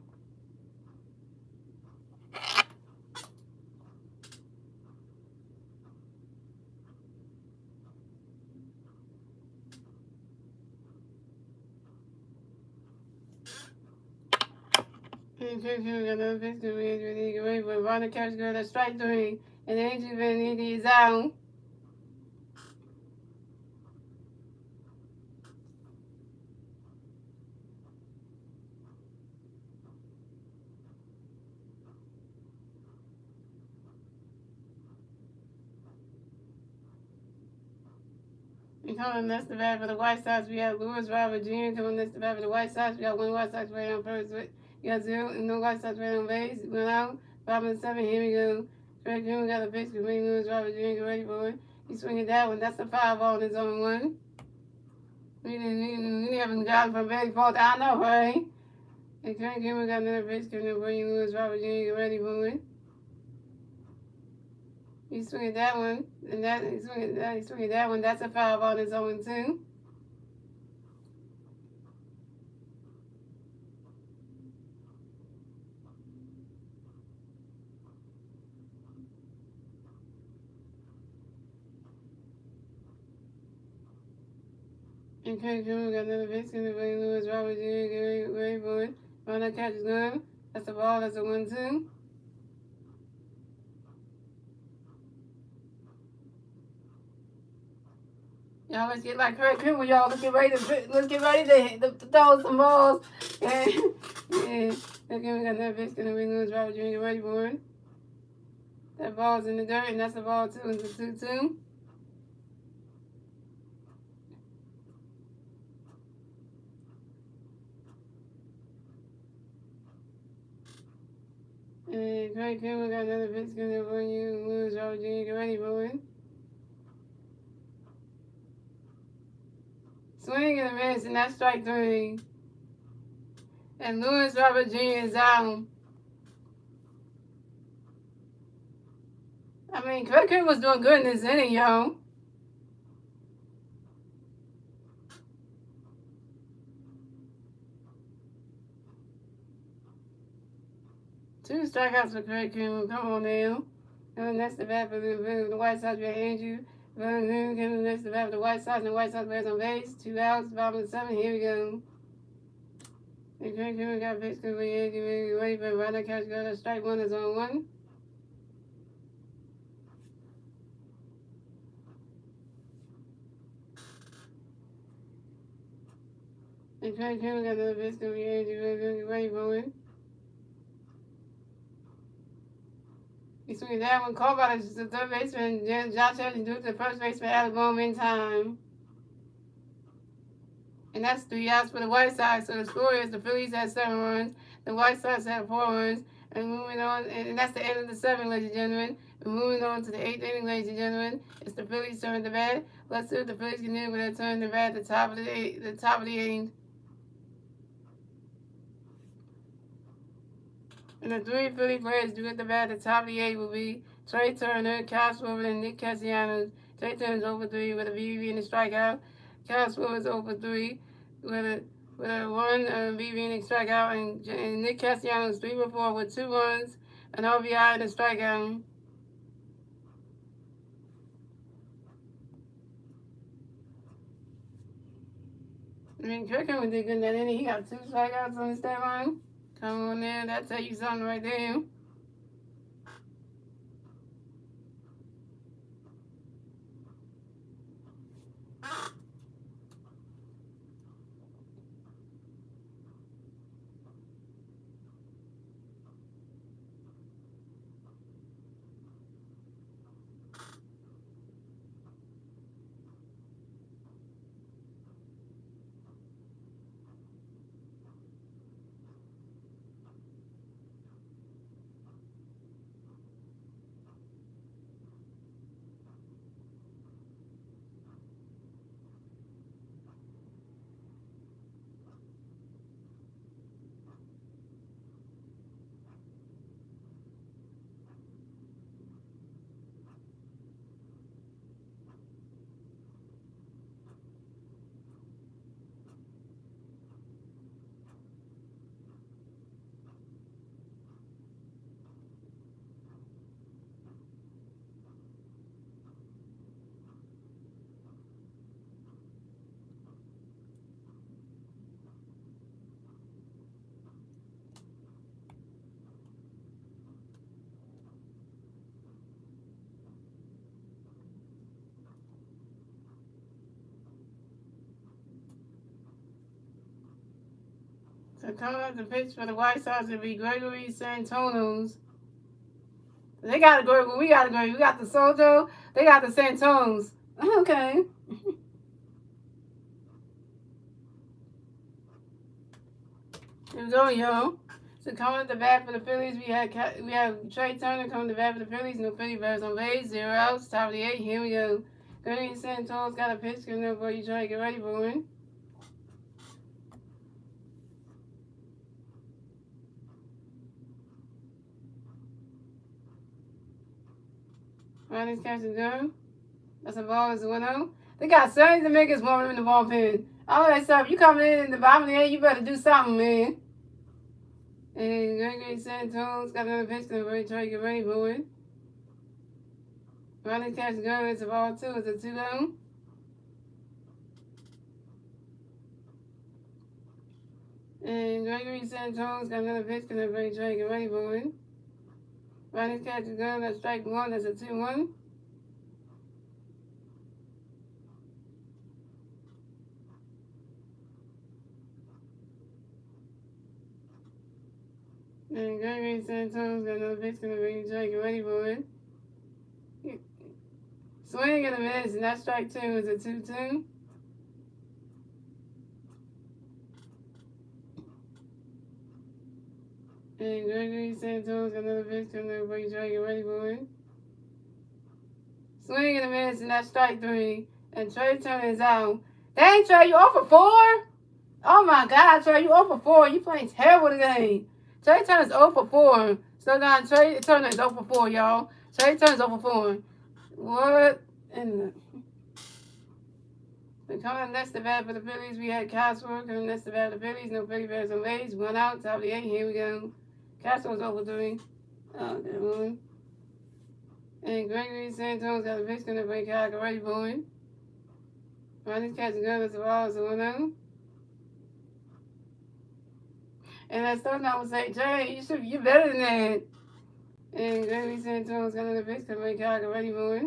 And Kirk got another pitch to me. Really get ready for Ronda catch girl at strike 3. And then she's been in his out. And coming next to bat for the White Sox, we have Lewis Robert Jr. Coming next to bat for the White Sox, we got one White Sox player on first. We got 0 and no White Sox player on base. Went out. 5-7. Here we go. Trey Jr. got a pitch to bring Lewis Robert Jr. Get ready for it. He's swinging that one. That's a foul ball in his own one. We haven't gotten from baseball down, no way. And Trey Jr. got another pitch to bring Lewis Robert Jr. Get ready for it. He's swinging that one, and he's swinging that one. That's a foul ball in his own too. And Craig Jr. got another pitch to bring Lewis Robert Jr. Get ready for it. On that catch is gone. That's a ball. That's a 1-2. Y'all, let's get like Craig Jr. Y'all, let's get ready to throw some balls. Yeah. Craig Jr. got another pitch to bring Lewis Robert Jr. Get ready for it. That ball's in the dirt, and that's a ball too. It's a 2-2. And Craig Jr. got another pitch to bring you Lewis Robert Jr. Get ready for it. Swing and a miss, and that's strike 3. And Lewis Robert Jr. is out. I mean, Craig Jr. was doing good in this inning, yo. Two strikeouts for Craig Jr. Come on now. And that's the bat for the White Sox. We have Andrew. That's the bat for the White Sox. And the White Sox players on base. 2 outs, 5-7. Here we go. And Craig Jr. got pitched to Andrew. Ready for Ronda catch go. Strike 1 is on 1. And Craig Jr. got another pitch to Andrew. Ready for it. He's swinging that one. Called by the third baseman, Josh Evans, due to the first baseman at the moment in time. And that's 3 outs for the White Sox. So the score is the Phillies had 7 runs, the White Sox had 4 runs. And moving on, and that's the end of the 7th, ladies and gentlemen. We're moving on to the 8th inning, ladies and gentlemen. It's the Phillies' turn to bat. Let's see if the Phillies can do with their turn to bat at the top of the 8th. And the 3 Philly players do at the bat at the top of the 8th will be Trey Turner, Kyle Schwarber, and Nick Castellanos. Trey Turner's over 3 with a BB and a strikeout. Kyle Schwarber's over 3 with a 1 BB and a strikeout. And Nick Castellanos 3 for 4 with 2 runs, an RBI, and a strikeout. I mean, Kirk did good in that inning. He got 2 strikeouts on his stat line. Come on there, that tell you something right there. So coming up the pitch for the White Sox will be Gregory Santonos. They got a Gregory, we got a Gregory. We got the Soto, they got the Santones. Okay. Here we go, yo. So coming at the bat for the Phillies, we have Trey Turner coming to bat for the Phillies. No Philly Bears on base, 0 outs, top of the 8th. Here we go. Gregory Santos got a pitch coming up for you. Try to get ready for him. Ronnie's catching gun. That's a ball. It's a 1-0. They got Sonny Dominguez warming in the ballpen. All that stuff. You coming in the bottom of the 8th, you better do something, man. And Gregory Santos got another pitch coming for you. Try to get ready for it. Ronnie's catching gun. It's a ball, too. It's a 2-0. And Gregory Santos got another pitch coming for you. Try to get ready for it. Ronnie's catching gun. That's strike 1. That's a 2-1. And Gregory Santos got another pitch coming for you. Try to get ready for it. Swing and a miss, and that strike 2 is a 2-2. And Gregory Santos got another pitch coming for you. Try to get ready for it. Swing and a miss, and that's strike 3. And Trey Turner is out. Dang, Trey, you 0 for 4? Oh my God, Trey, you 0 for 4. You playing terrible today. Trey Turner's 0 for 4. So now Trey Turner is 0 for 4, y'all. Trey Turner's 0 for 4. What in the... Coming next to bat for the Phillies, we had Castro. Coming next to bat for the Phillies, no Philly Bears on base. 1 out, top of the 8th. Here we go. Castro's 0 for 3. Oh, that one. And Gregory Santos got a pitch going to break out. Get ready for it. Ronnie's catching gun. It's a ball. It's a 1-0. And that's something I would say, Jay, you're better than that. And Gregory Santos got another pitch coming break out. Get ready for it.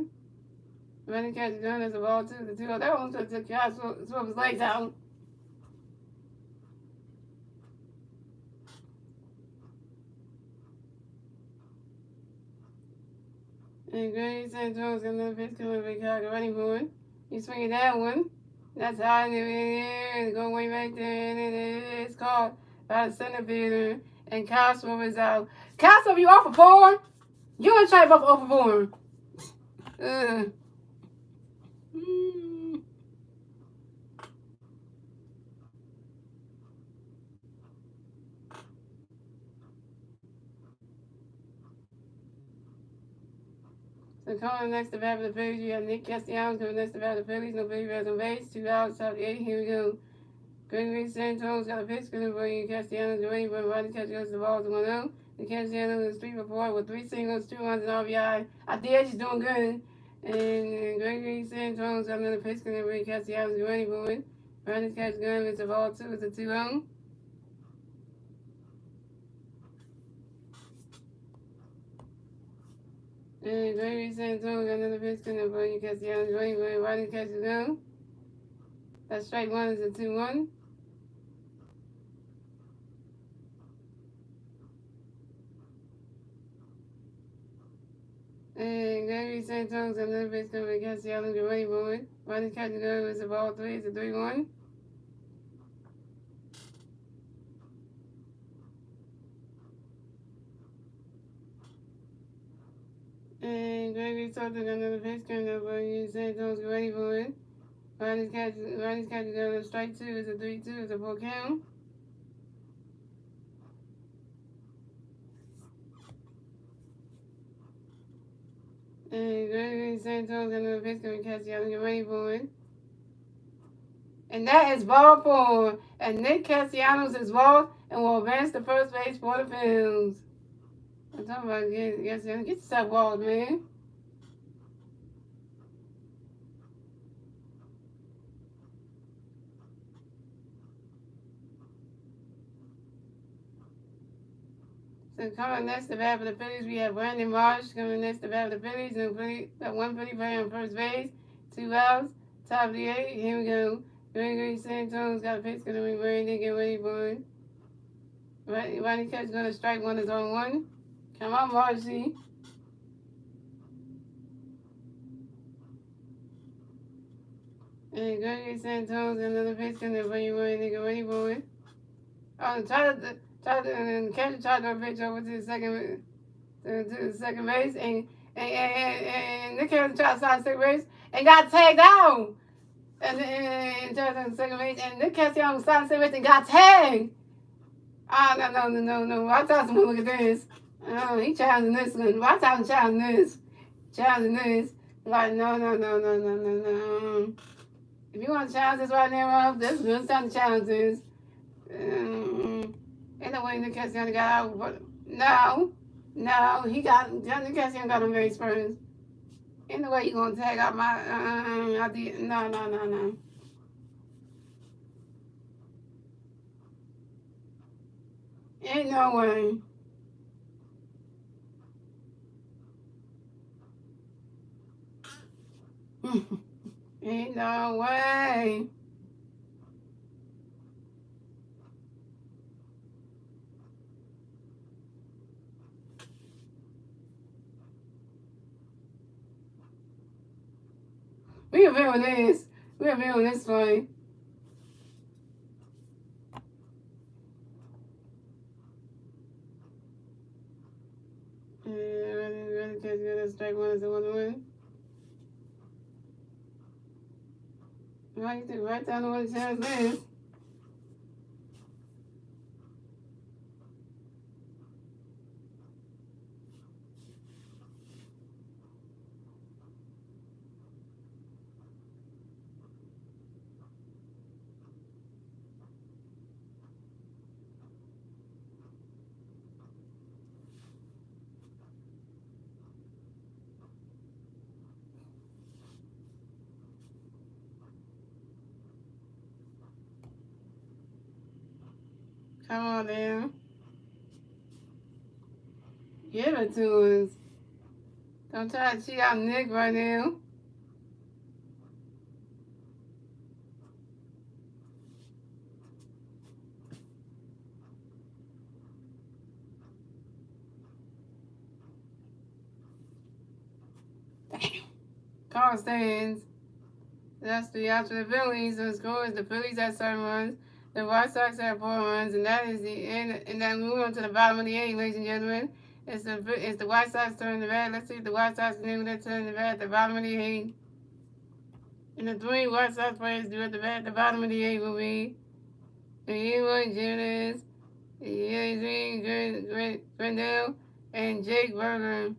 Ronnie catching gun. It's a ball, too. The 2-0. That one took Castro, swept his legs out. And Gregory Santos got another pitch coming break out. Get ready for it. He's swinging that one. That's high in the air. It's going way back there. And it is caught by the center fielder. And Castro is out. Castro, you 0 for 4? You and Trey both 0 for 4. So coming next to bat for the Phillies, we have Nick Castellanos coming next to bat for the Phillies. No Philly Bears on base. 2 outs, top of the 8th. Here we go. Gregory Santos got a pitch coming for you. Castellanos is waiting for Ronnie catches the ball to 1-0. The Castellanos is 3 for 4 with 3 singles, 2 runs, and RBI. I did, she's doing good. And Gregory Santos got another pitch coming for you. Castellanos is waiting for it. Ronnie's catch gun. It's a ball 2. It's a 2-0. And Gregory Santos got another pitch coming for you. Castellanos is waiting for it. Ronnie's catch gun. That strike 1 is a 2-1. And Gregory Santos got another pitch coming for Castellanos is waiting for it. Ronnie's catch gun. It's a ball 3. It's a 3-1. And Gregory Soto got another pitch coming up for you. Santos is ready for it. Ronnie's catch gun. Strike 2 is a 3-2. It's a 4 count. And Gregory Santos got another pitch coming. Castellanos get ready for it. And that is ball 4. And Nick Castellanos is walked and will advance to first base for the Phillies. I'm talking about get yourself walked, man. So coming next to bat for the Phillies, we have Brandon Marsh coming next to bat for the Phillies. And 1 Philly player on first base. 2 outs. Top of the 8th. Here we go. Gregory Santos got a pitch going to be Brandon. Get ready for it. Ronnie Cat's gonna strike one is on one. Come on, Marcy. And go get Santos and another pitch in there for you, boy, nigga, ready for it. Oh, and catch tried to pitch over to the second base, and Nick Harris tried to start second base and got tagged out. And tried to second base, and Nick Harris on started second base and got tagged. Oh, no. I thought someone look at this. Oh, he challenging this one. Why thought challenging this? Challenging this. Like, no. If you want to challenge this right now, this is good time to challenge this. Ain't no way Nick Cassiano got out. But no, Nick Cassiano got on base first. Ain't no way you gonna tag out my, no. Ain't no way. Ain't no way. We have been on this. We have been on this fight. Really gonna strike one as a 1-1. Right down to what the chance is. Come on, man. Give it to us. Don't try to cheat out Nick right now. Call stands. That's the after the Phillies. So the score is the Phillies at 7 runs, the White Sox at 4 runs, and that is the end. And then moving on to the bottom of the 8, ladies and gentlemen. It's the White Sox turn the bat. Let's see if the White Sox can do that turn the bat at the bottom of the 8. And the 3 White Sox players do at the bat at the bottom of the 8 will be Eloy Jimenez, Grandel, and Jake Berger.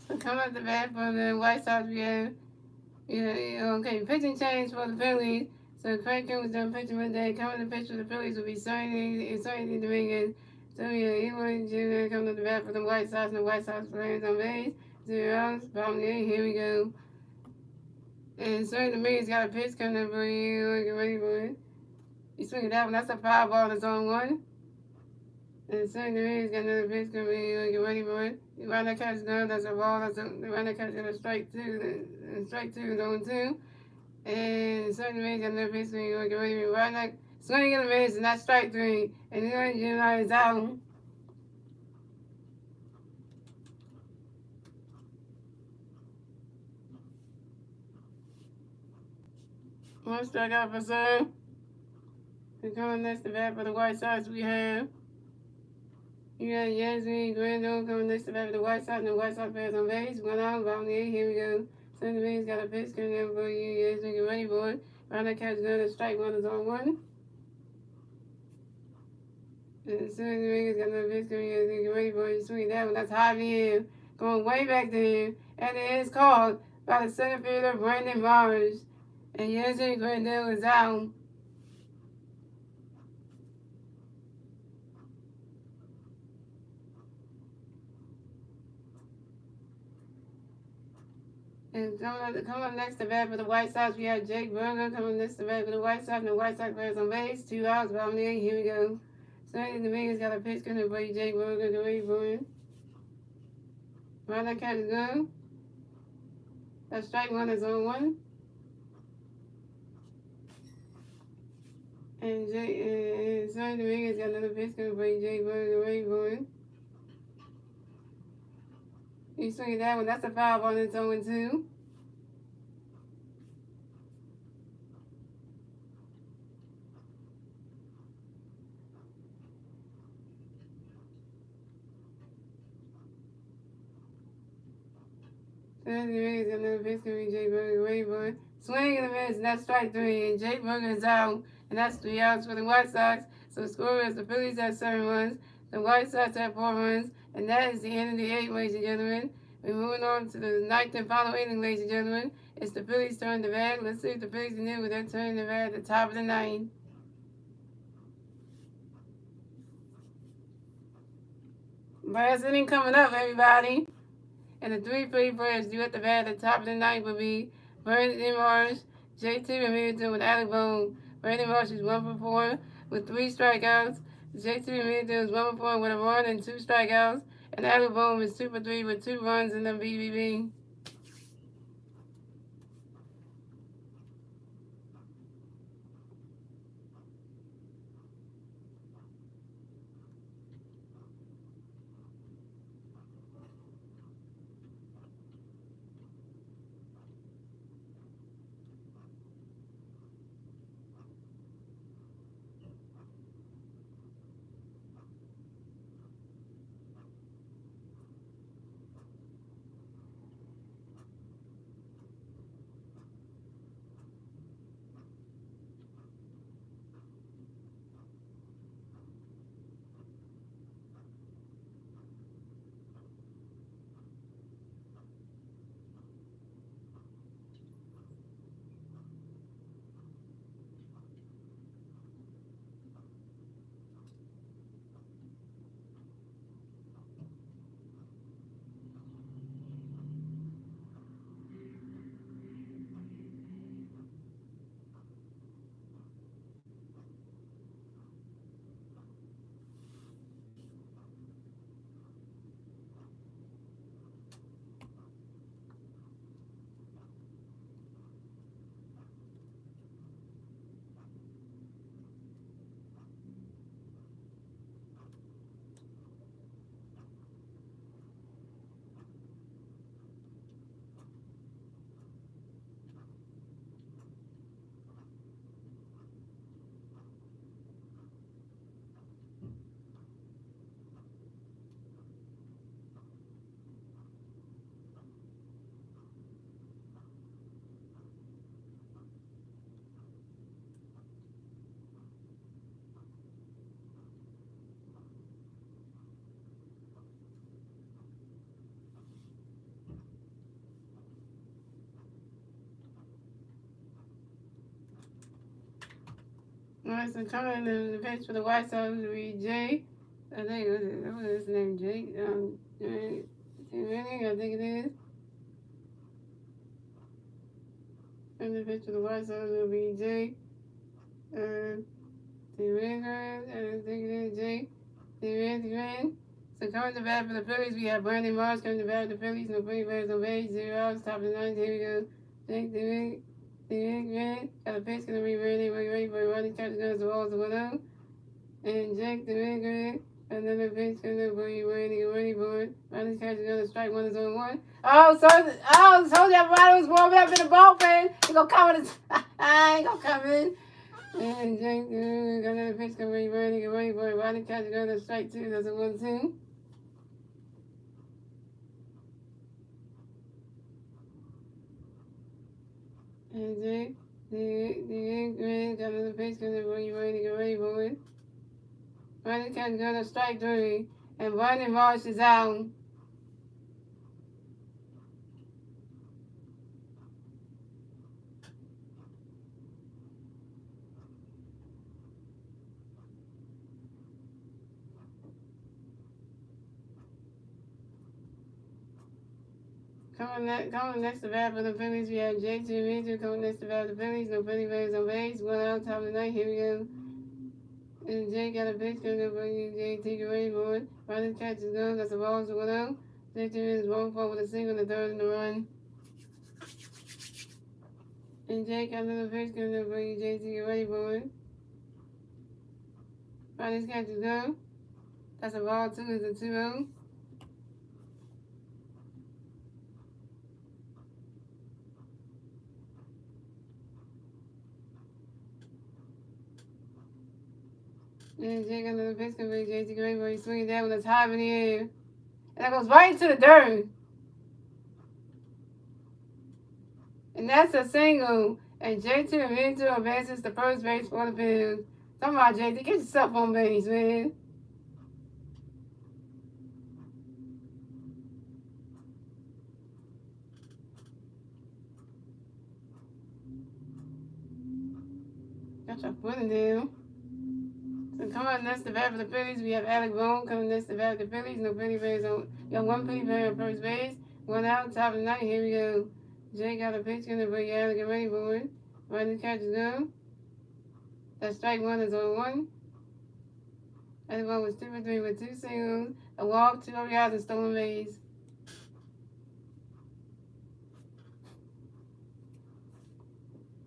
So come at the bat for the White Sox, we have Yeah, okay. Pitching change for the Phillies. So Craig Kim was done pitching one day. Coming to pitch for the Phillies will be Sonny Dominguez. So yeah, he was Jr. coming to the bat for the White Sox, and the White Sox players on base. 0 outs. Bottom game. Here we go. And Sonny Dominguez got a pitch coming up for you. Get ready for it. He's swinging that one. That's a foul ball. That's on one. And Sonny Dominguez got another pitch coming in. Get ready for it. The runner catches down. That's a ball. The runner catches a strike two. And strike two is on two. And Sonny Dominguez got another pitch coming in. Get ready for it. Runner swinging in the miss, and that's strike three. And then Jr. is out. One strikeout for Sonny. And coming next to bat for the White Sox, we have. You got Yasmin Grandon coming next to bat for the White Sox, and the White Sox players on base. 1 out, bottom eight. Here we go. Sonny Dominguez got a pitch coming in for you. Yasmin, get ready for it. Runner catches another strike one is on one. And Sonny Dominguez got another pitch coming in. Get ready for it. Swing that one. That's high in. Going way back to him. And it is called by the center fielder, Brandon Mars. And Yasmin Grandon is out. And coming up next to bat for the White Sox, we have Jake Burger coming next to bat for the White Sox, and the White Sox players on base. 2 outs, bottom eight. Here we go. Sonny Dominguez got a pitch coming for you, Jake Burger. Get ready for it. Runner catches gun. That strike one is on one. And Sonny Dominguez got another pitch coming for you, Jake Burger. Get ready for it. He's swinging that one. That's a foul ball. It's 0-2. Sonny Dominguez got another pitch coming, Jake Burger. Get ready for it. Swing and a miss, and that's strike three. And Jake Burger is out. And that's 3 outs for the White Sox. So the score is the Phillies have 7 runs, the White Sox have 4 runs, and that is the end of the 8th, ladies and gentlemen. We're moving on to the 9th and final inning, ladies and gentlemen. It's the Phillies' turn to bat. Let's see if the Phillies can do with their turn to bat at the top of the 9th. Last inning coming up, everybody. And the 3 Philly players due at the bat at the top of the 9th will be Brandon Marsh, JT Ramirez with Alec Bohm. Brandon Marsh is 1 for 4 with 3 strikeouts. JT Ramirez is 1 for 4 with a run and 2 strikeouts. And Alec Bohm is 2 for 3 with 2 runs and a BBB. Alright, so coming in the pitch for the White Sox will be Jay. I think what was his name? Jake. Winning, I think it is. And the pitch for the White Sox will be Jay. Winning, I think it is Jay. Winning. So coming to bat for the Phillies, we have Brandon Marsh coming to bat for the Phillies. No pretty birds, no base, 0 outs, top of the ninth. Here we go. Jake, the got a pitch, gonna be ready for running catch, guns, the balls, 1-0. And Jake, the another pitch, gonna be ready for it. Running catch, gonna strike one is on one. Oh, so everybody was warming up in the bullpen. He gonna come in. He gonna come in. And Jake, another pitch, gonna be ready for it. Running catch, gonna strike two, that's a 1-2. And Jake, the got another pitch, gonna be ready for it. Running catch, gonna strike three. And Brandon Marsh is out. Coming next to bat for the Phillies, we have J.T. Mitchell coming next to bat for the Phillies. No Philly Bears on base. 1 out, top of the ninth. Here we go. And Jay got a pitch coming up for you. J.T. ready for it. Running catch is good. That's a ball to 1 out. J.T. is 1-4 with a single, the third in the run. And Jay got another pitch coming up for you. J.T. ready for it. Running catch is good. That's a ball 2. It's a 2-0. And Jake got another pitch coming. JT Gray, where he's swinging down with a top in the air. And that goes right into the dirt. And that's a single. And JT Minto advances to first base for the Phillies. Come on, JT, get yourself on base, man. Got your foot in there. So coming next to bat for the Phillies, we have Alec Boone coming next to bat for the Phillies. No Philly Bears on. You got one Philly Bear on first base. 1 out, top of the ninth. Here we go. Jay got a pitch in the bring Alec get ready for it. Running catch is good. That strike one is on 1. Alec Boone was 2 for 3 with 2 singles, a walk, 2 RBIs, and stolen base.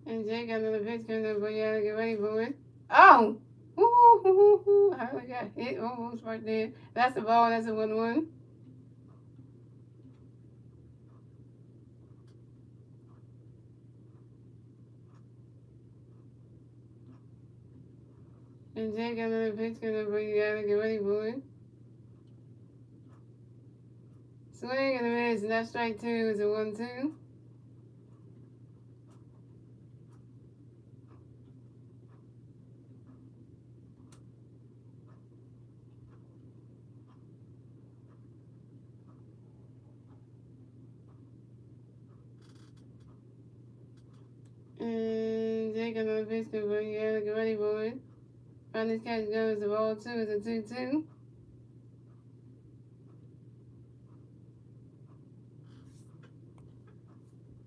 And Jay got another pitch coming up, bring Alec get ready for it. Oh! I got hit almost right there. That's the ball. That's a 1-1. And Jay got another pitch coming up, you gotta get ready for it. Swing and a miss, and that strike 2 is a 1-2. And Jay got another pitch coming up, you gotta get ready for it. On this catch goes the ball 2 is a 2-2.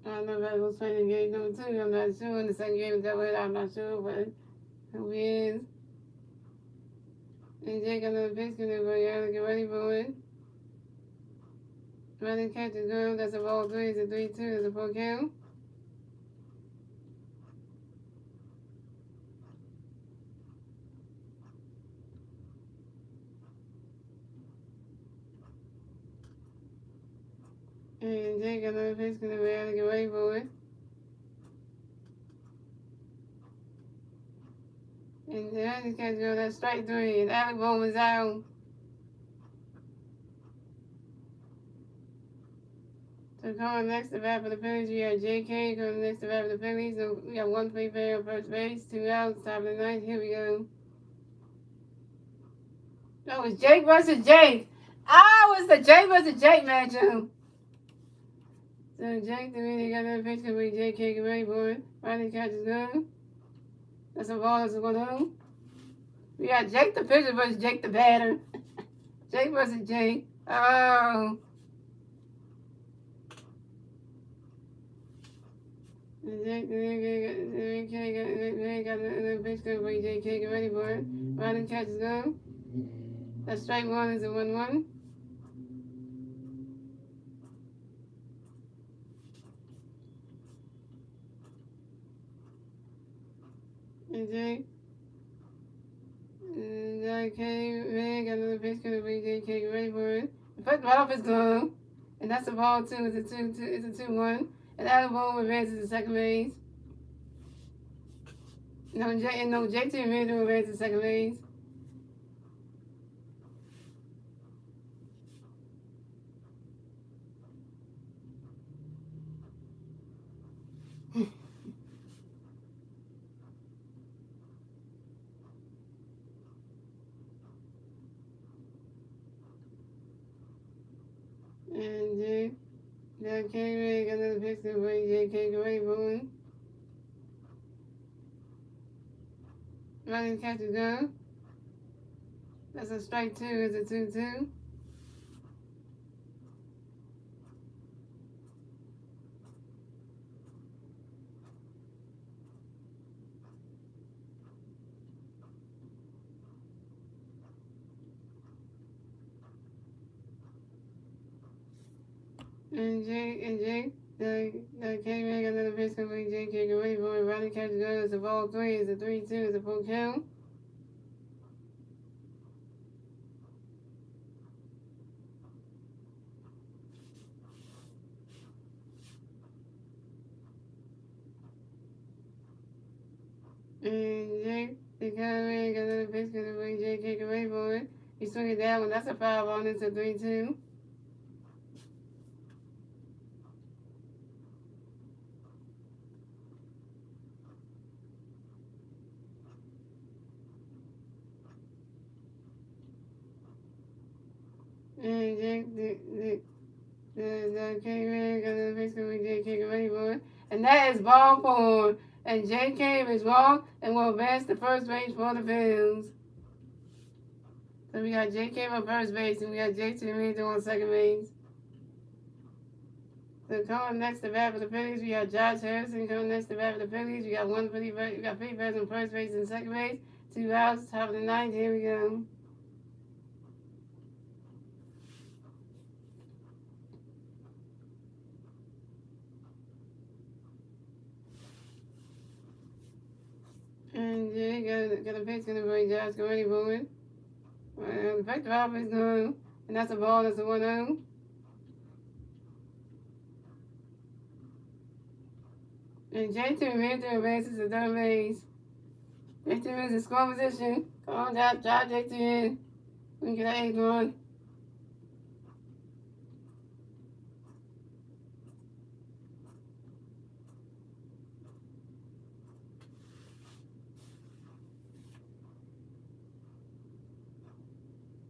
I don't know if I was playing game number 2. I'm not sure. In the second game is that way. I'm not sure, but who is? And Jay got another pitch coming up, you gotta get ready for it. Running catch is good. That's a ball 3. It's a 3-2. It's a 4 count. And Jay got another pitch coming up, you gotta get ready for it. And the other catch goes, that's strike 3. And Alec Boone was out. So coming next to bat for the Phillies, we have J.K. coming next to bat for the Phillies. So we got 1 Philly player on first base, 2 outs, top of the ninth. Here we go. No, it's Jake versus Jake. Oh, it's the Jake versus Jake matchup. So Jake, the minute got another pitch, coming J.K. get ready for it. Running catch is good. That's a ball. That's a 1-0. We got Jake the pitcher versus Jake the batter. Jake versus Jake. Oh. Jake got the pitch good for JK. Get ready for it. Riding catches go. That's strike one is a 1-1. And Jake. JK got another pitch good for JK. Get ready for it. The first ball off his glove. And that's a ball two. It's a 2-1. And that ball advances to second base. No, JT Miller advances to second base. And JK got another pitch good for JK. Get ready for it. Running catch is go. That's a strike two. It's a 2-2. And Jake, the K-Man got another pitch good for JK. Get ready for it. Running catch is go. It's a ball three. It's a 3-2. It's a full count. And Jake, the K-Man got another pitch good for JK. Get ready for it. He swung it down one. That's a foul ball. It's a 3-2. And Jake, the K-Man got another pitch good for JK. Get ready for it. And that is ball four. And JK is walk and will advance to first base for the Phillies. So we got JK on first base and we got JT Miller on second base. So coming next to bat for the Phillies, we got Josh Harrison coming next to bat for the Phillies. We got Philly bats on first base and second base. 2 outs, top of the ninth. Here we go. And Jay got a pitch going to bring Josh. Get ready for it. The effective offense going. And that's a ball. That's a 1-0. And J2 Miller advances to third base. J2 is in score position. Come on, drive J2 in. We can get an 8-1.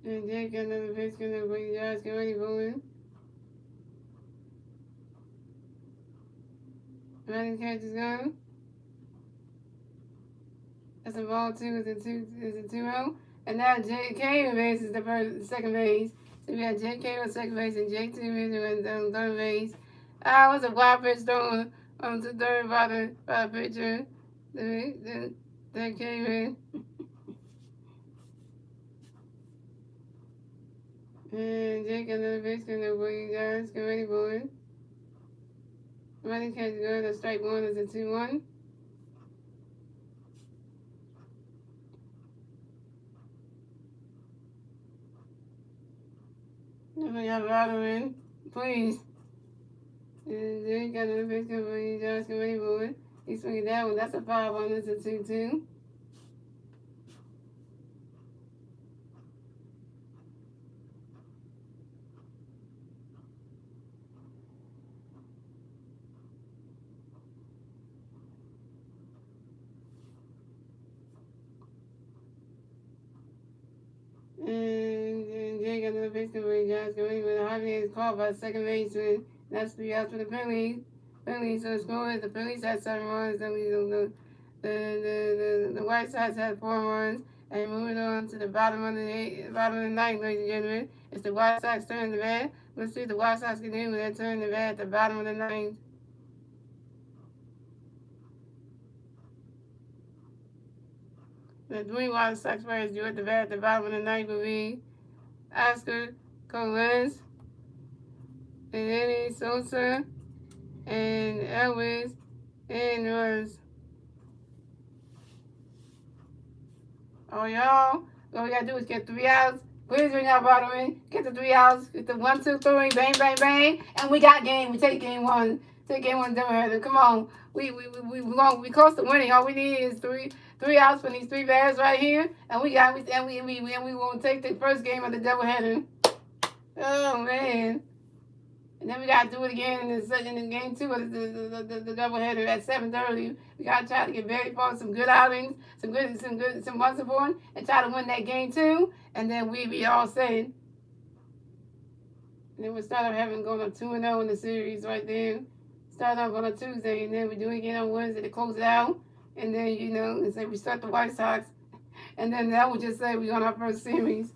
And Jake got another pitch going to bring Josh. Get ready for it. Running catch is gone. That's a ball two. It's a 2-0. And now JK advances to second base. So we got JK on second base and J2 on third base. It was a wild pitch thrown to third by the pitcher. That came in. And Jake got another pitch going to bring Josh. Get ready for it. Running catch is good. The strike one is a 2-1. We got Ryder in. Please. And Jake got another pitch going to bring Josh. Get ready for it. He's swinging that one. That's a 5-1. It's a 2-2. And Jay got another pitch to bring Josh. Get ready for it. Harvey is caught by second baseman. That's 3 outs for the Phillies. So the score is the Phillies had 7 runs. Then we don't know. The White Sox had 4 runs. And moving on to the bottom of the ninth, ladies and gentlemen. It's the White Sox turn the bat. Let's see if the White Sox can do with that turn the bat at the bottom of the ninth. The three White Sox players do at the bat at the bottom of the ninth will be Oscar Coles, and Eddie Sosa, and Elvis, and Rose. Oh, y'all, all we gotta do is get 3 outs. Please ring our bottom in. Get the 3 outs. Get the 1, 2, 3. Bang, bang, bang. And we got game. We take game one. Take game one doubleheader. Come on. We close to winning. All we need is three outs for these 3 batters right here. And we won't take the first game of the doubleheader. Oh man. And then we gotta do it again in the game 2 of the doubleheader at 7:30. We gotta try to get very far, some good outings, some runs for, and try to win that game 2. And then we be all set. And then we'll start off going on 2-0 in the series right there. Start off on a Tuesday, and then we do it again on Wednesday to close it out. And then and say we start the White Sox, and then that would just say we're on our first series.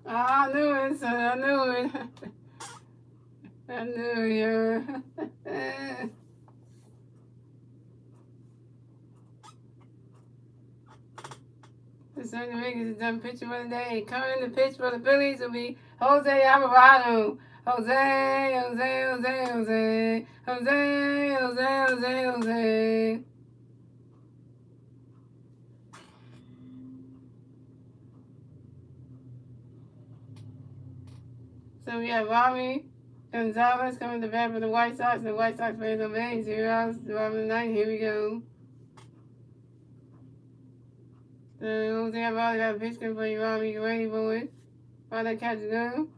I knew it, son. I knew it. I knew it. The Southern Vegas is done pitching for the day. Coming in the pitch for the Phillies will be Jose Alvarado. Jose. So we have Rami Gonzalez coming to bat for the White Sox. The White Sox players on base. 0 outs, 9. Here we go. So Jose Alvarado got a pitch coming for you, Rami. Get ready for it. Try that catch go.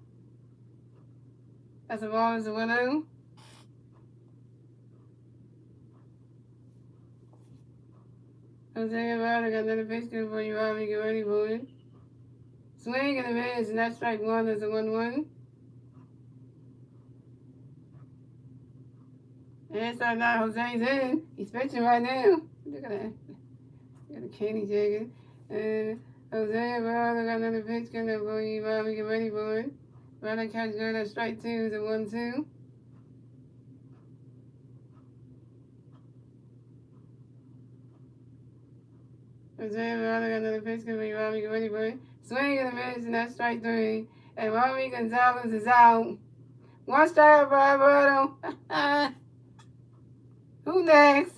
That's a ball. It's a 1-0. Jose Alvarado got another pitch coming for you, Rami. Get ready for it. Swing and a miss, and that's strike 1. That's a 1-1. And so now Jose's in. He's pitching right now. Look at that. Got a candy jacket. And Jose Alvarado got another pitch coming up for you, Bobby. Get ready for it. Runner catch good at strike 2 is a 1-2. Jose Alvarado got another pitch coming for you, Bobby. Get ready for it. Swing and a miss, and that's strike 3. And Rami Gonzalez is out. 1 strike for Alvarado. Who next?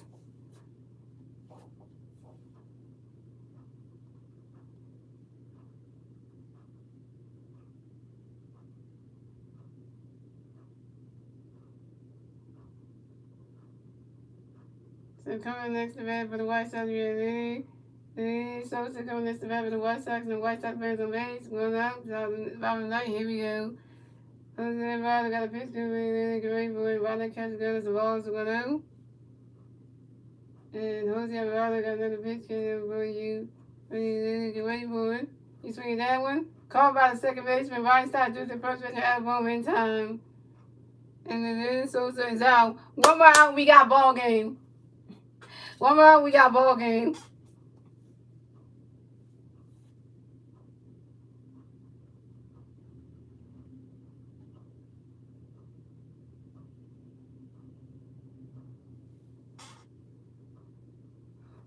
So coming next to bat for the White Sox, we have Eddie Sosa coming next to bat for the White Sox, and the White Sox players on base. Going out, bottom of the ninth. Here we go. Jose Alvarado got a pitch coming, get ready for it. Runner catch good as the ball is 1-0. And Jose Alvarado got another pitch coming for you. Get ready for it. You swing that one. Called by the second baseman. Ryan Stott threw the first pitch at home in time. And then Sosa is out. 1 more out, we got ball game. 1 more out, we got ball game.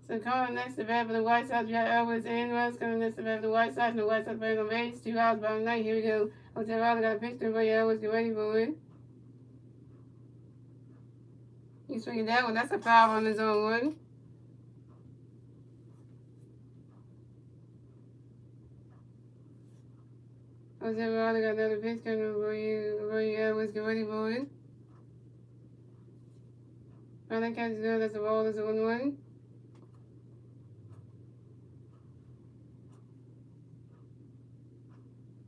So coming next to bat for the White Sox, we got Elvis and Russ coming next to bat for the White Sox, and the White Sox playing on base, 2 hours by the night. Here we go. Jose Riley got a pitch for you, Elvis. Get ready for it. He's swinging that one. That's a foul on his own one. Jose Riley got another pitch coming for you, Elvis. Get ready for it. That catch is good. That's a ball. That's a 1-1.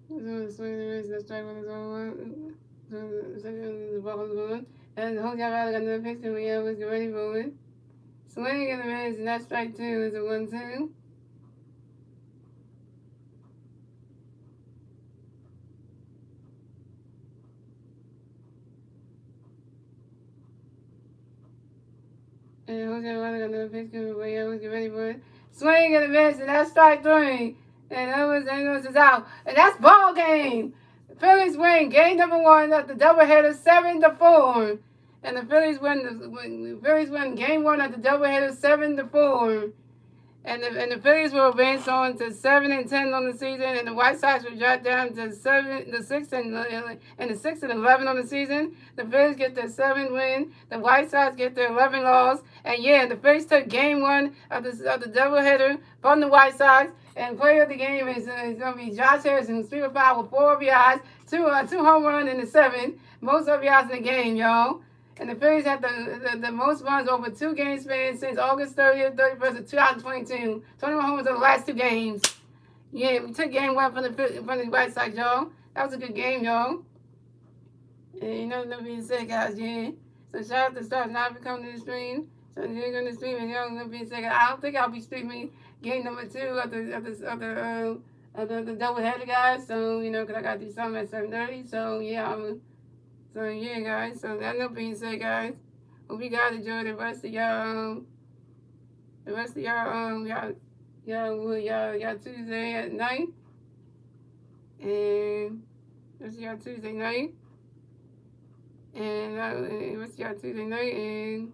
Swing the wrist. That's strike one. That's 1-1. The ball is 1-1. And Jose Riley got another pitch coming for you, Elvis. Get ready for it. Swing in the wrist. And that's strike 2. It's a 1-2. And Jose Riley got another pitch coming for you, Elvis. Get ready for it. Swing in the wrist. And that's strike 3. And Elvis is out. And that's ball game. The Phillies win game number 1 of the doubleheader 7-4. And the Phillies win game 1 of the doubleheader 7-4. And the Phillies will advance on to 7-10 on the season, and the White Sox will drop down to 6-11 on the season. The Phillies get their 7 win. The White Sox get their 11 loss. And yeah, the Phillies took game 1 of the doubleheader from the White Sox. And player of the game is going to be Josh Harrison, who's 3-5 with 4 RBIs, 2 home runs in the 7th, most RBIs in the game, y'all. And the Phillies had the most runs over 2 game spans since August 30th, 31st of 2022. 21 homers over the last 2 games. Yeah, we took game 1 from the White Sox, y'all. That was a good game, y'all. And you know, that being said, guys, yeah. So shout out to Stars now for coming to the stream. So you're going to stream, and y'all know being said, I don't think I'll be streaming game number 2 of the doubleheader, guys. So, you know, because I got to do something at 7:30. So, yeah, So yeah, guys. So that being said, guys, hope you guys enjoy the rest of y'all Tuesday at night, and rest of y'all Tuesday night, and rest of y'all Tuesday night, and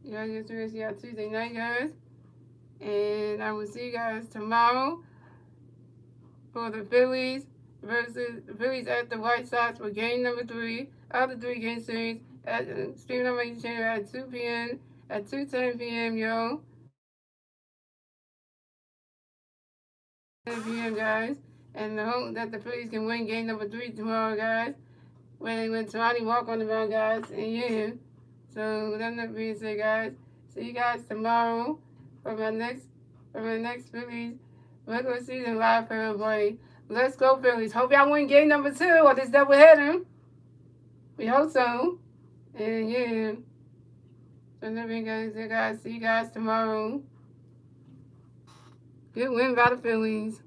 y'all just rest of y'all Tuesday night, guys, and I will see you guys tomorrow for the Phillies at the White Sox for game number 3 of the 3-game series at streaming on my channel at 2 p.m. at 2:10 p.m. yo. 10 p.m. guys, and I hope that the Phillies can win game number 3 tomorrow, guys. When Tonani walk on the mound, guys, and yeah. So with that being said, guys, see you guys tomorrow for my next Phillies regular season live for everybody. Let's go, Phillies. Hope y'all win game number 2 of this doubleheader. We hope so. And yeah. So guys, see you guys tomorrow. Good win by the Phillies.